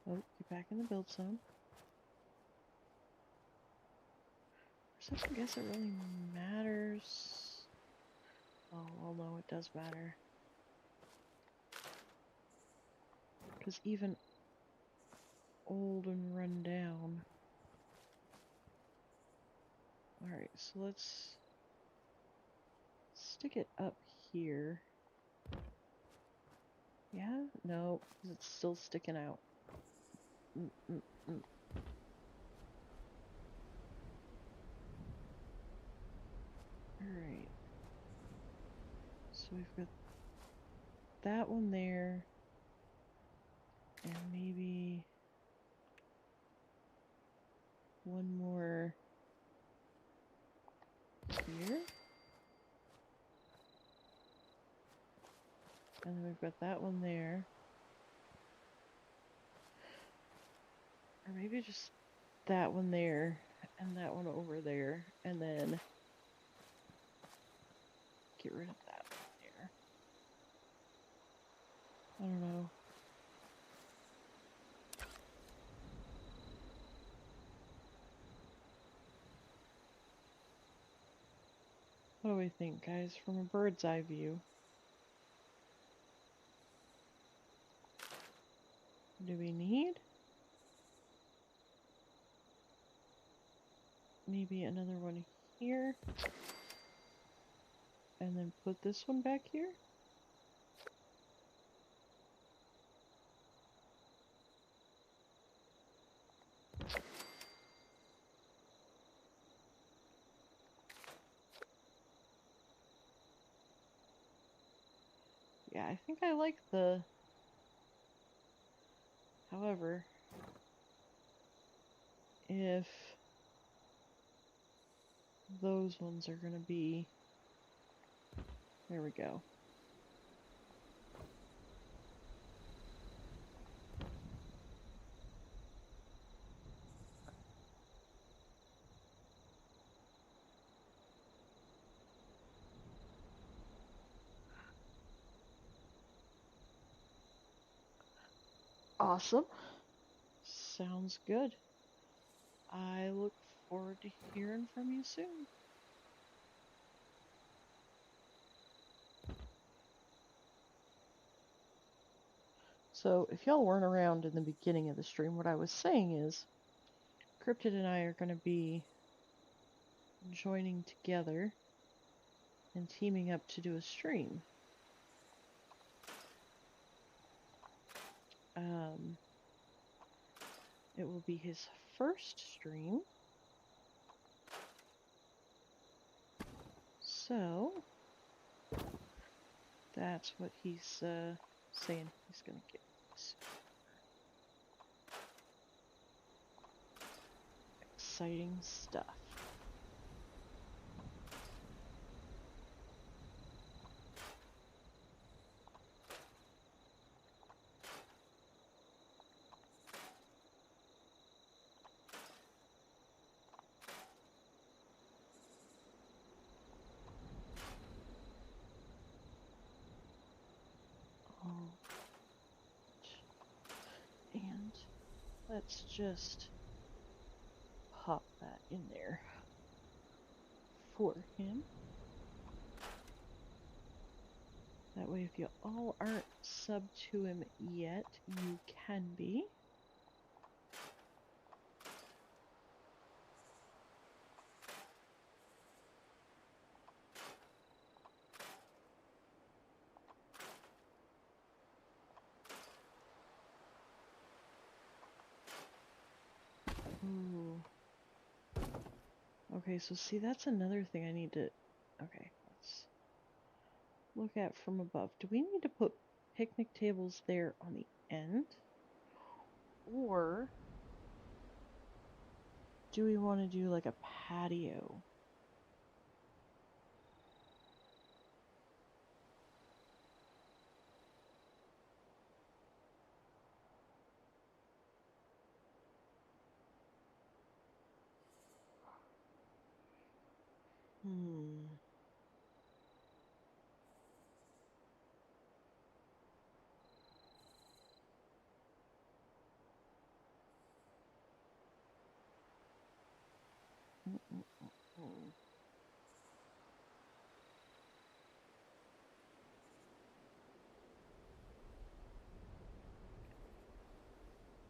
Oh, get back in the build zone. So I guess it really matters. Oh, well, no, it does matter. Because even old and run down. Alright, so let's stick it up here. Yeah? No, because it's still sticking out. Alright. So we've got that one there. And maybe one more here. And then we've got that one there. Or maybe just that one there and that one over there. And then get rid of that one there. I don't know. What do we think, guys, from a bird's eye view? Do we need maybe another one here? And then put this one back here? Yeah, I think I like the... However, if those ones are gonna be... There we go. Awesome. Sounds good. I look forward to hearing from you soon. So, if y'all weren't around in the beginning of the stream, what I was saying is, Cryptid and I are going to be joining together and teaming up to do a stream. It will be his first stream. So, that's what he's saying he's going to get. Exciting stuff. Let's just pop that in there for him. That way, if you all aren't subbed to him yet, you can be. Ooh. Okay, so see, that's another thing I need to... Okay, let's look at from above. Do we need to put picnic tables there on the end? Or do we want to do like a patio? Hmm. Mm-mm-mm.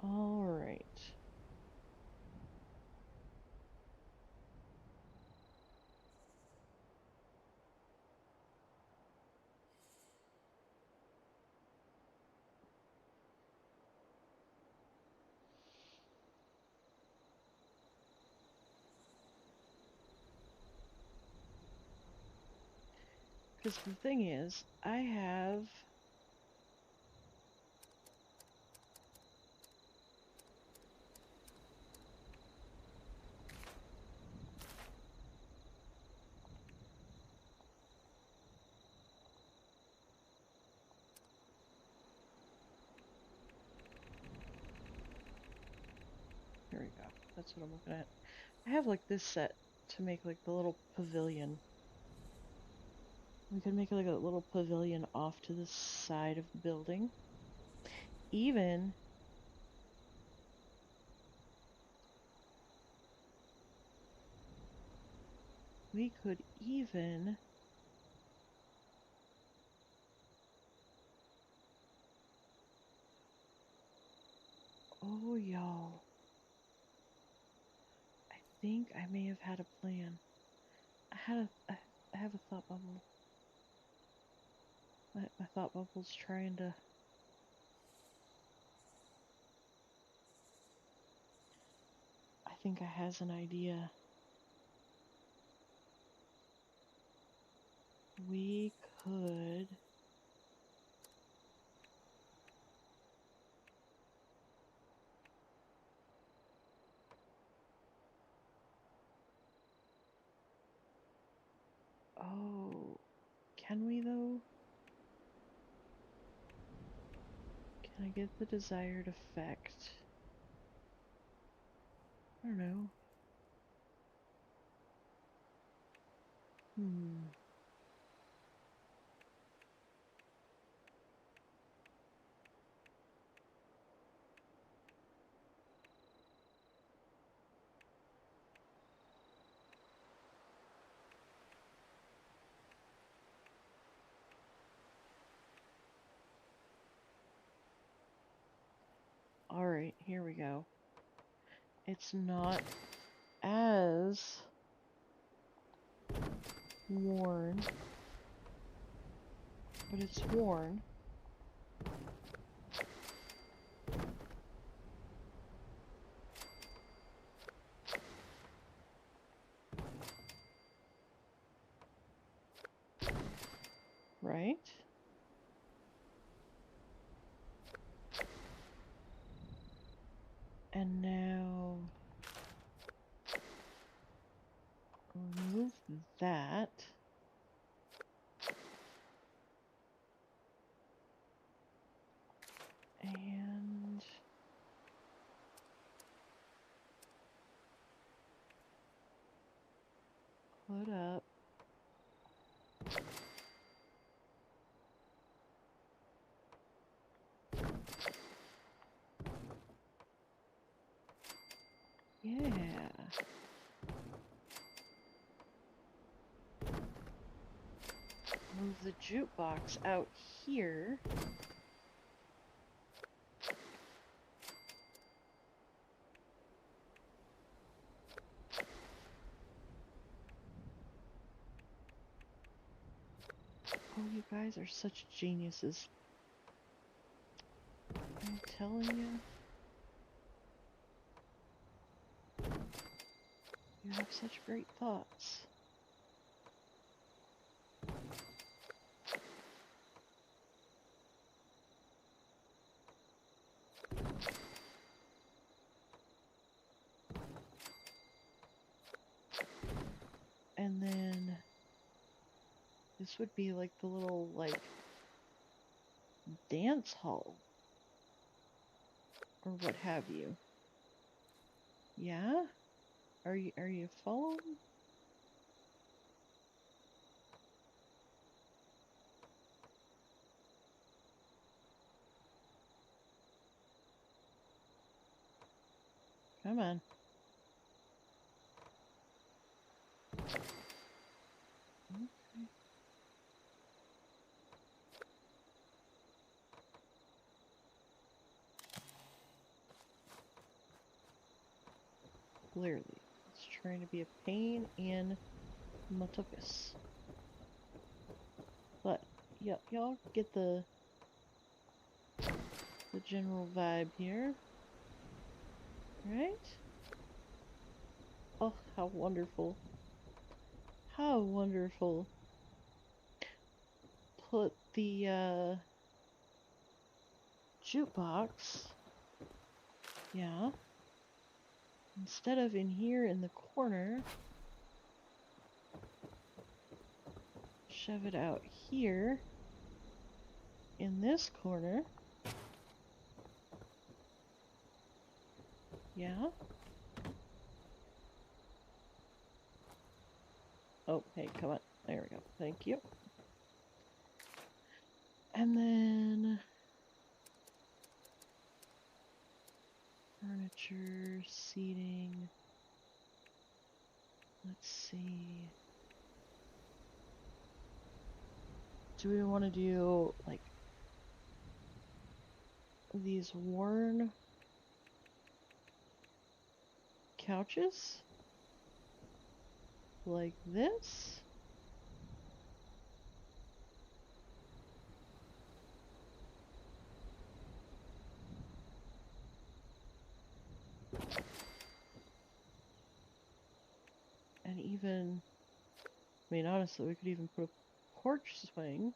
All right. Because the thing is, I have... Here we go. That's what I'm looking at. I have like this set to make like the little pavilion. We could make like a little pavilion off to the side of the building. Even we could even oh y'all, I think I may have had a plan. I have a thought bubble. My thought bubble's trying to... I think I has an idea. We could... Oh, can we though? Can I get the desired effect? I don't know. Hmm. Alright, here we go. It's not as worn, but it's worn. Right? And now remove that. And put up Yeah. Move the jukebox out here. Oh, you guys are such geniuses. I'm telling you. You have such great thoughts. And then this would be like the little like dance hall or what have you. Yeah? Are you following? Come on. Okay. Clearly, it's trying to be a pain in my tuchus. But y'all get the general vibe here, right? Oh, how wonderful! How wonderful! Put the jukebox, yeah, instead of in here in the corner, shove it out here in this corner. Yeah. Oh, hey, come on. There we go. Thank you. And then furniture, seating. Let's see. Do we want to do like these worn couches? Like this? And even, I mean, honestly, we could even put a porch swing.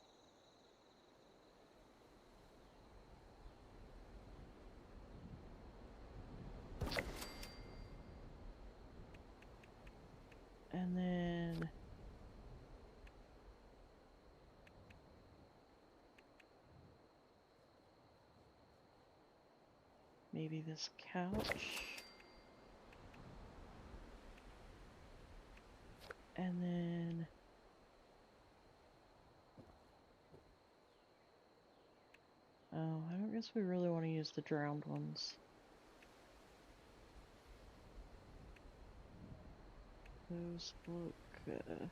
And then maybe this couch. And then oh, I don't guess we really want to use the drowned ones. Those look eh.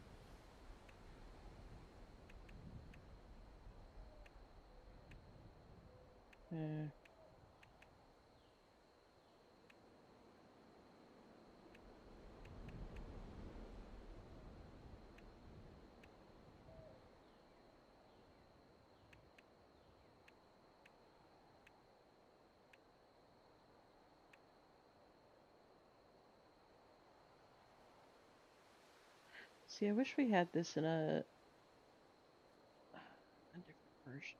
See, I wish we had this in a different version.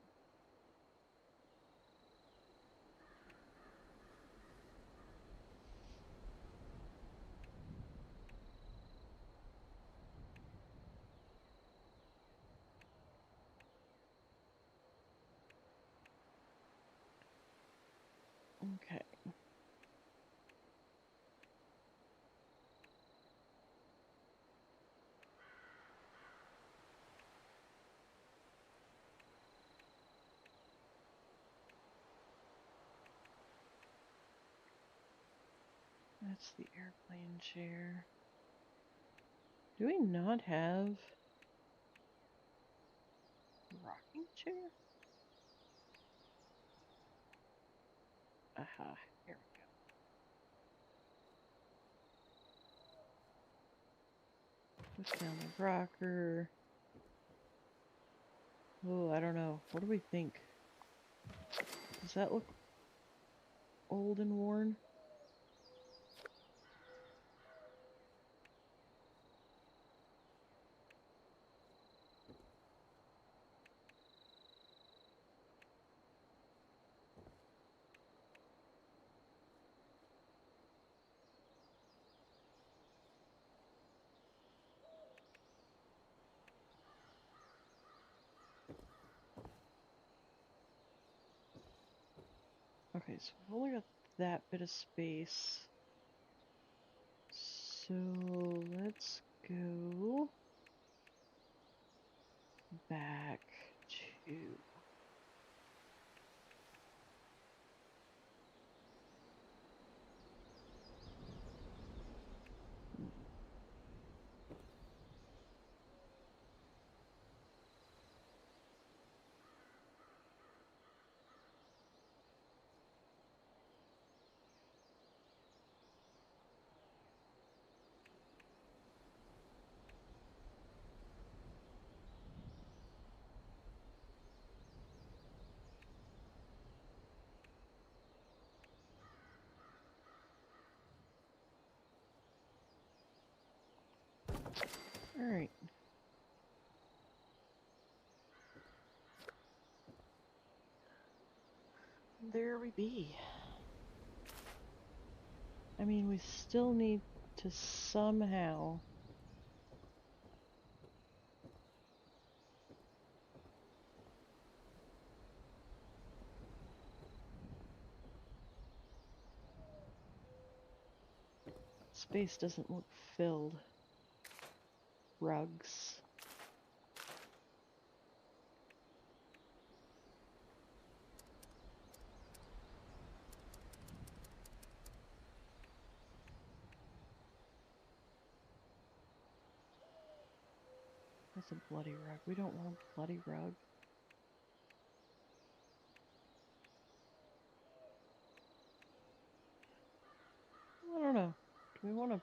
Okay. That's the airplane chair. Do we not have a rocking chair? Aha, here we go. Push down the rocker. Oh, I don't know. What do we think? Does that look old and worn? Okay, so we've only got that bit of space. So let's go back to... Alright. There we be. I mean, we still need to somehow... Space doesn't look filled. Rugs. That's a bloody rug. We don't want a bloody rug. I don't know. Do we want a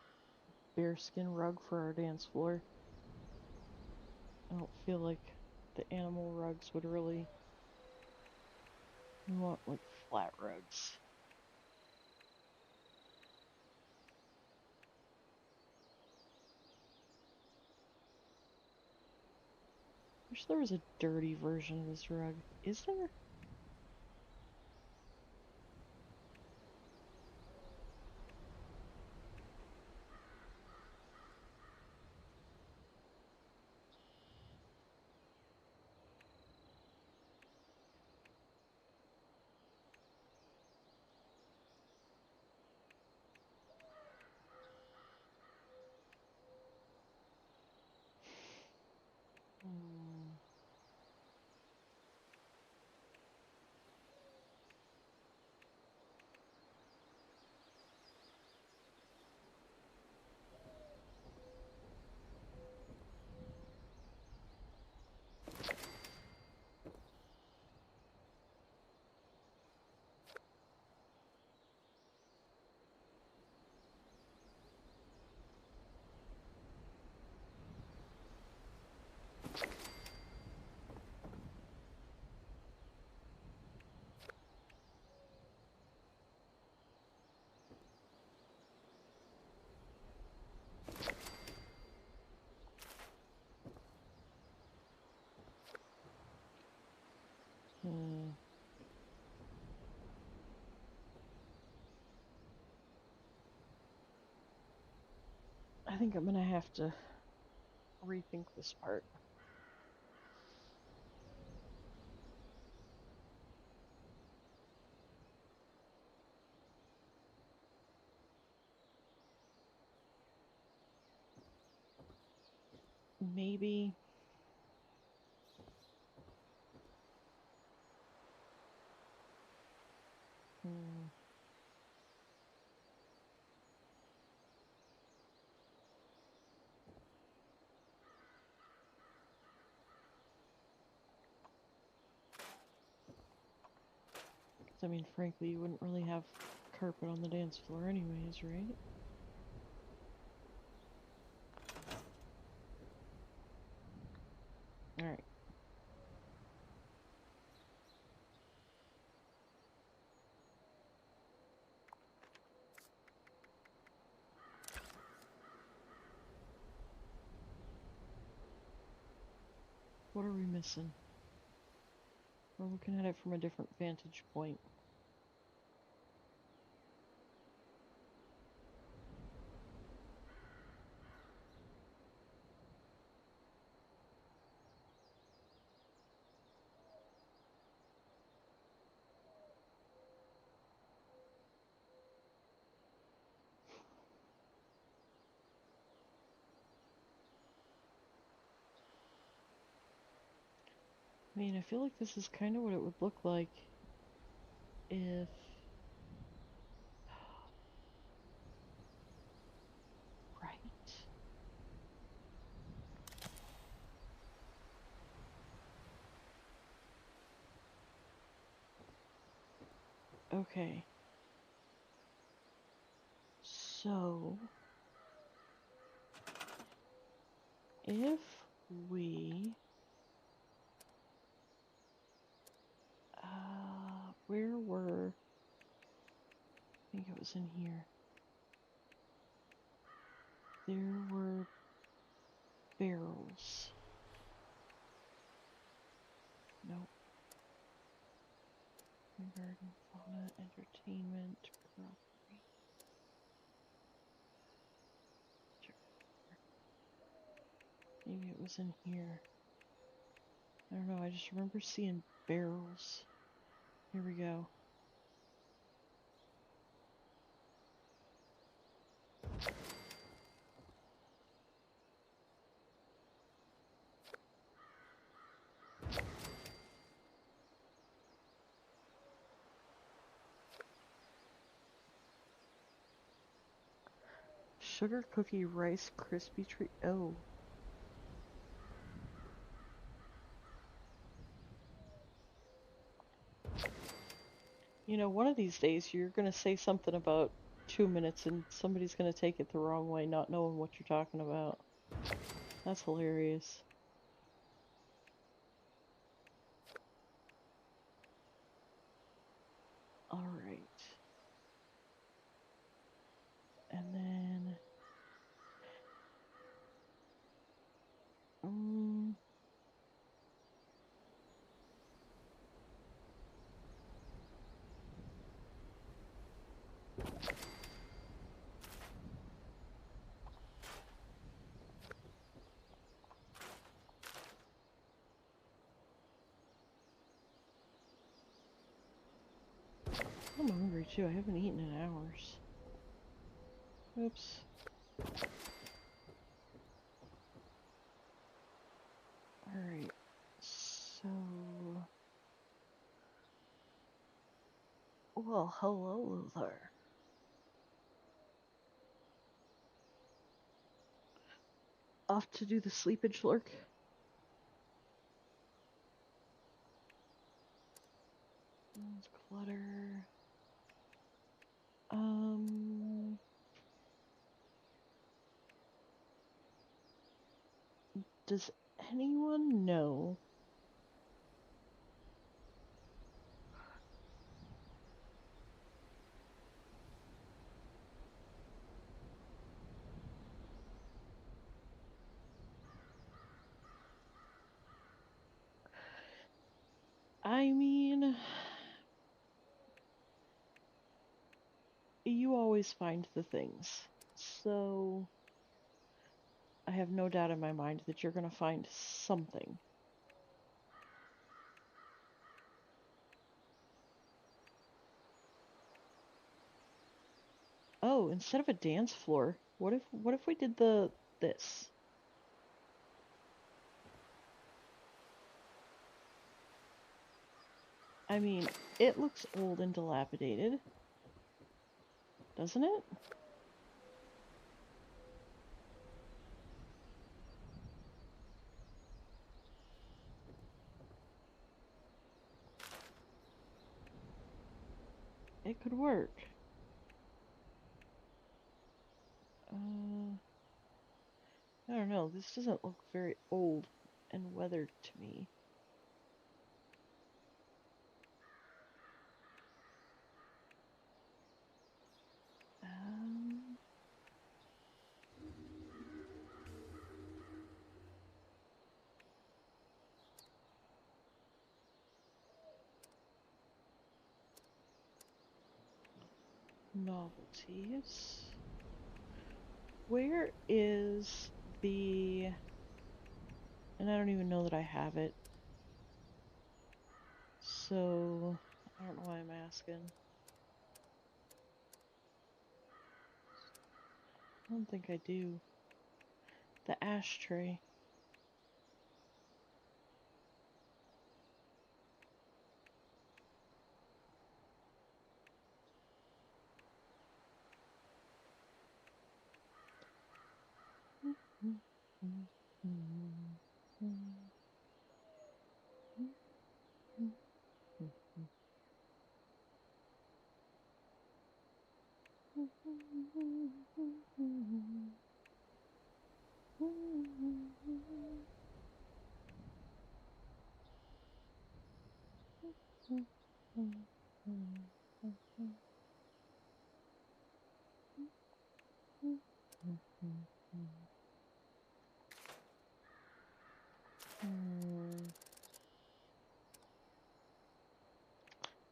bearskin rug for our dance floor? I don't feel like the animal rugs would really... We want, like, flat rugs. Wish there was a dirty version of this rug. Is there? Hmm. Hmm. I think I'm gonna have to rethink this part. Maybe... Hmm. I mean, frankly, you wouldn't really have carpet on the dance floor anyways, right? Alright. What are we missing? We're looking at it from a different vantage point. I mean, I feel like this is kind of what it would look like if... Right? Okay. So... if we... where were... I think it was in here. There were barrels. Nope. Garden, fauna, entertainment, property. Maybe it was in here. I don't know, I just remember seeing barrels. Here we go. Sugar cookie rice crispy treat. Oh. You know, one of these days you're gonna say something about 2 minutes and somebody's gonna take it the wrong way, not knowing what you're talking about. That's hilarious. Alright. And then... I'm hungry too. I haven't eaten in hours. Oops. Alright. So... Well, hello there. Off to do the sleepage lurk. Clutter. Does anyone know? I mean, you always find the things. So, I have no doubt in my mind that you're going to find something. Oh, instead of a dance floor, what if we did this? I mean, it looks old and dilapidated, doesn't it? It could work. I don't know. This doesn't look very old and weathered to me. Um, Novelties. Where is the... And I don't even know that I have it. So, I don't know why I'm asking. I don't think I do. The ashtray.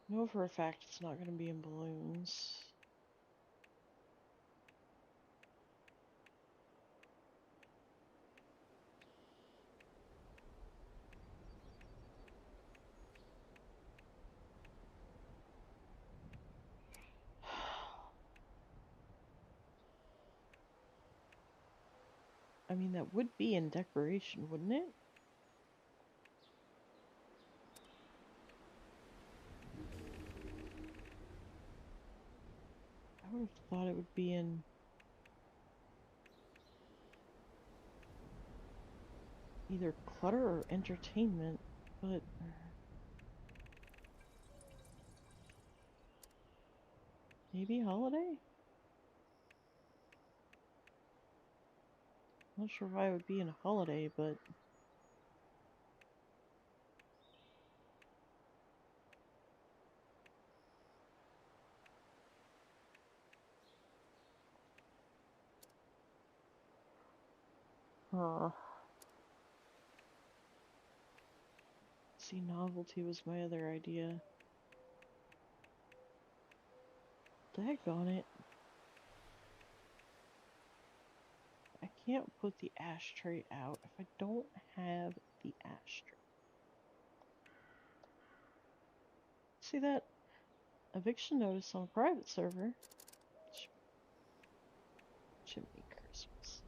Know for a fact it's not going to be in balloons. I mean, that would be in decoration, wouldn't it? I would have thought it would be in... either clutter or entertainment, but... maybe holiday? Not sure why it would be in a holiday, but... Huh. See, novelty was my other idea. Daggone it. I can't put the ashtray out if I don't have the ashtray. See that? Eviction notice on a private server. Chimney Christmas.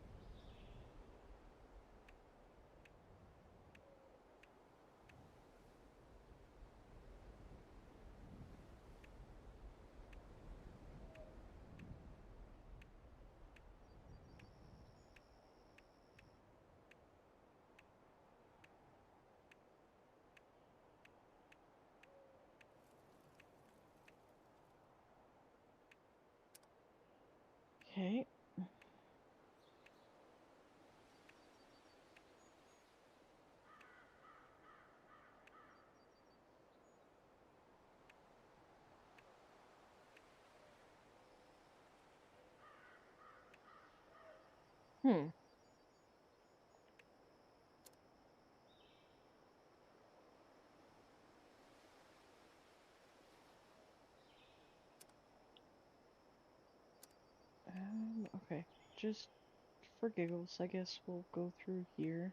Okay. Hmm. Okay. Just for giggles, I guess we'll go through here.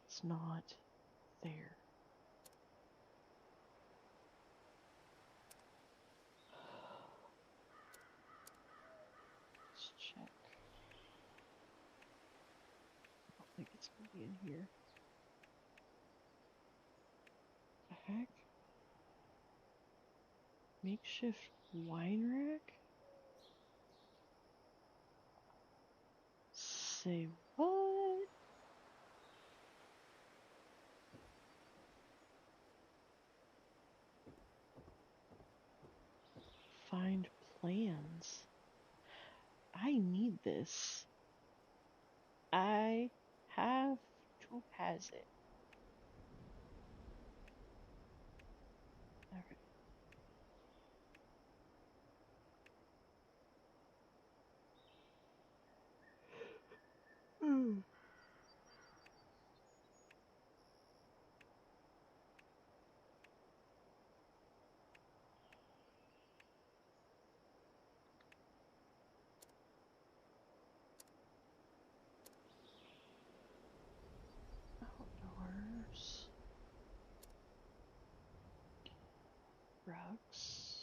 It's not there. Let's check. I don't think it's gonna be in here. The heck? Makeshift wine rack? Say what? Find plans. I need this. I have to has it. Okay. Outdoors. Rugs.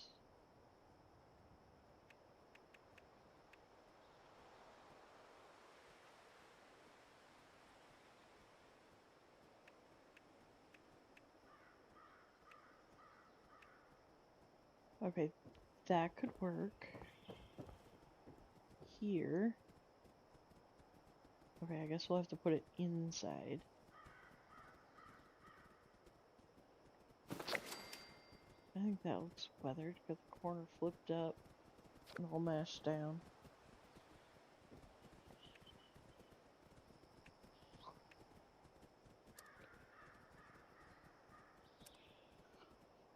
Okay, that could work. Here. Okay, I guess we'll have to put it inside. I think that looks weathered. Got the corner flipped up and all mashed down.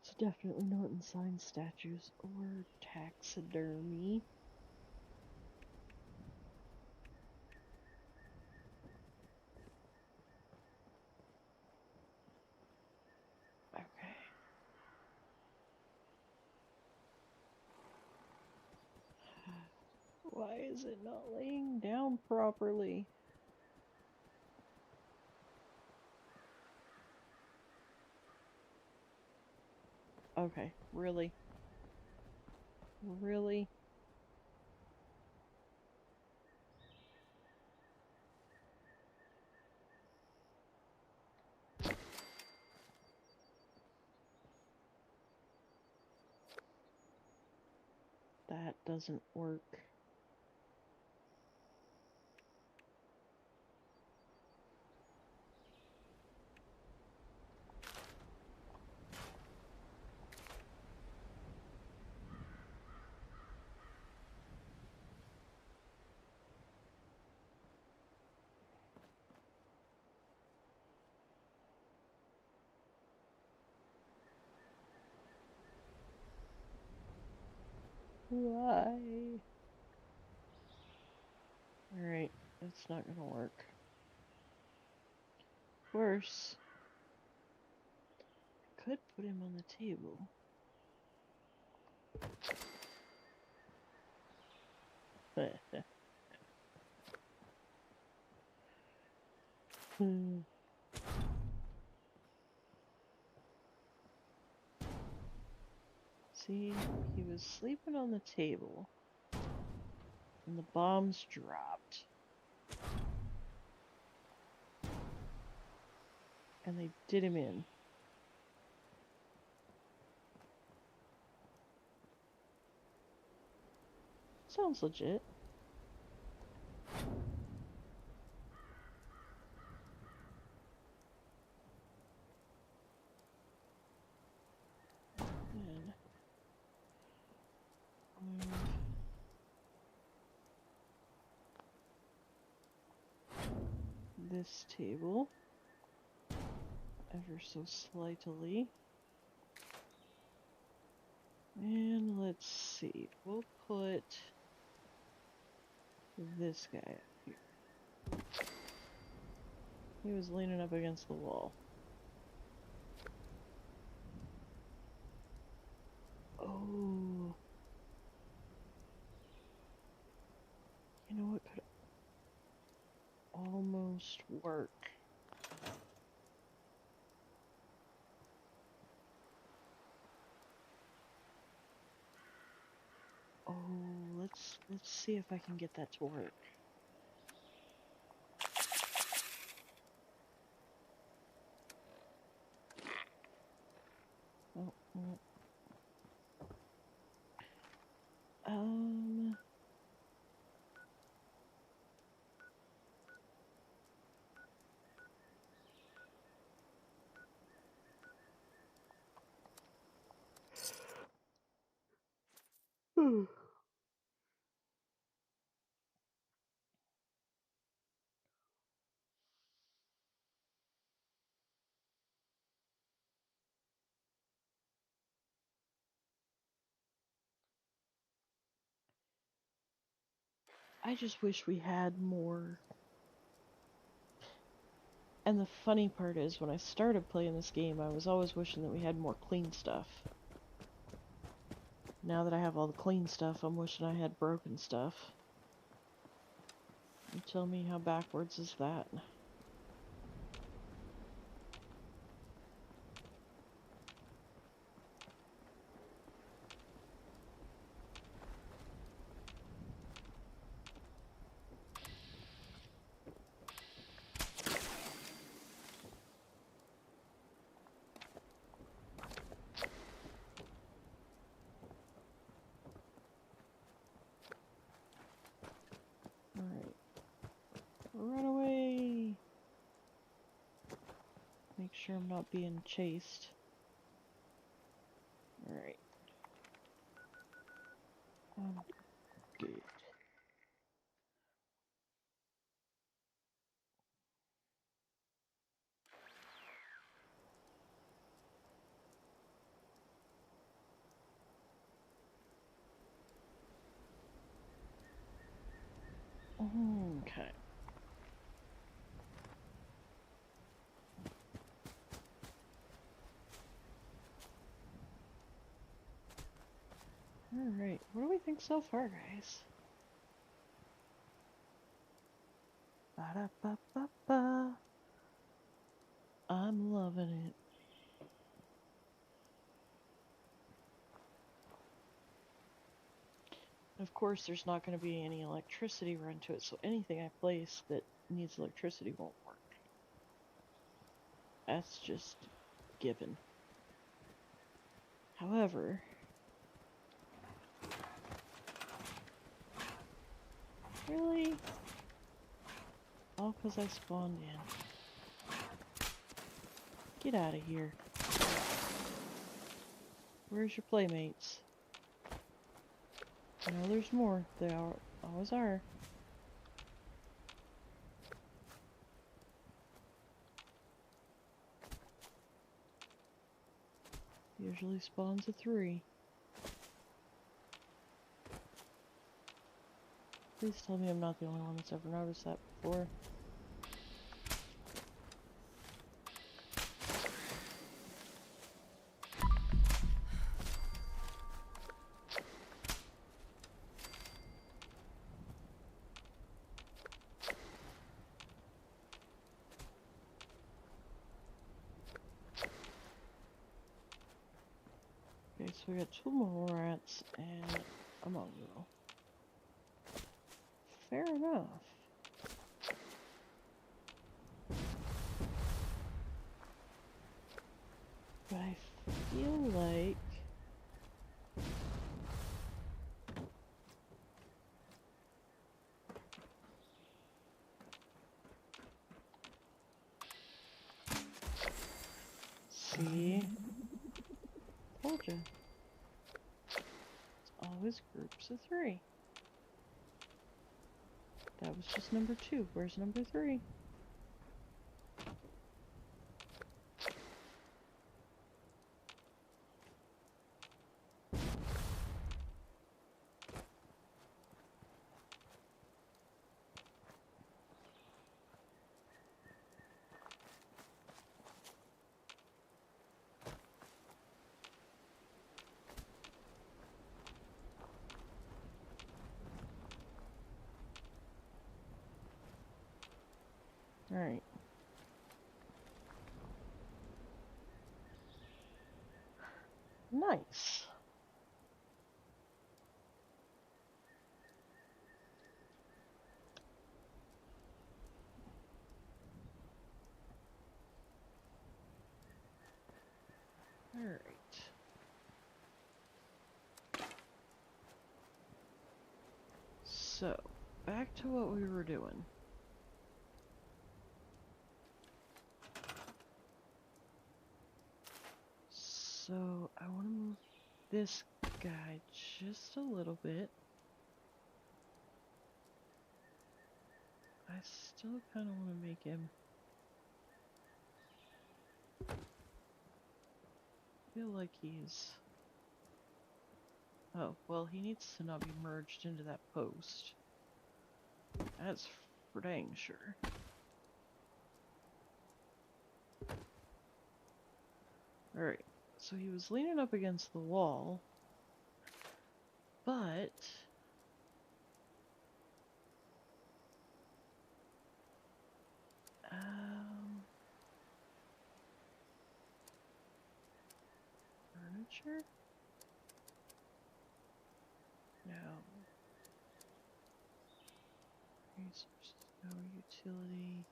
It's definitely not in sign statues or taxidermy. Okay. Why is it not laying down properly? Okay, really? Really? That doesn't work. Why? Alright, that's not gonna work. Worse. I could put him on the table. See, he was sleeping on the table, and the bombs dropped. And they did him in. Sounds legit. And move this table ever so slightly. And let's see, we'll put this guy up here. He was leaning up against the wall. Oh. You know what could almost work? Oh, let's see if I can get that to work. Oh, I just wish we had more. And the funny part is, when I started playing this game, I was always wishing that we had more clean stuff. Now that I have all the clean stuff, I'm wishing I had broken stuff. You tell me, how backwards is that? Alright. Run away! Make sure I'm not being chased. Alright. Good. Okay. Alright, what do we think so far, guys? Ba-da-ba-ba-ba. I'm loving it. Of course, there's not going to be any electricity run to it, so anything I place that needs electricity won't work. That's just given. However, really? All because I spawned in. Get out of here. Where's your playmates? I know there's more. They always are. Usually spawns at 3. Please tell me I'm not the only one that's ever noticed that before. Okay, so we got 2 more rats and a mongo. Fair enough. But I feel like see, told ya. It's always groups of 3. That was just number 2. Where's number 3? Alright. Nice. Alright. So, back to what we were doing. So, I want to move this guy just a little bit. I still kind of want to make him feel like he's... Oh, well, he needs to not be merged into that post. That's for dang sure. Alright, so he was leaning up against the wall, but furniture? No. Resources, no utility.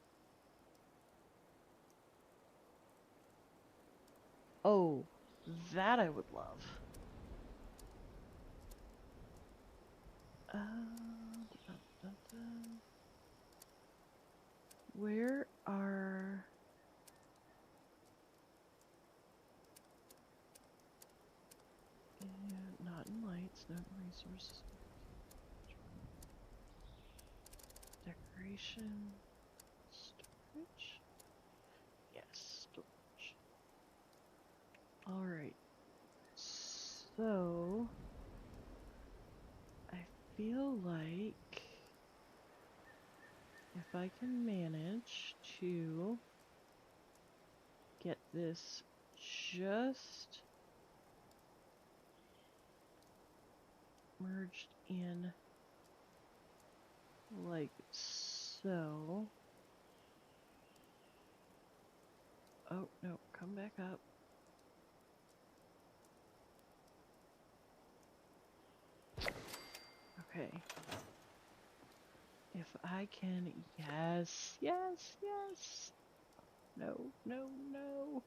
Oh, that I would love. Where are... not in lights, not in resources. Decoration. Storage? Yes, storage. Alright. So... I feel like... if I can manage to get this just merged in like so. Oh, no, come back up. Okay. If I can, yes, yes, yes. No, no, no.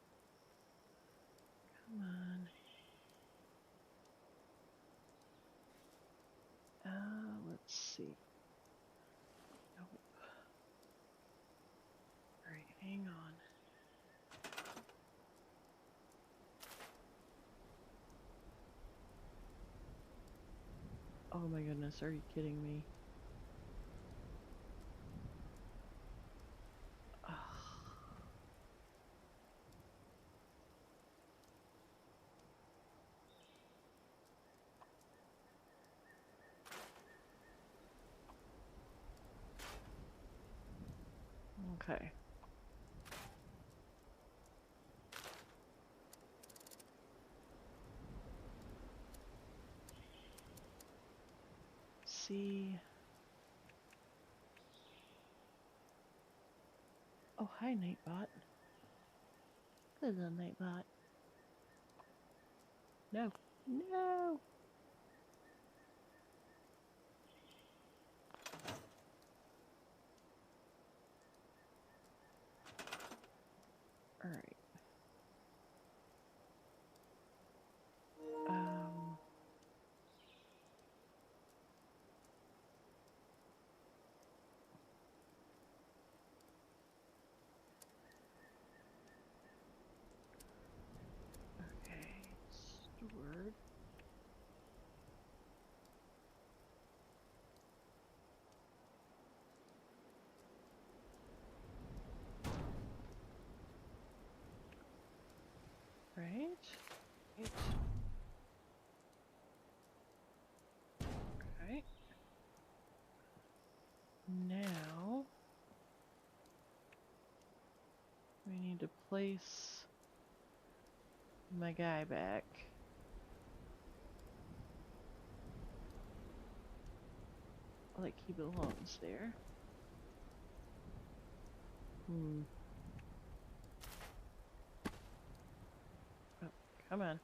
Come on. Let's see. Nope. Alright, hang on. Oh my goodness, are you kidding me? Ugh. Okay. See. Oh, hi, Nightbot. Hello, Nightbot. No. No! Alright. Okay. Steward. Right? Right. Okay. Now we need to place my guy back. Like he belongs there. Oh, come on.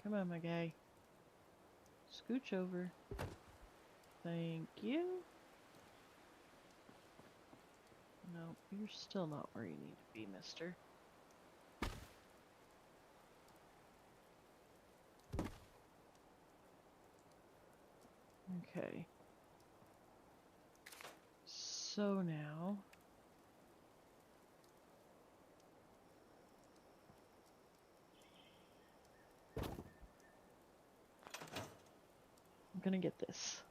Come on, my guy. Scooch over. Thank you. No, you're still not where you need to be, mister. Okay. So now... I'm gonna get this.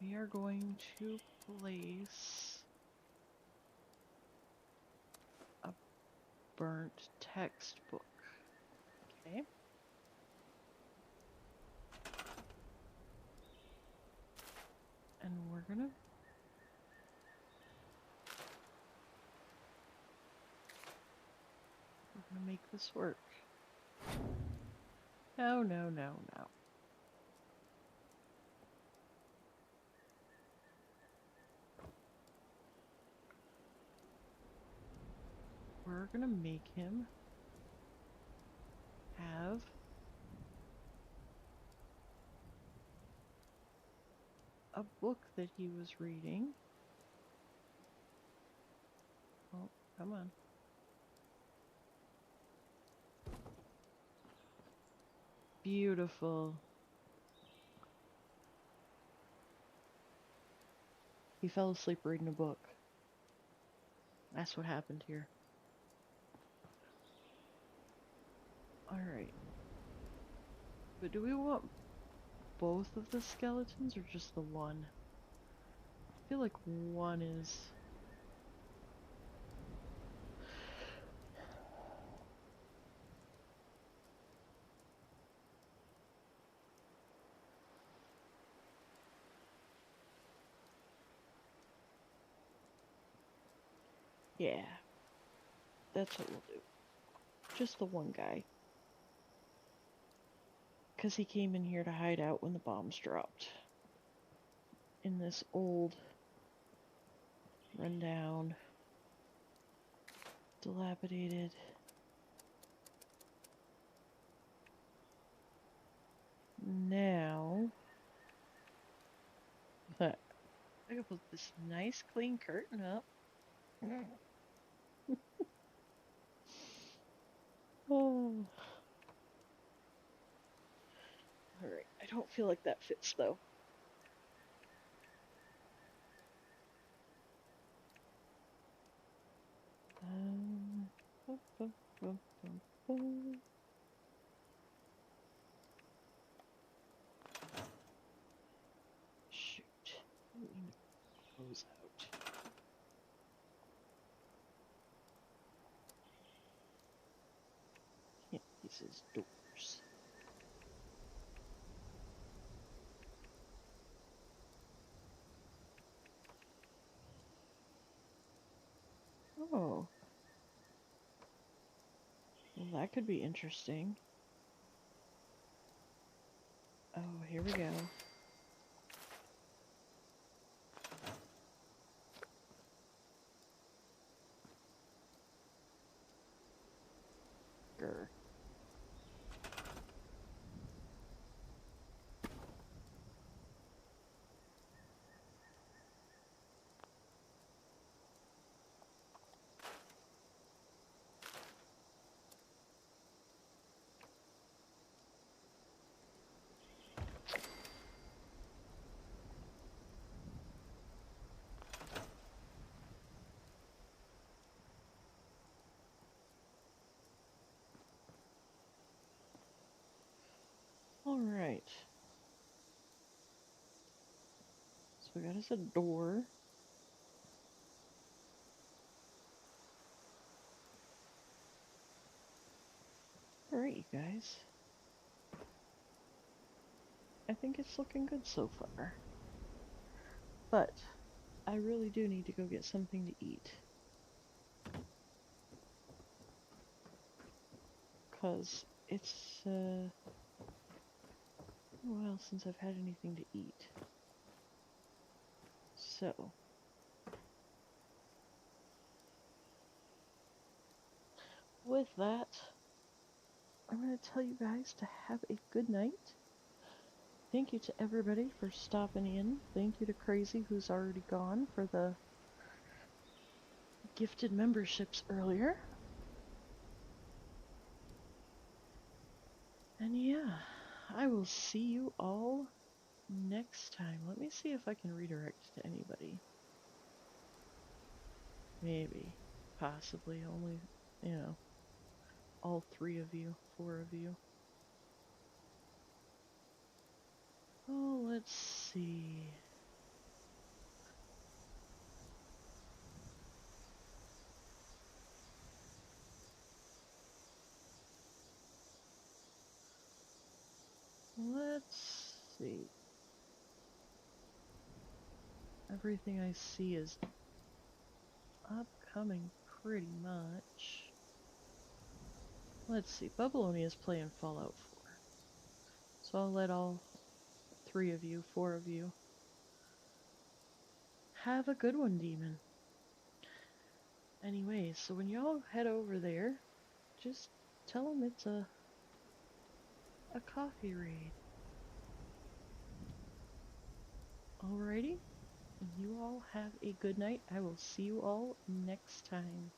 We are going to place a burnt textbook. Okay. gonna make this work. No, no, no, no. We're gonna make him have a book that he was reading. Oh, come on. Beautiful. He fell asleep reading a book. That's what happened here. Alright. But do we want both of the skeletons or just the one? I feel like one is... Yeah. That's what we'll do. Just the one guy. Because he came in here to hide out when the bombs dropped. In this old, rundown, dilapidated... Now... I gotta put this nice clean curtain up. Oh. Alright, I don't feel like that fits though. Bum, bum, bum, bum, bum. Shoot. I didn't mean to close out. Can't use his doors. Oh. Well, that could be interesting. Oh, here we go. Grr. Alright. So we got us a door. Alright, you guys. I think it's looking good so far. But I really do need to go get something to eat. 'Cause it's a while since I've had anything to eat. So with that, I'm going to tell you guys to have a good night. Thank you to everybody for stopping in. Thank you to Crazy, who's already gone, for the gifted memberships earlier. And yeah, I will see you all next time. Let me see if I can redirect to anybody. Maybe. Possibly. Only, you know, all 3 of you, 4 of you. Oh, let's see. Let's see. Everything I see is upcoming pretty much. Let's see, Bubbaloni is playing Fallout 4. So I'll let all 3 of you, 4 of you, have a good one, Demon. Anyway, so when y'all head over there, just tell them it's a coffee raid. Alrighty? You all have a good night. I will see you all next time.